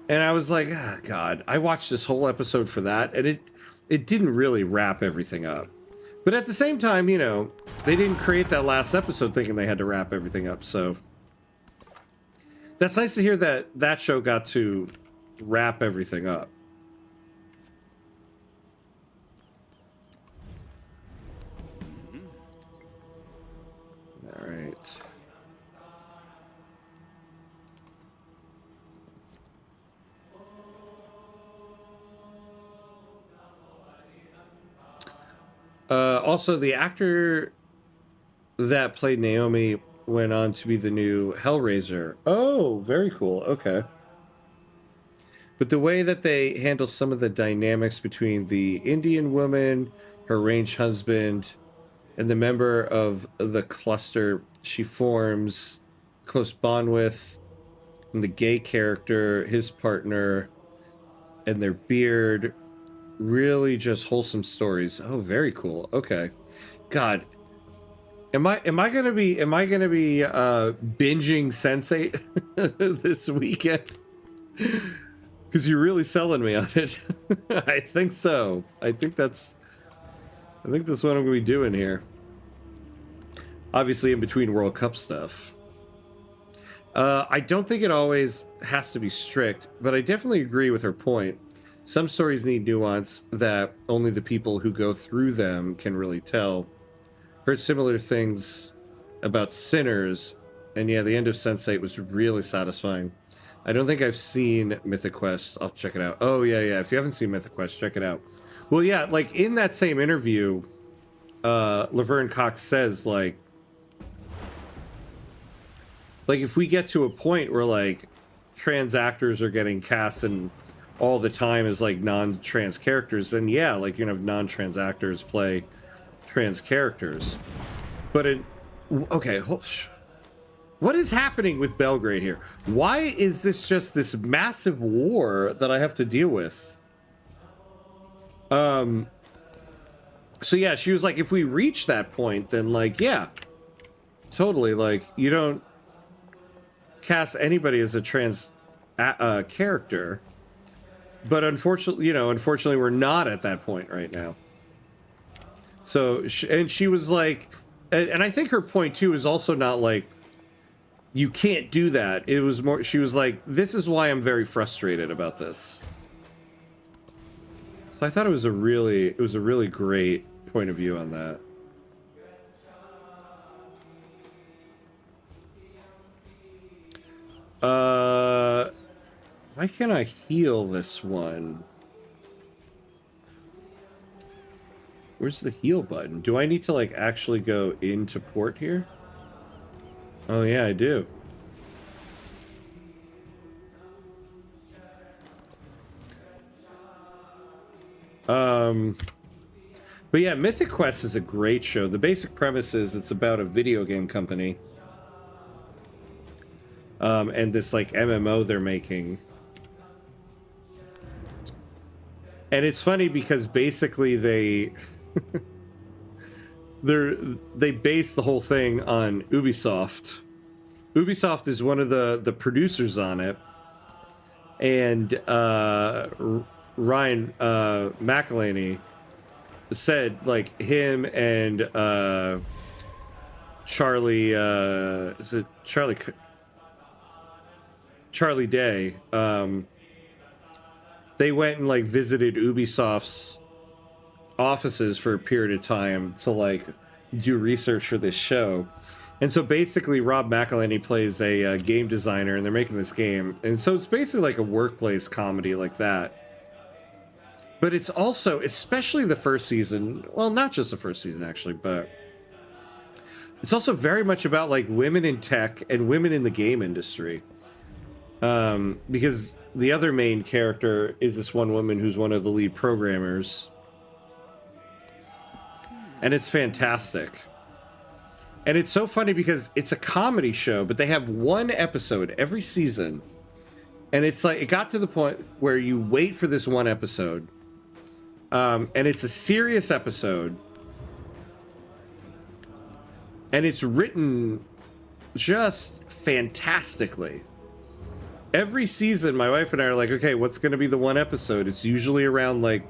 And I was like, ah, God, I watched this whole episode for that, and it didn't really wrap everything up. But at the same time, you know, they didn't create that last episode thinking they had to wrap everything up, so that's nice to hear that that show got to wrap everything up. All right. Also, the actor that played Naomi went on to be the new Hellraiser. Oh, very cool. Okay. But the way that they handle some of the dynamics between the Indian woman, her arranged husband, and the member of the cluster she forms a close bond with, and the gay character, his partner, and their beard, really just wholesome stories. Oh, very cool. Okay. God. Am I gonna be binging Sense8 this weekend? Because you're really selling me on it. I think so. I think that's what I'm gonna be doing here. Obviously in between World Cup stuff. I don't think it always has to be strict, but I definitely agree with her point. Some stories need nuance that only the people who go through them can really tell. Heard similar things about Sinners, and yeah, the end of Sense8 was really satisfying. I don't think I've seen Mythic Quest. I'll check it out. Oh, yeah. If you haven't seen Mythic Quest, check it out. Well, yeah, like in that same interview, Laverne Cox says, like if we get to a point where like trans actors are getting cast and all the time as like non-trans characters, then yeah, like you know, non-trans actors play trans characters. But okay, what is happening with Belgrade here? Why is this just this massive war that I have to deal with? So yeah, she was like, if we reach that point, then like, yeah, totally, like you don't cast anybody as a trans character. But unfortunately, we're not at that point right now. So, she was like, and I think her point too is also not like, you can't do that. It was more, she was like, this is why I'm very frustrated about this. So I thought it was a really great point of view on that. Why can't I heal this one? Where's the heal button? Do I need to like actually go into port here? Oh yeah, I do. But yeah, Mythic Quest is a great show. The basic premise is it's about a video game company. And this like MMO they're making. And it's funny because basically they they base the whole thing on Ubisoft. Ubisoft is one of the producers on it. And Ryan McElhaney said like him and Charlie is it Charlie Day, they went and like visited Ubisoft's offices for a period of time to like do research for this show. And so basically, Rob McElhenney plays a game designer, and they're making this game. And so it's basically like a workplace comedy like that. But it's also, especially the first season, well, not just the first season, actually, but it's also very much about like women in tech and women in the game industry. Because the other main character is this one woman who's one of the lead programmers. And it's fantastic. And it's so funny because it's a comedy show, but they have one episode every season. And it's like, it got to the point where you wait for this one episode. And it's a serious episode. And it's written just fantastically. Every season, my wife and I are like, okay, what's going to be the one episode? It's usually around like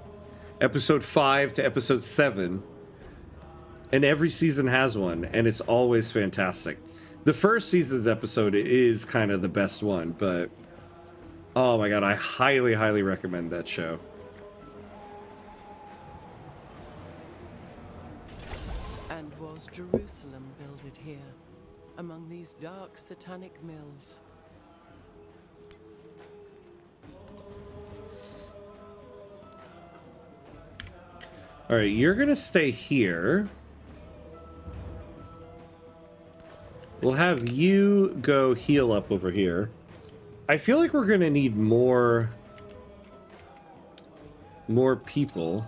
episode 5 to episode 7. And every season has one, and it's always fantastic. The first season's episode is kind of the best one, but oh my god, I highly, highly recommend that show. And was Jerusalem builded here, among these dark satanic mills? All right, you're gonna stay here. We'll have you go heal up over here. I feel like we're gonna need more people.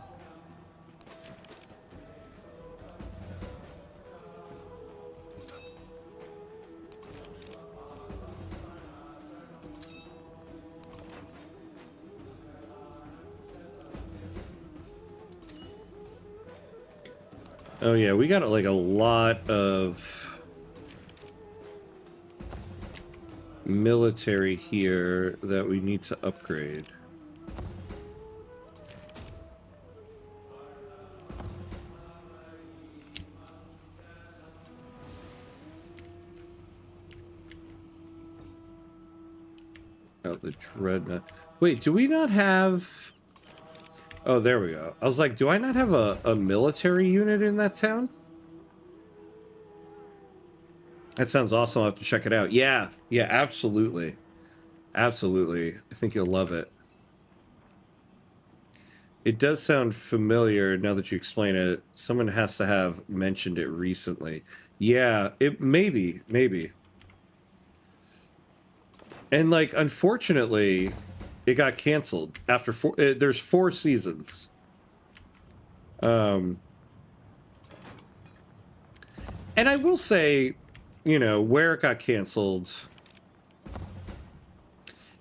Oh yeah, we got like a lot of military here that we need to upgrade. Oh, the dreadnought. Wait, do we not have... Oh, there we go. I was like, do I not have a military unit in that town? That sounds awesome. I'll have to check it out. Yeah, absolutely. Absolutely. I think you'll love it. It does sound familiar now that you explain it. Someone has to have mentioned it recently. Yeah, it maybe. And like, unfortunately, it got canceled after there's 4 seasons. And I will say, you know, where it got canceled,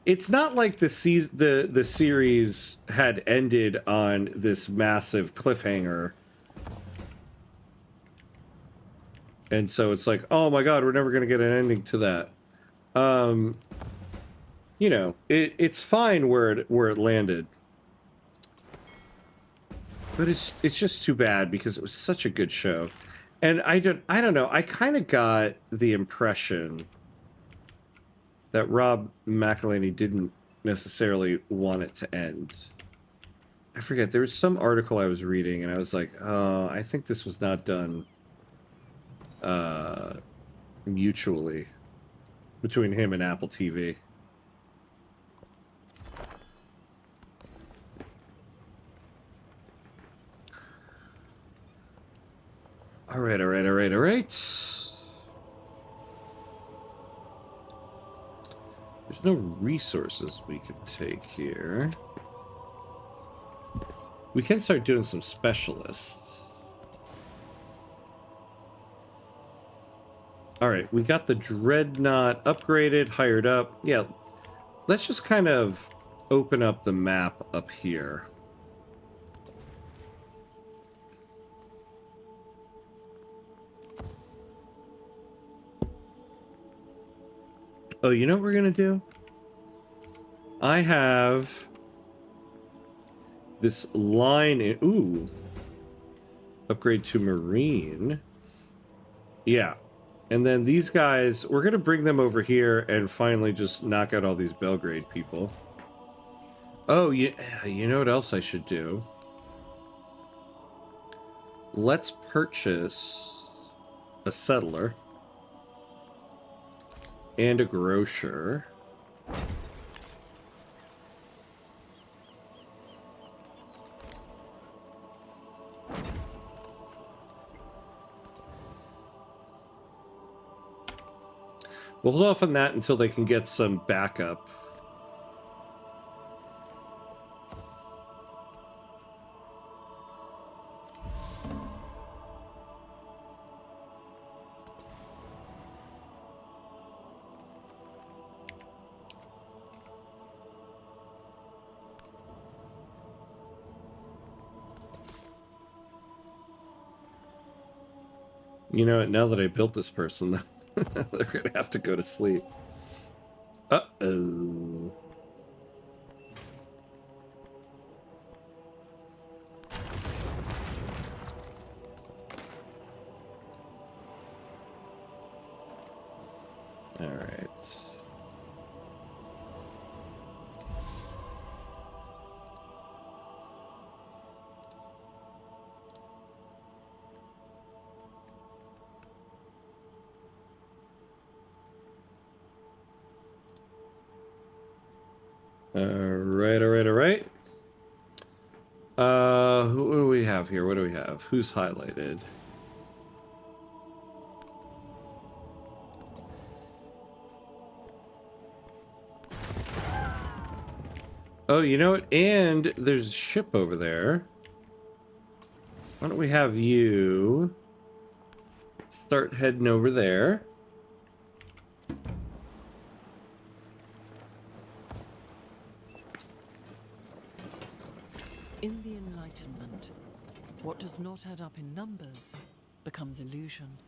it's not like the series had ended on this massive cliffhanger. And so it's like, oh my god, we're never going to get an ending to that. You know, it's fine where it landed. But it's just too bad because it was such a good show. And I don't know, I kind of got the impression that Rob McElhenney didn't necessarily want it to end. I forget, there was some article I was reading and I was like, oh, I think this was not done mutually between him and Apple TV. All right. There's no resources we can take here. We can start doing some specialists. All right, we got the Dreadnought upgraded, hired up. Yeah, let's just kind of open up the map up here. Oh, you know what we're gonna do? I have this line in... Ooh. Upgrade to Marine. Yeah. And then these guys, we're gonna bring them over here and finally just knock out all these Belgrade people. Oh, yeah, you know what else I should do? Let's purchase a settler. And a grocer. We'll hold off on that until they can get some backup. You know what, now that I built this person, they're gonna have to go to sleep. Uh-oh. All right. All right. Who do we have here? What do we have? Who's highlighted? Oh, you know what? And there's a ship over there. Why don't we have you start heading over there? In the Enlightenment, what does not add up in numbers becomes illusion.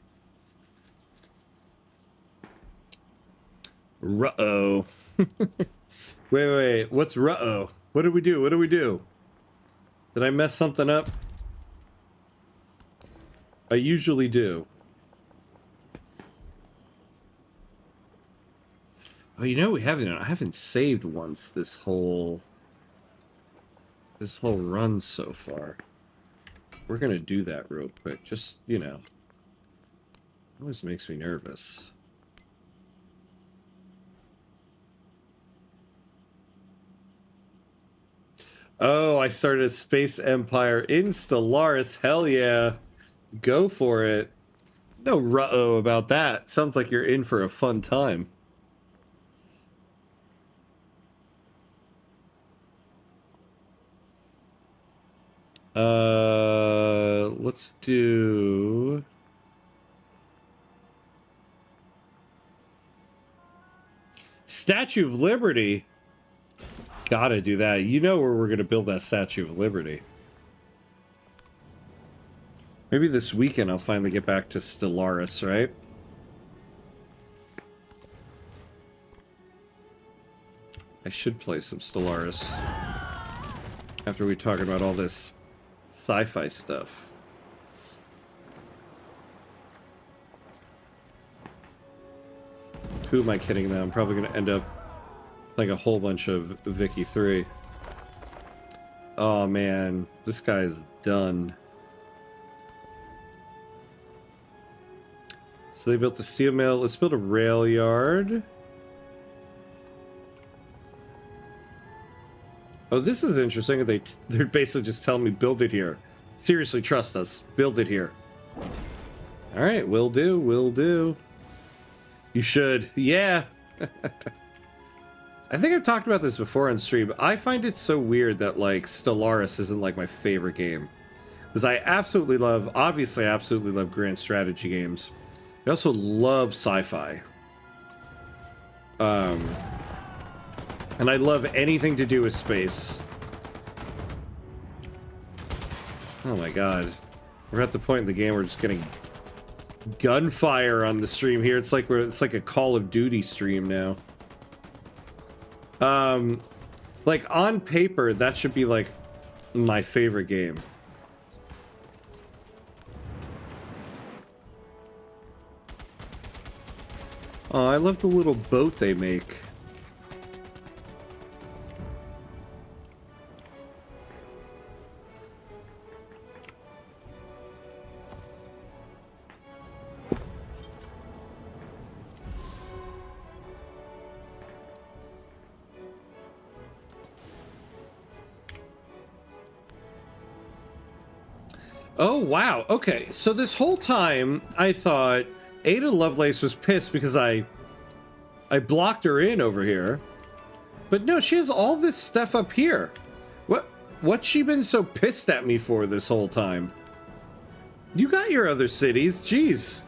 Ruh-oh. Wait. What's ruh-oh? What did we do? What did we do? Did I mess something up? I usually do. Oh, you know, I haven't saved once this whole run so far. We're gonna do that real quick. Just, you know. Always makes me nervous. Oh, I started Space Empire in Stellaris. Hell yeah. Go for it. No ruh-oh about that. Sounds like you're in for a fun time. Let's do... Statue of Liberty. Gotta do that. You know where we're gonna build that Statue of Liberty. Maybe this weekend I'll finally get back to Stellaris, right? I should play some Stellaris. After we talk about all this sci-fi stuff. Who am I kidding though? I'm probably gonna end up playing a whole bunch of Vicky 3. Oh man, this guy's done. So they built the steel mill. Let's build a rail yard. Oh, this is interesting. They're basically just telling me build it here. Seriously, trust us. Build it here. All right, will do. Will do. You should. Yeah. I think I've talked about this before on stream. I find it so weird that, like, Stellaris isn't, like, my favorite game. Because I absolutely love, obviously, I absolutely love grand strategy games. I also love sci-fi. And I love anything to do with space. Oh my god. We're at the point in the game where we're just getting gunfire on the stream here. It's like a Call of Duty stream now. Like on paper, that should be like my favorite game. Oh, I love the little boat they make. Oh, wow. Okay, so this whole time I thought Ada Lovelace was pissed because I blocked her in over here. But no, she has all this stuff up here. What's she been so pissed at me for this whole time? You got your other cities, jeez.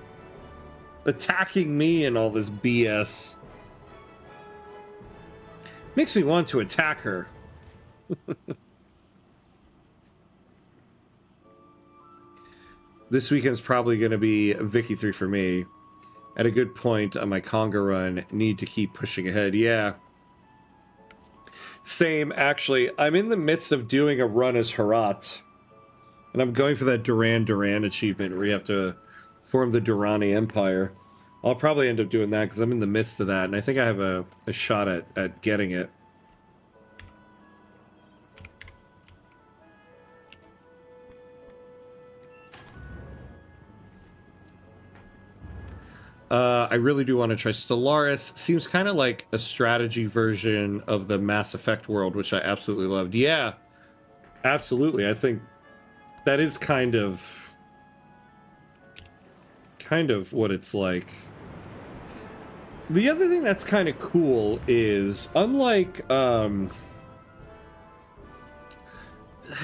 Attacking me and all this BS. Makes me want to attack her. This weekend's probably going to be Vicky 3 for me. At a good point on my Conga run, need to keep pushing ahead. Yeah. Same, actually. I'm in the midst of doing a run as Herat. And I'm going for that Duran Duran achievement where you have to form the Durrani Empire. I'll probably end up doing that because I'm in the midst of that, and I think I have a shot at getting it. I really do want to try Stellaris. Seems kind of like a strategy version of the Mass Effect world, which I absolutely loved. Yeah, absolutely. I think that is kind of what it's like. The other thing that's kind of cool is, unlike how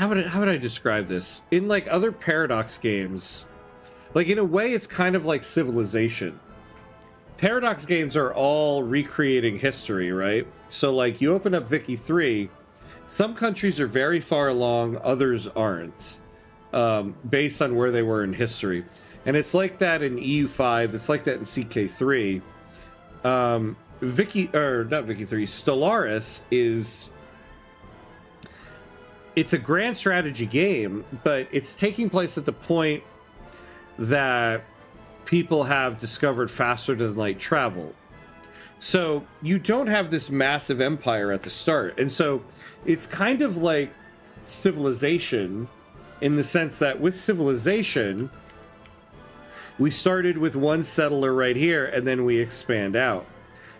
would I describe this? In like other Paradox games, like in a way it's kind of like Civilization. Paradox games are all recreating history, right? So like you open up Vicky 3, some countries are very far along, others aren't, based on where they were in history. And it's like that in EU5, it's like that in CK3. Not Vicky 3, Stellaris is... It's a grand strategy game, but it's taking place at the point that people have discovered faster than light travel. So you don't have this massive empire at the start. And so it's kind of like Civilization in the sense that with Civilization, we started with one settler right here and then we expand out.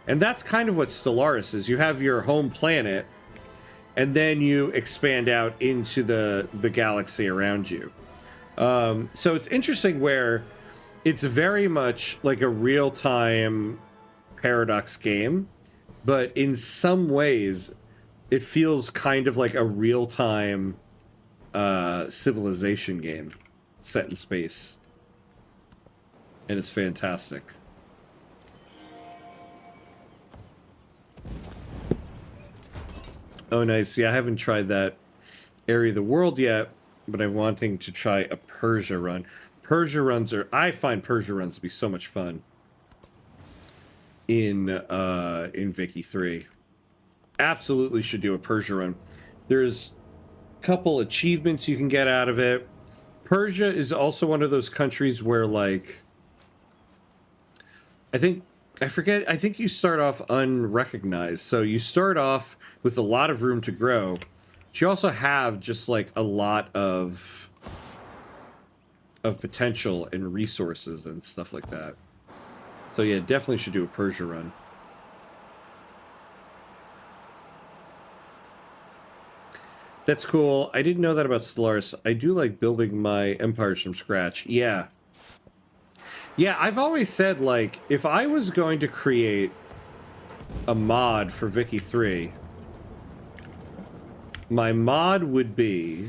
And that's kind of what Stellaris is. You have your home planet and then you expand out into the galaxy around you. So it's interesting where it's very much like a real-time Paradox game, but in some ways it feels kind of like a real-time Civilization game set in space. And it's fantastic. Oh, nice. Yeah, I haven't tried that area of the world yet, but I'm wanting to try a Persia run. Persia runs are... I find Persia runs to be so much fun in Vicky 3. Absolutely should do a Persia run. There's a couple achievements you can get out of it. Persia is also one of those countries where, like... I think you start off unrecognized. So you start off with a lot of room to grow. But you also have just like a lot of potential and resources and stuff like that. So yeah, definitely should do a Persia run. That's cool. I didn't know that about Stellaris. I do like building my empires from scratch. Yeah. Yeah, I've always said, like, if I was going to create a mod for Vicky 3, my mod would be...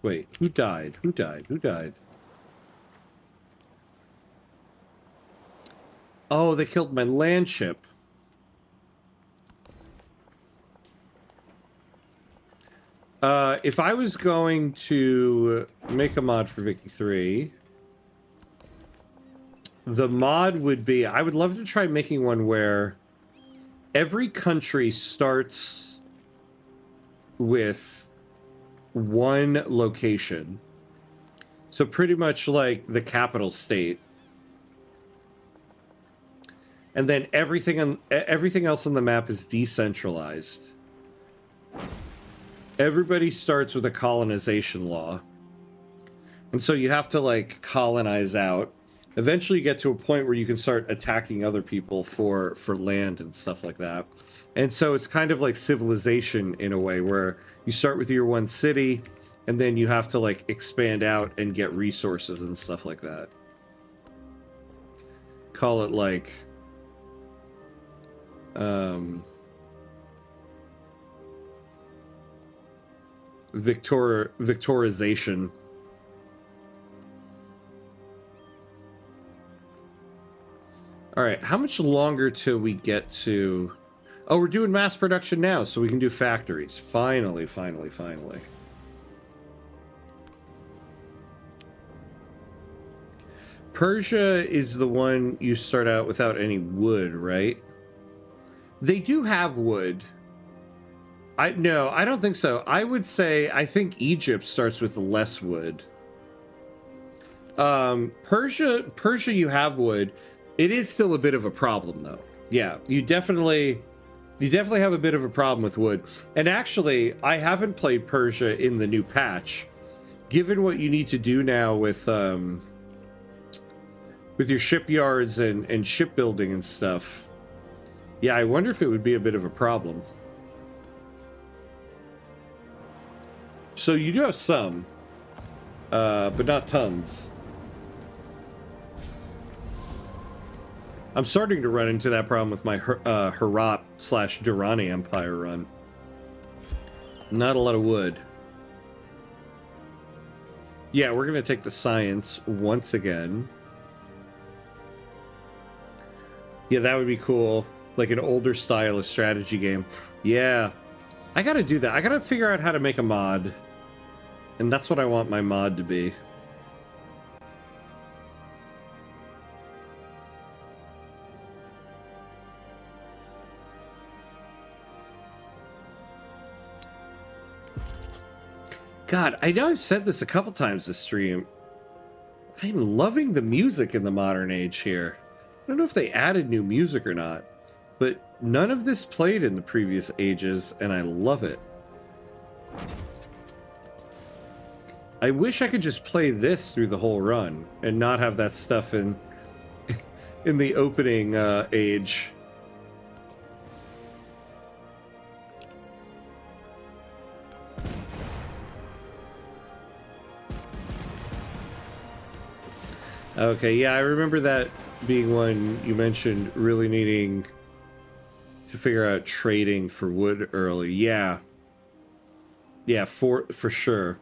Wait, who died? Who died? Who died? Oh, they killed my land ship. If I was going to make a mod for Vicky 3... The mod would be... I would love to try making one where every country starts with one location. So pretty much like the capital state. And then everything else on the map is decentralized. Everybody starts with a colonization law. And so you have to, like, colonize out. Eventually you get to a point where you can start attacking other people for land and stuff like that. And so it's kind of like Civilization in a way, where you start with your one city, and then you have to like expand out and get resources and stuff like that. Call it like victorization. All right, how much longer till we get to... Oh, we're doing mass production now, so we can do factories. Finally, finally, finally. Persia is the one you start out without any wood, right? They do have wood. No, I don't think so. I would say, I think Egypt starts with less wood. Persia, you have wood. It is still a bit of a problem, though. Yeah, you definitely have a bit of a problem with wood. And actually, I haven't played Persia in the new patch. Given what you need to do now with your shipyards and shipbuilding and stuff, yeah, I wonder if it would be a bit of a problem. So you do have some, but not tons. I'm starting to run into that problem with my Herat/Durrani Empire run. Not a lot of wood. Yeah, we're going to take the science once again. Yeah, that would be cool. Like an older style of strategy game. Yeah, I got to do that. I got to figure out how to make a mod. And that's what I want my mod to be. God, I know I've said this a couple times this stream. I'm loving the music in the modern age here. I don't know if they added new music or not, but none of this played in the previous ages, and I love it. I wish I could just play this through the whole run and not have that stuff in the opening age. Okay, yeah, I remember that being one you mentioned, really needing to figure out trading for wood early. Yeah. Yeah, for sure.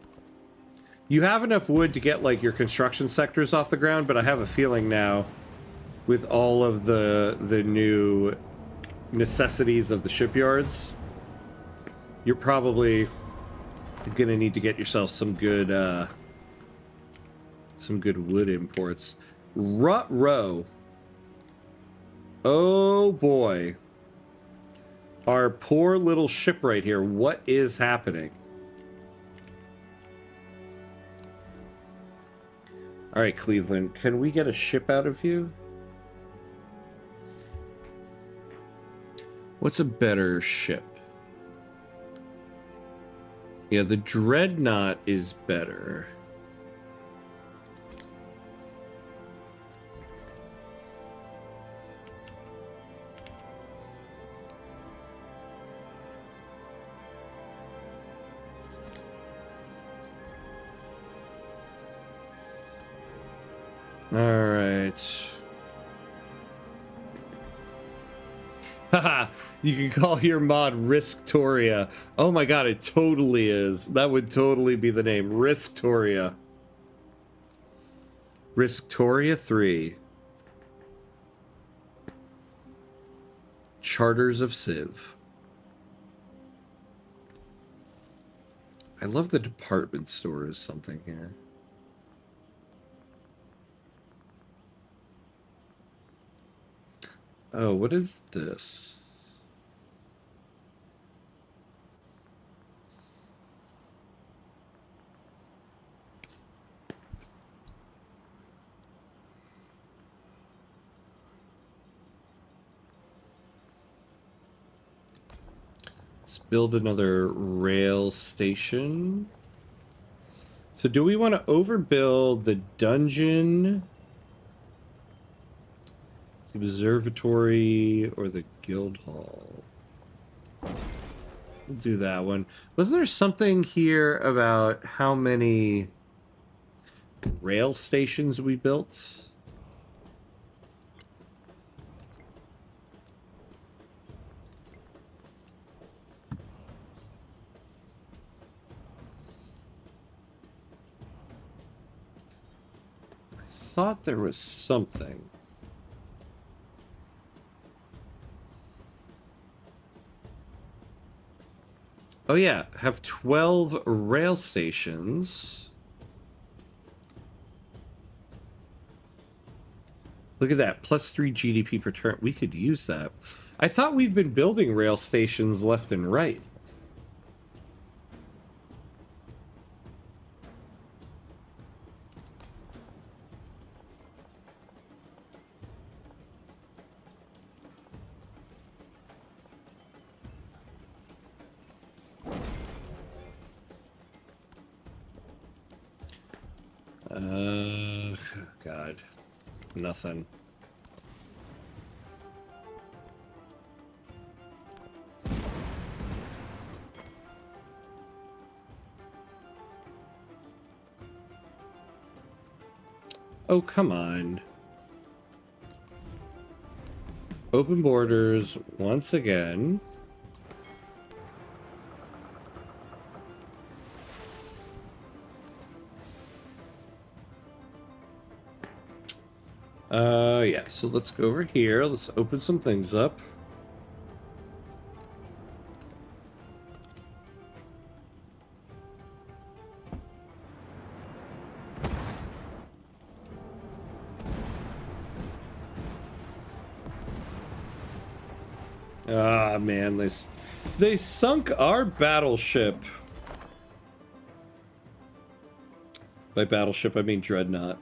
You have enough wood to get like your construction sectors off the ground, but I have a feeling now with all of the new necessities of the shipyards, you're probably gonna need to get yourself some good wood imports. Rut-row. Oh boy. Our poor little ship right here. What is happening? All right, Cleveland, can we get a ship out of you? What's a better ship? Yeah, the Dreadnought is better. All right. Haha, you can call your mod Risktoria. Oh my god, it totally is. That would totally be the name. Risktoria. Risktoria 3. Charters of Civ. I love the department store is something here. Oh, what is this? Let's build another rail station. So do we want to overbuild the dungeon, the observatory, or the guild hall? We'll do that one. Wasn't there something here about how many rail stations we built? I thought there was something. Oh yeah, have 12 rail stations. Look at that, +3 GDP per turn. We could use that. I thought we've been building rail stations left and right. God, nothing. Oh, come on. Open borders once again. Yeah, so let's go over here. Let's open some things up. Ah, man, they sunk our battleship. By battleship, I mean dreadnought.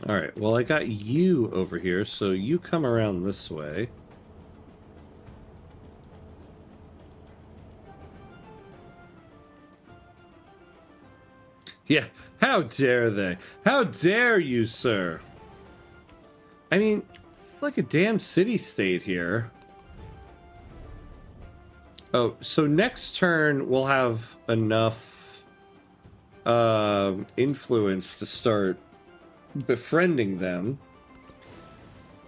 All right, well, I got you over here, so you come around this way. Yeah, how dare they? How dare you, sir? I mean, it's like a damn city-state here. Oh, so next turn we'll have enough influence to start befriending them.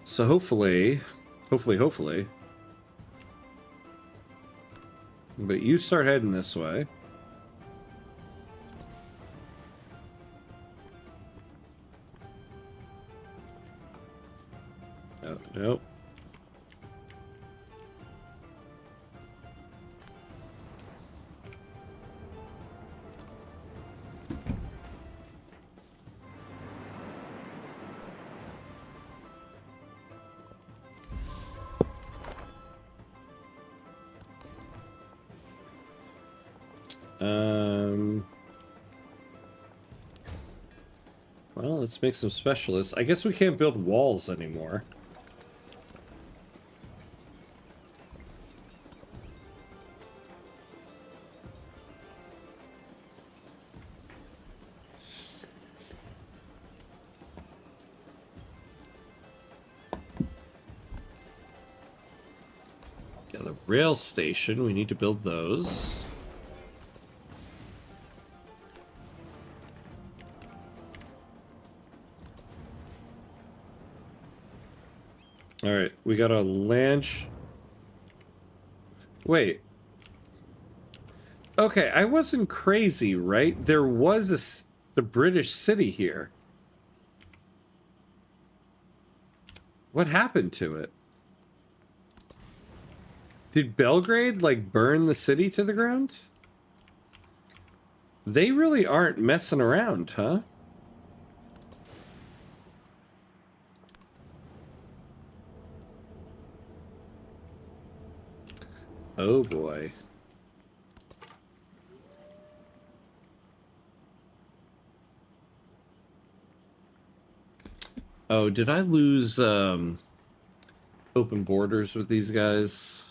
So hopefully. But you start heading this way. Oh, nope. Well, let's make some specialists. I guess we can't build walls anymore. Yeah, the rail station, we need to build those. All right, we got a land. Wait. Okay, I wasn't crazy, right? There was the British city here. What happened to it? Did Belgrade, like, burn the city to the ground? They really aren't messing around, huh? Oh boy. Oh, did I lose open borders with these guys.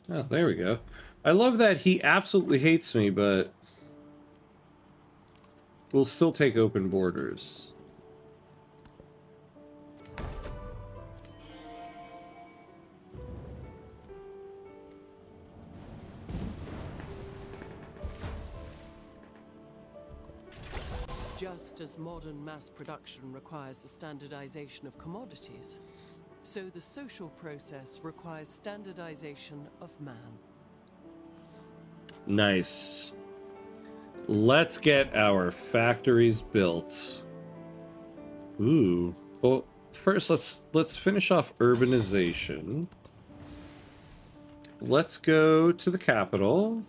Oh, there we go. I love that he absolutely hates me, but we'll still take open borders. Just as modern mass production requires the standardization of commodities, so the social process requires standardization of man. Nice. Let's get our factories built. Ooh. Well, first let's finish off urbanization. Let's go to the capital.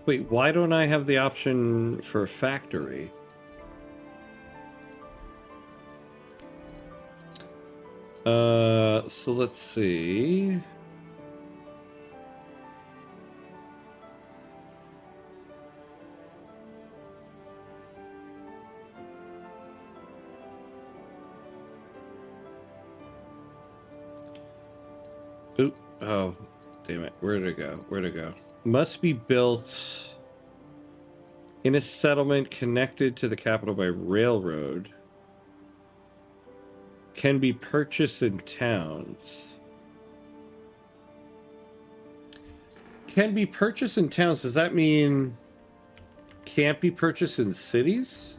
Wait, why don't I have the option for a factory? So let's see. Oop, oh, damn it. Where'd it go? Where'd it go? Must be built in a settlement connected to the capital by railroad. Can be purchased in towns. Can be purchased in towns. Does that mean can't be purchased in cities?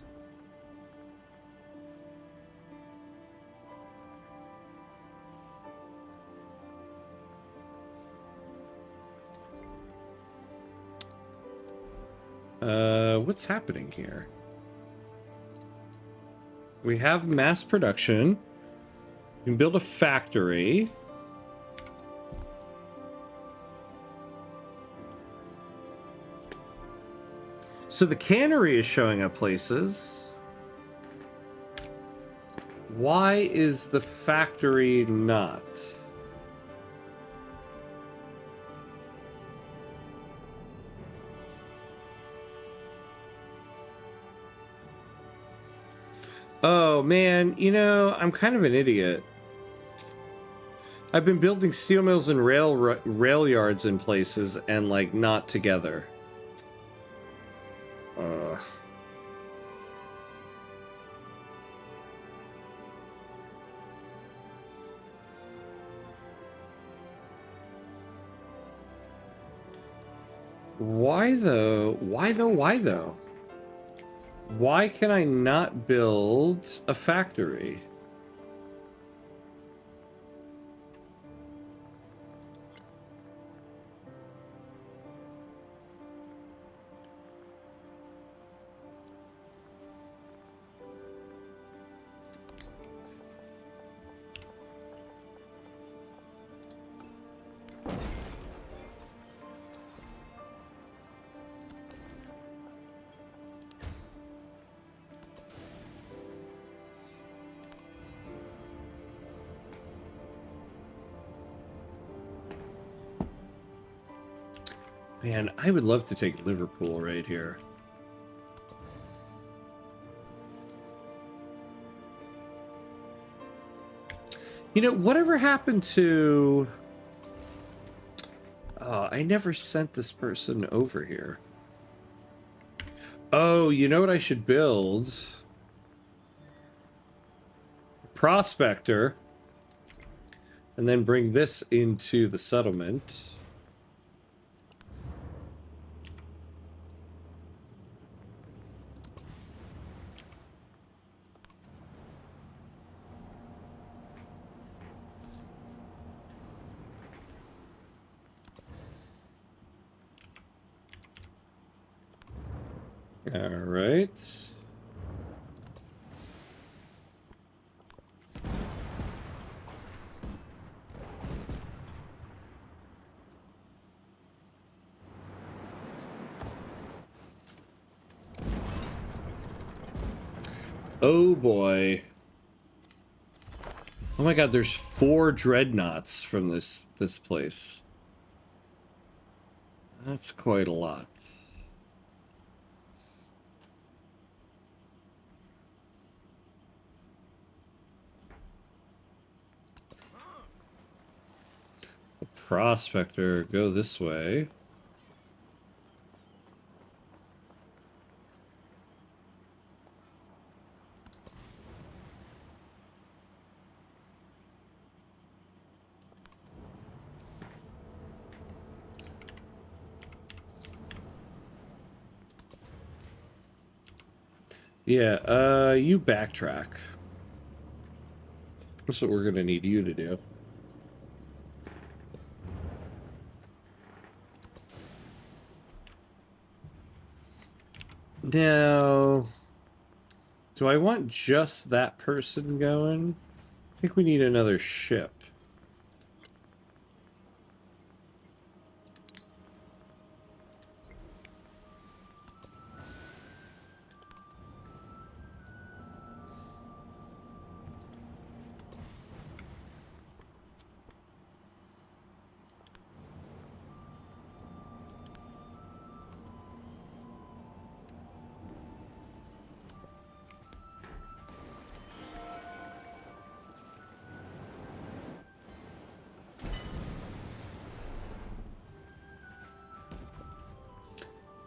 What's happening here? We have mass production. We can build a factory. So the cannery is showing up places. Why is the factory not? Oh man, you know, I'm kind of an idiot. I've been building steel mills and rail yards in places and like not together. Why though? Why though? Why though? Why can I not build a factory? Man, I would love to take Liverpool right here. You know, whatever happened to... Oh, I never sent this person over here. Oh, you know what I should build? Prospector. And then bring this into the settlement. All right. Oh boy. Oh my god, there's 4 dreadnoughts from this place. That's quite a lot. The prospector, go this way. Yeah, you backtrack. That's what we're gonna need you to do. Now, do I want just that person going? I think we need another ship.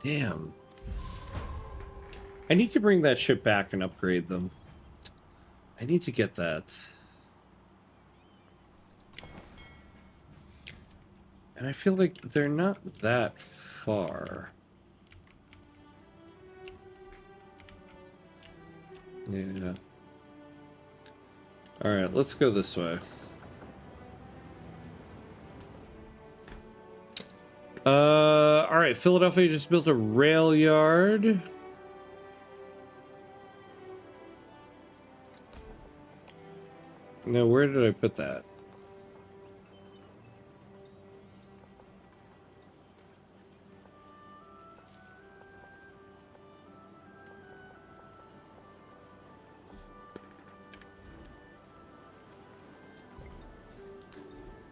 Damn. I need to bring that ship back and upgrade them. I need to get that. And I feel like they're not that far. Yeah. Alright, let's go this way. Alright, Philadelphia just built a rail yard. Now, where did I put that?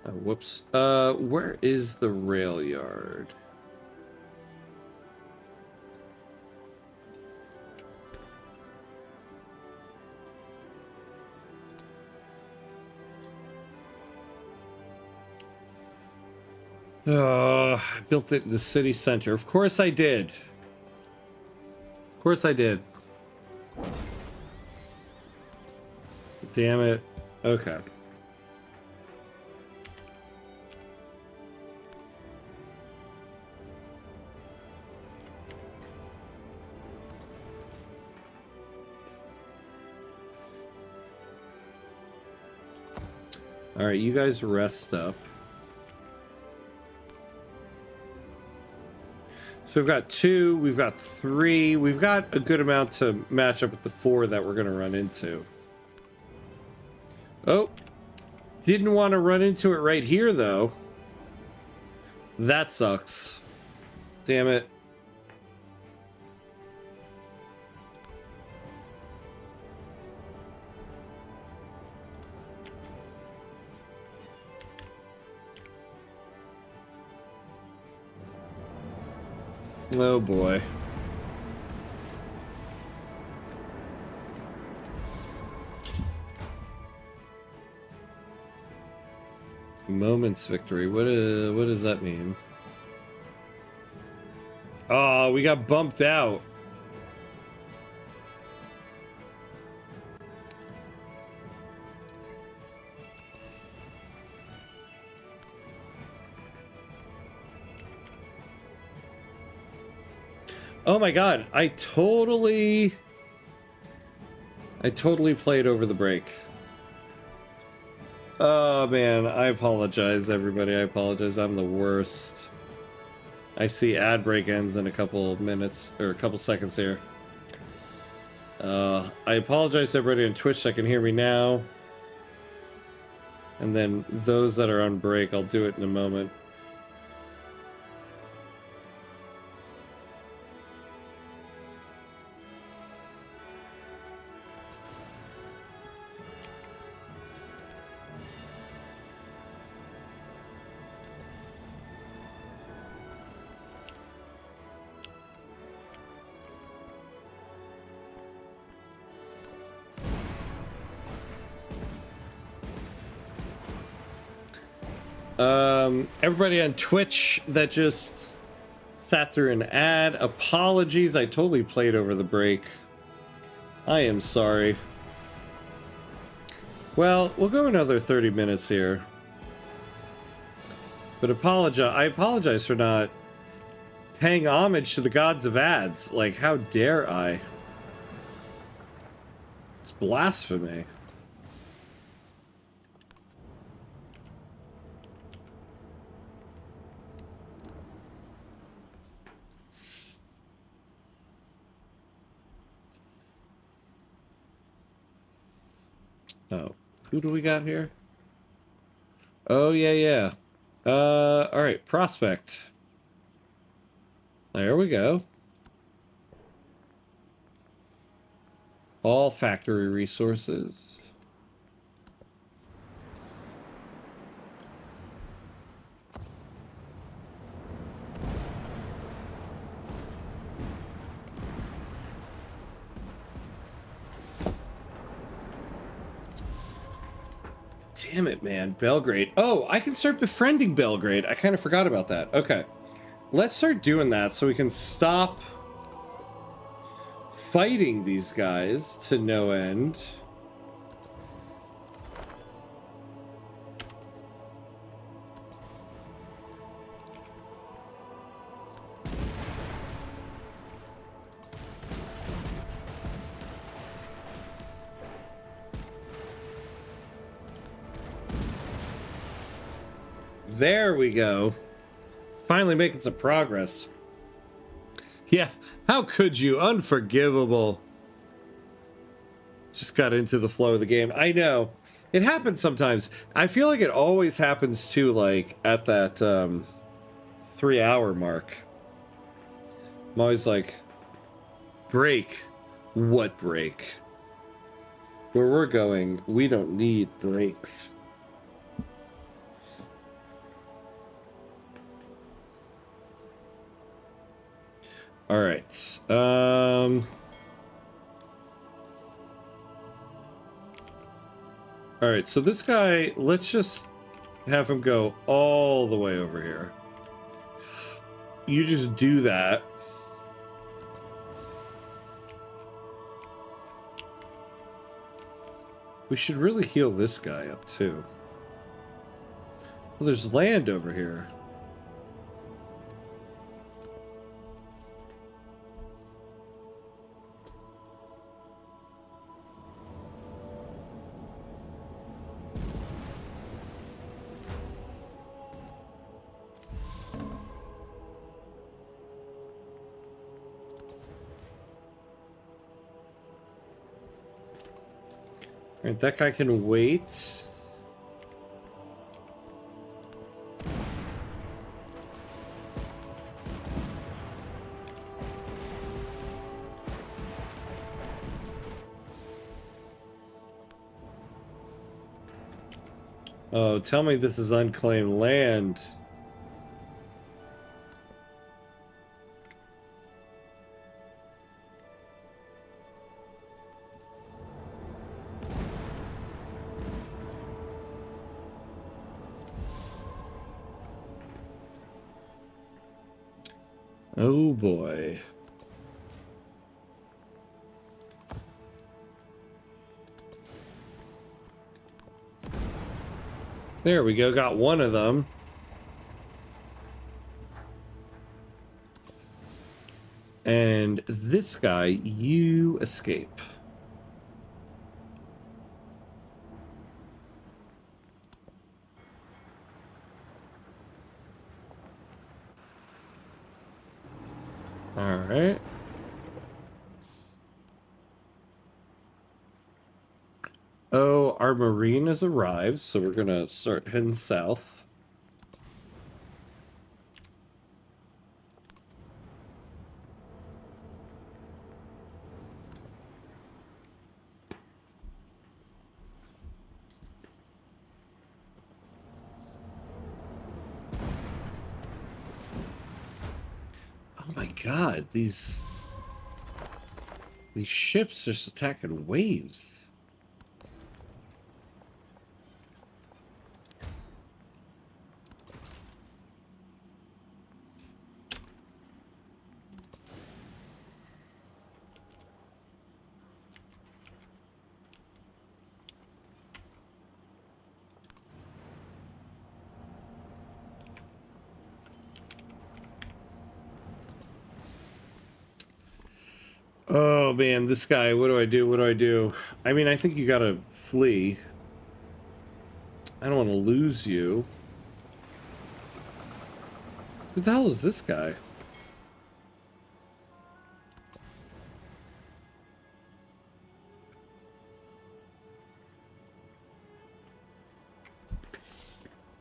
Oh, whoops. Where is the rail yard? Oh, I built it in the city center. Of course I did. Of course I did. Damn it. Okay. All right, you guys rest up. So we've got 2, we've got 3, we've got a good amount to match up with the 4 that we're going to run into. Oh, didn't want to run into it right here, though. That sucks. Damn it. Oh boy. Moments victory. What does that mean? Oh, we got bumped out. Oh my god, I totally played over the break. Oh man, I apologize everybody. I apologize. I'm the worst. I see ad break ends in a couple minutes, or a couple seconds here. I apologize to everybody on Twitch that can hear me now. And then those that are on break, I'll do it in a moment. Everybody on Twitch that just sat through an ad, apologies. I totally played over the break. I am sorry. Well, we'll go another 30 minutes here. But I apologize for not paying homage to the gods of ads. Like, how dare I? It's blasphemy. Oh, who do we got here? Oh, yeah. All right, prospect. There we go. All factory resources. Damn it, man. Belgrade. Oh, I can start befriending Belgrade. I kind of forgot about that. Okay. Let's start doing that so we can stop fighting these guys to no end. There we go. Finally making some progress. Yeah, how could you? Unforgivable. Just got into the flow of the game. I know. It happens sometimes. I feel like it always happens too, like, at that 3-hour mark. I'm always like, break? What break? Where we're going, we don't need breaks. All right. All right, so this guy, let's just have him go all the way over here. You just do that. We should really heal this guy up too. Well, there's land over here. All right, that guy can wait. Oh, tell me this is unclaimed land. Oh boy. There we go, got one of them. And this guy, you escape. go. Our marine has arrived, so we're gonna start heading south. Oh my god, these ships just attacking waves. Oh man, this guy, what do I do? What do I do? I mean, I think you gotta flee. I don't want to lose you. Who the hell is this guy?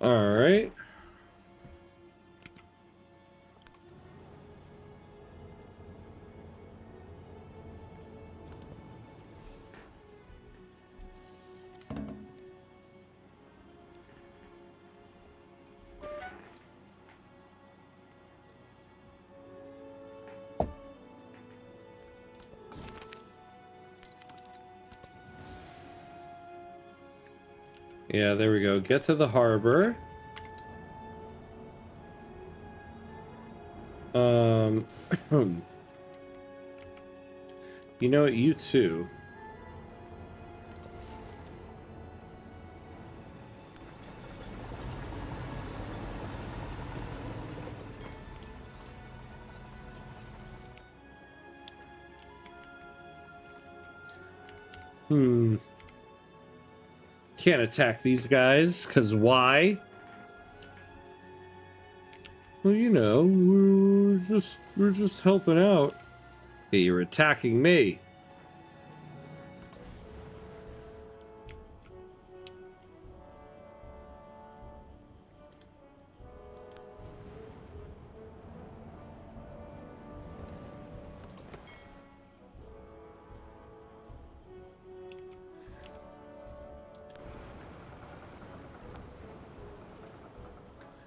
All right. Yeah, there we go. Get to the harbor. You know what? You too. Can't attack these guys, because why? Well, you know, we're just helping out. Hey, you're attacking me.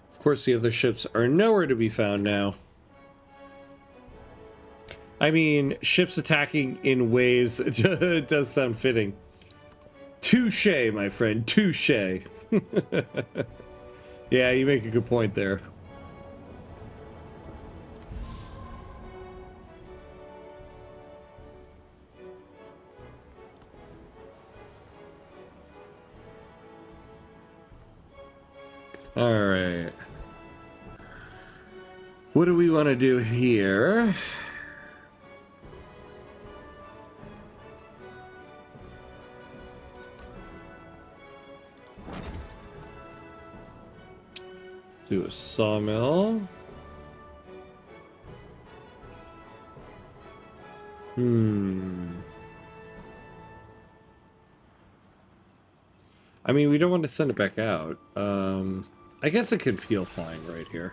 Of course, the other ships are nowhere to be found now. I mean, ships attacking in waves it does sound fitting. Touche, my friend, touche. Yeah, you make a good point there. All right. What do we want to do here? Do a sawmill. I mean, we don't want to send it back out. I guess it could feel fine right here.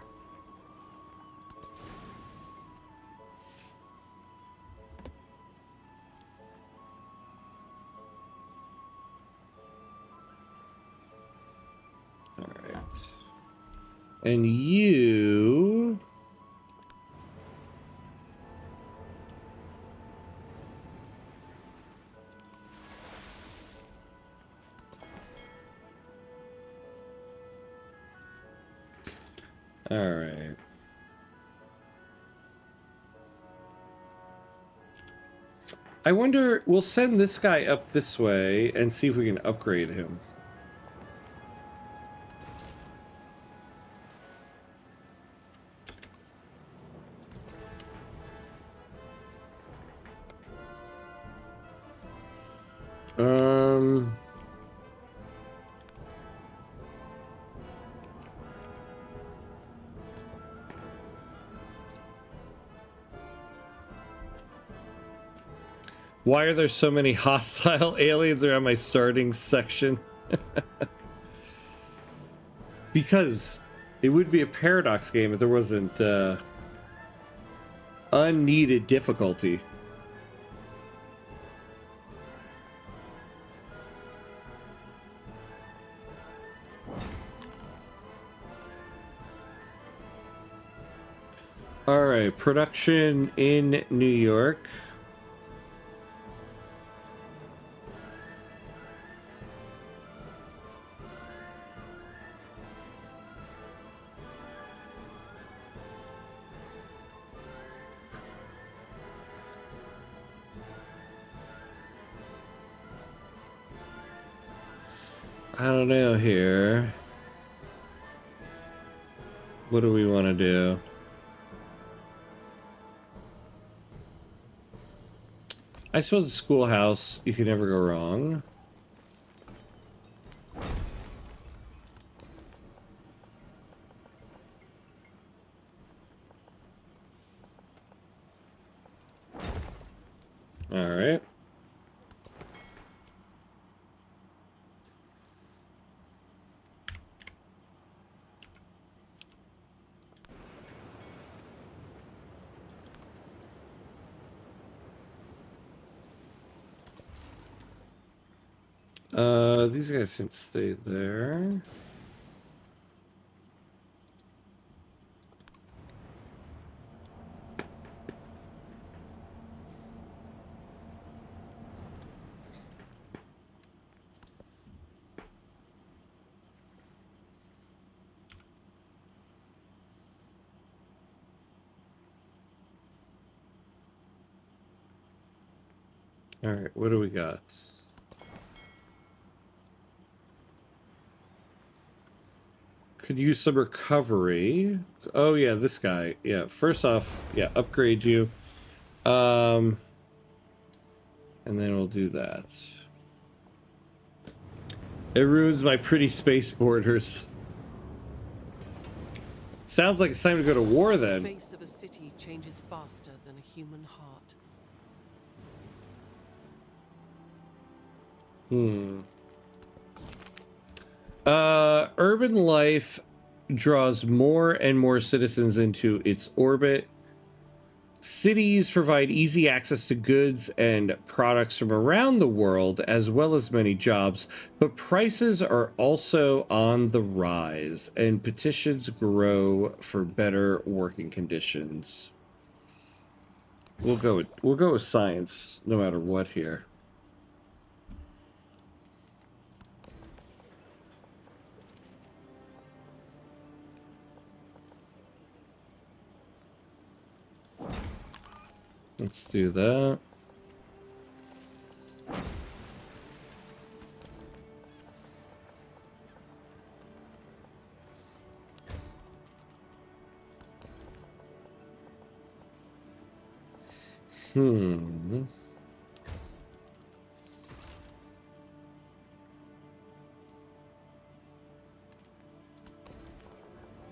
All right. And you... All right. I wonder, we'll send this guy up this way and see if we can upgrade him. Why are there so many hostile aliens around my starting section? Because it would be a paradox game if there wasn't unneeded difficulty. All right, production in New York. I don't know here. What do we want to do? I suppose a schoolhouse, you can never go wrong. All right. These guys can stay there. All right, what do we got? Could use some recovery. Oh yeah, this guy. Yeah, first off, yeah, upgrade you. And then we'll do that. It ruins my pretty space borders. Sounds like it's time to go to war then. The face of a city changes faster than a human heart. Urban life draws more and more citizens into its orbit. Cities provide easy access to goods and products from around the world, as well as many jobs, but prices are also on the rise, and petitions grow for better working conditions. We'll go with science, no matter what here. Let's do that.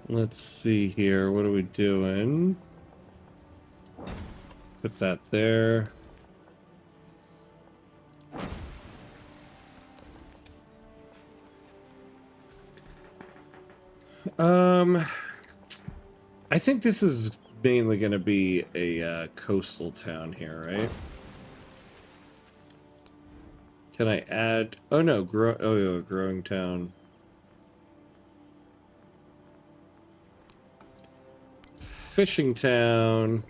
Let's see here. What are we doing? Put that there. I think this is mainly going to be a coastal town here, right? Can I add? Oh no, growing town. Fishing town.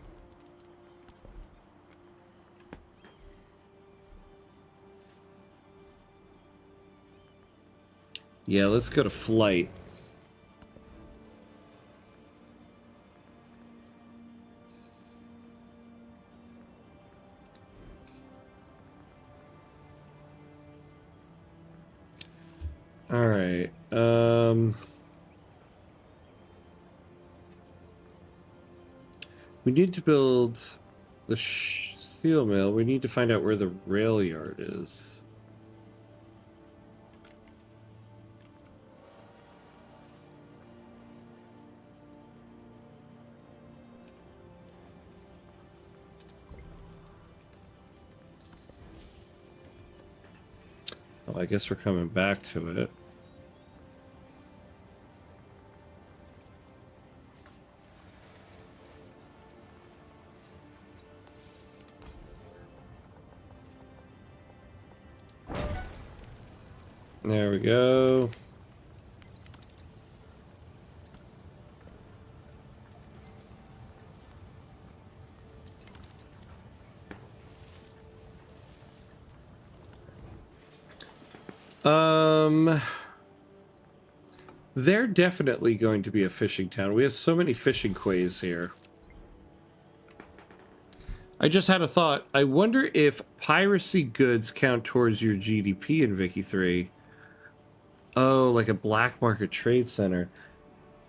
Yeah, let's go to flight. All right. We need to build the steel mill. We need to find out where the rail yard is. Well, I guess we're coming back to it. There we go. They're definitely going to be a fishing town. We have so many fishing quays here. I just had a thought. I wonder if piracy goods count towards your GDP in Vicky 3. Oh, like a black market trade center.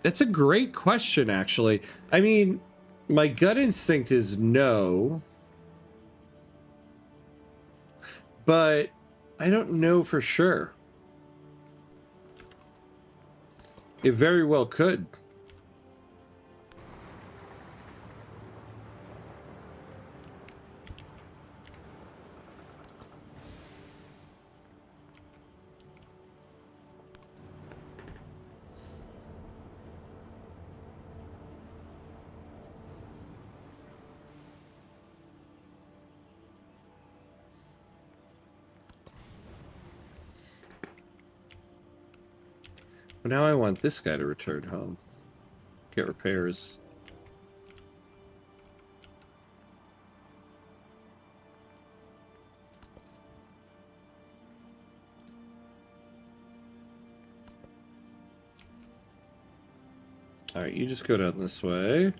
It's a great question, actually. I mean, my gut instinct is no. But I don't know for sure. It very well could. But now I want this guy to return home. Get repairs. Alright, you just go down this way.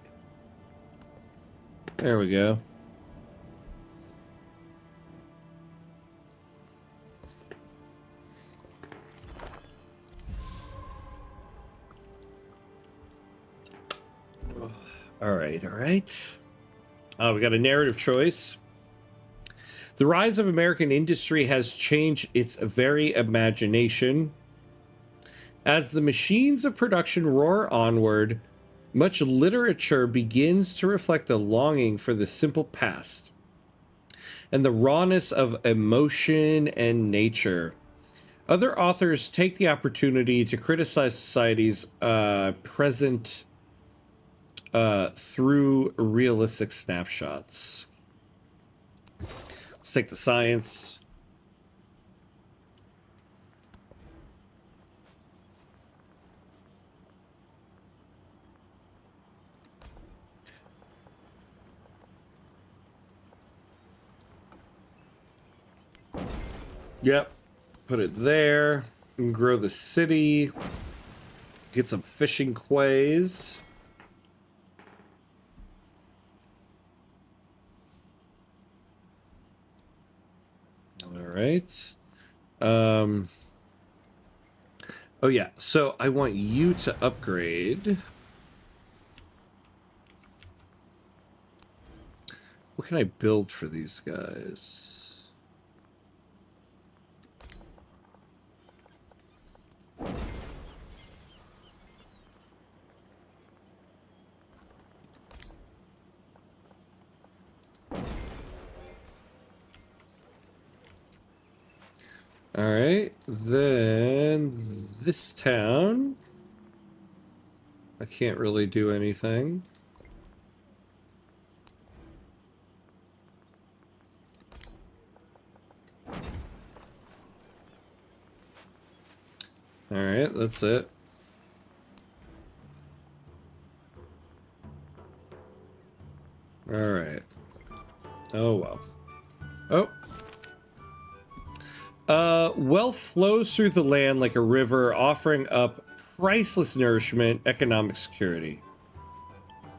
There we go. Alright, alright. We got a narrative choice. The rise of American industry has changed its very imagination. As the machines of production roar onward, much literature begins to reflect a longing for the simple past and the rawness of emotion and nature. Other authors take the opportunity to criticize society's present through realistic snapshots. Let's take the science. Yep. Put it there. And grow the city. Get some fishing quays. All right. Oh yeah, so I want you to upgrade. What can I build for these guys? All right, then this town, I can't really do anything. All right, that's it. All right. Oh, well. Oh. Wealth flows through the land like a river, offering up priceless nourishment, economic security.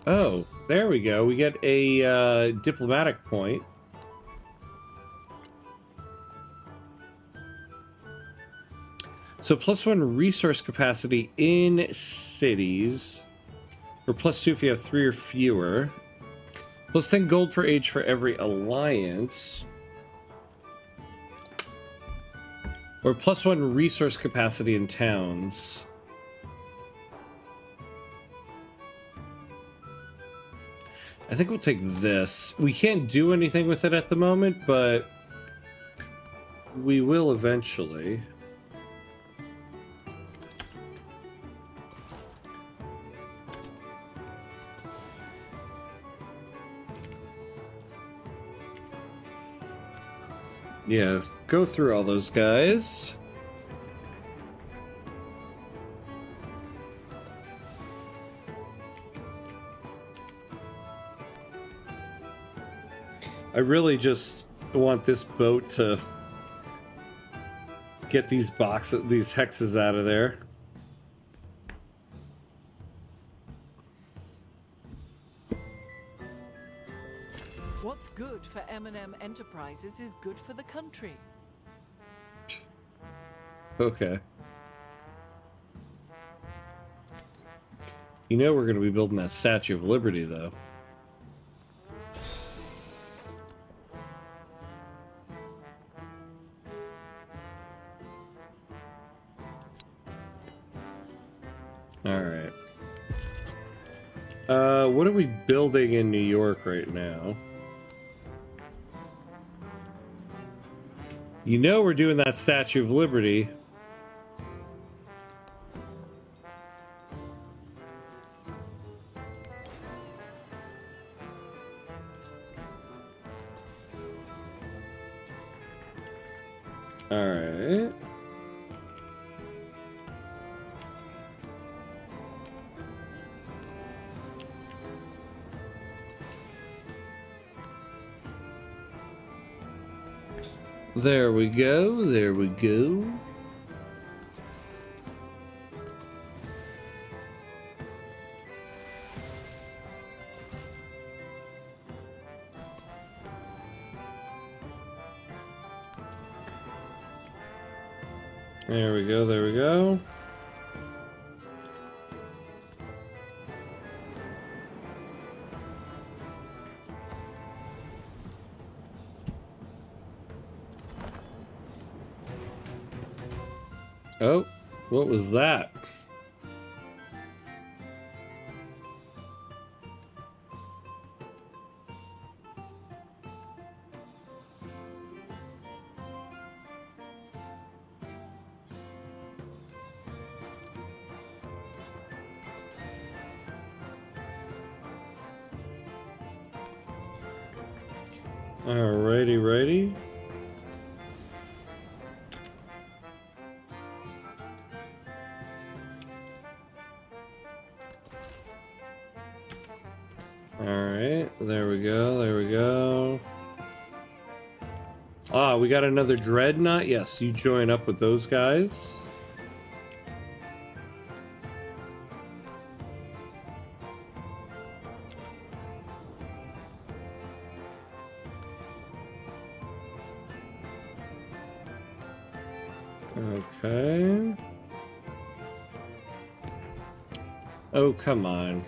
Oh, there we go. We get a diplomatic point. So +1 resource capacity in cities, or +2 if you have 3 or fewer. +10 gold per age for every alliance. Or +1 resource capacity in towns. I think we'll take this. We can't do anything with it at the moment, but We will eventually. Yeah, go through all those guys. I really just want this boat to get these hexes out of there. What's good for M&M Enterprises is good for the country. Okay. You know we're going to be building that Statue of Liberty, though. Alright. What are we building in New York right now? You know we're doing that Statue of Liberty. Alright. There we go, there we go. There we go, there we go. Oh, what was that? Alrighty, righty. Alright, there we go, there we go. Ah, we got another dreadnought. Yes, you join up with those guys. Okay. Oh, come on.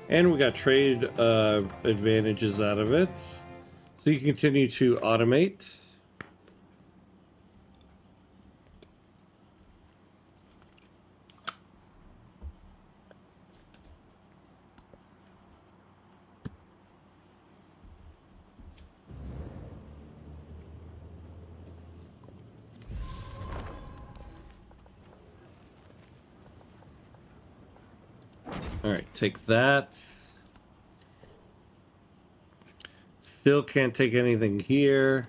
And we got trade advantages out of it. So you can continue to automate. All right, take that. Still can't take anything here.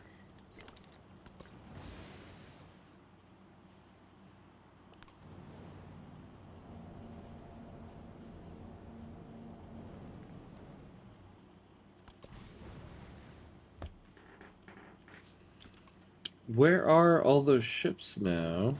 Where are all those ships now?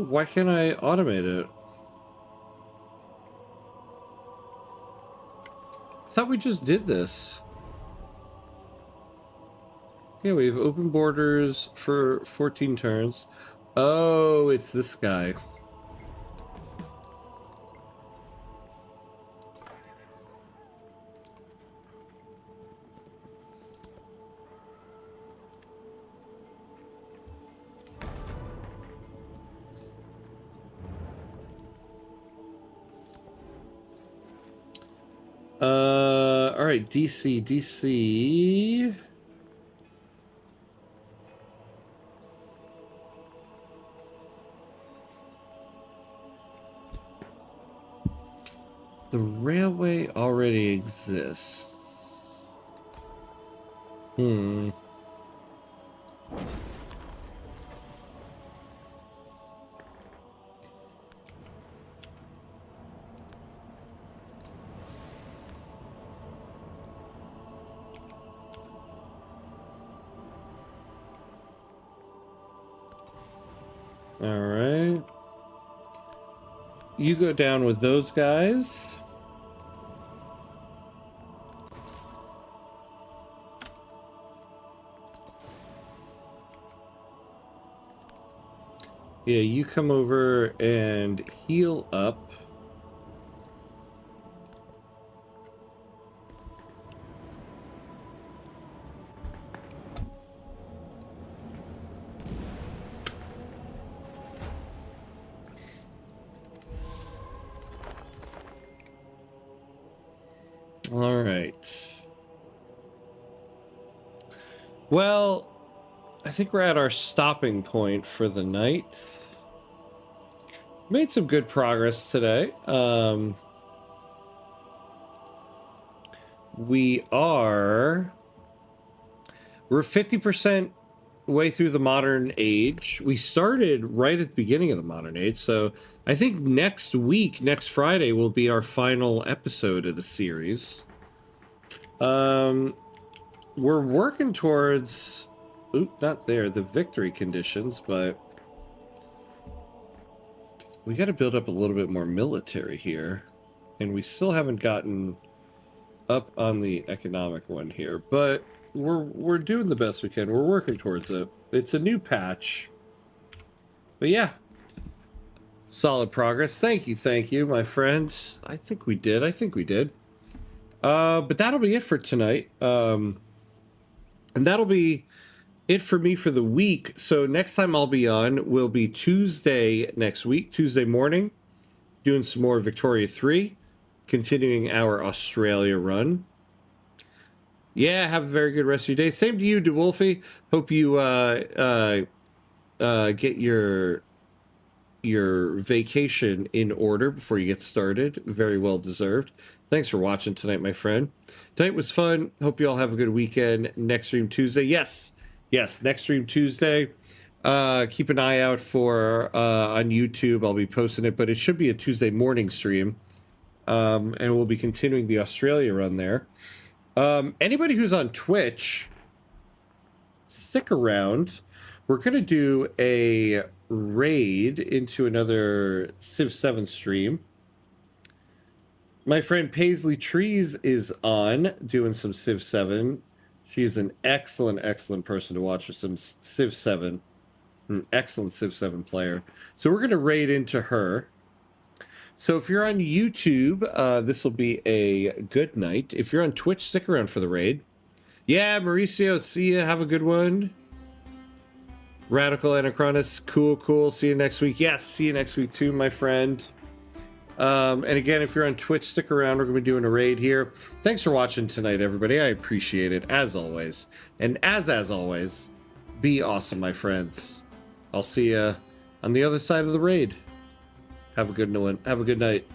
Why can't I automate it? I thought we just did this. Yeah, we have open borders for 14 turns. Oh, it's this guy. All right, DC. The railway already exists. Hmm. All right. You go down with those guys. Yeah, you come over and heal up. All right. Well, I think we're at our stopping point for the night. Made some good progress today. We're 50% way through the modern age. We started right at the beginning of the modern age, so I think next week, next Friday, will be our final episode of the series. We're working towards, not there, the victory conditions, but we got to build up a little bit more military here, and we still haven't gotten up on the economic one here, but we're doing the best we can. We're working towards it. It's a new patch, but yeah, solid progress. Thank you, my friends. I think we did. But that'll be it for tonight. And that'll be it for me for the week. So next time I'll be on will be Tuesday next week, Tuesday morning, doing some more Victoria 3, continuing our Australia run. Yeah, have a very good rest of your day. Same to you, DeWolfie. Hope you get your vacation in order before you get started. Very well deserved. Thanks for watching tonight, my friend. Tonight was fun. Hope you all have a good weekend. Next stream Tuesday. Yes, next stream Tuesday. Keep an eye out for on YouTube. I'll be posting it, but it should be a Tuesday morning stream. And we'll be continuing the Australia run there. Anybody who's on Twitch, stick around. We're going to do a raid into another Civ 7 stream. My friend Paisley Trees is on doing some Civ 7. She's an excellent person to watch with some Civ 7. An excellent Civ 7 player. So we're going to raid into her. So if you're on YouTube, this will be a good night. If you're on Twitch, stick around for the raid. Yeah, Mauricio, see ya. Have a good one. Radical Anachronus, cool. See you next week. Yes, see you next week too, my friend. And again, if you're on Twitch, stick around. We're going to be doing a raid here. Thanks for watching tonight, everybody. I appreciate it, as always. And as always, be awesome, my friends. I'll see you on the other side of the raid. Have a good one. Have a good night.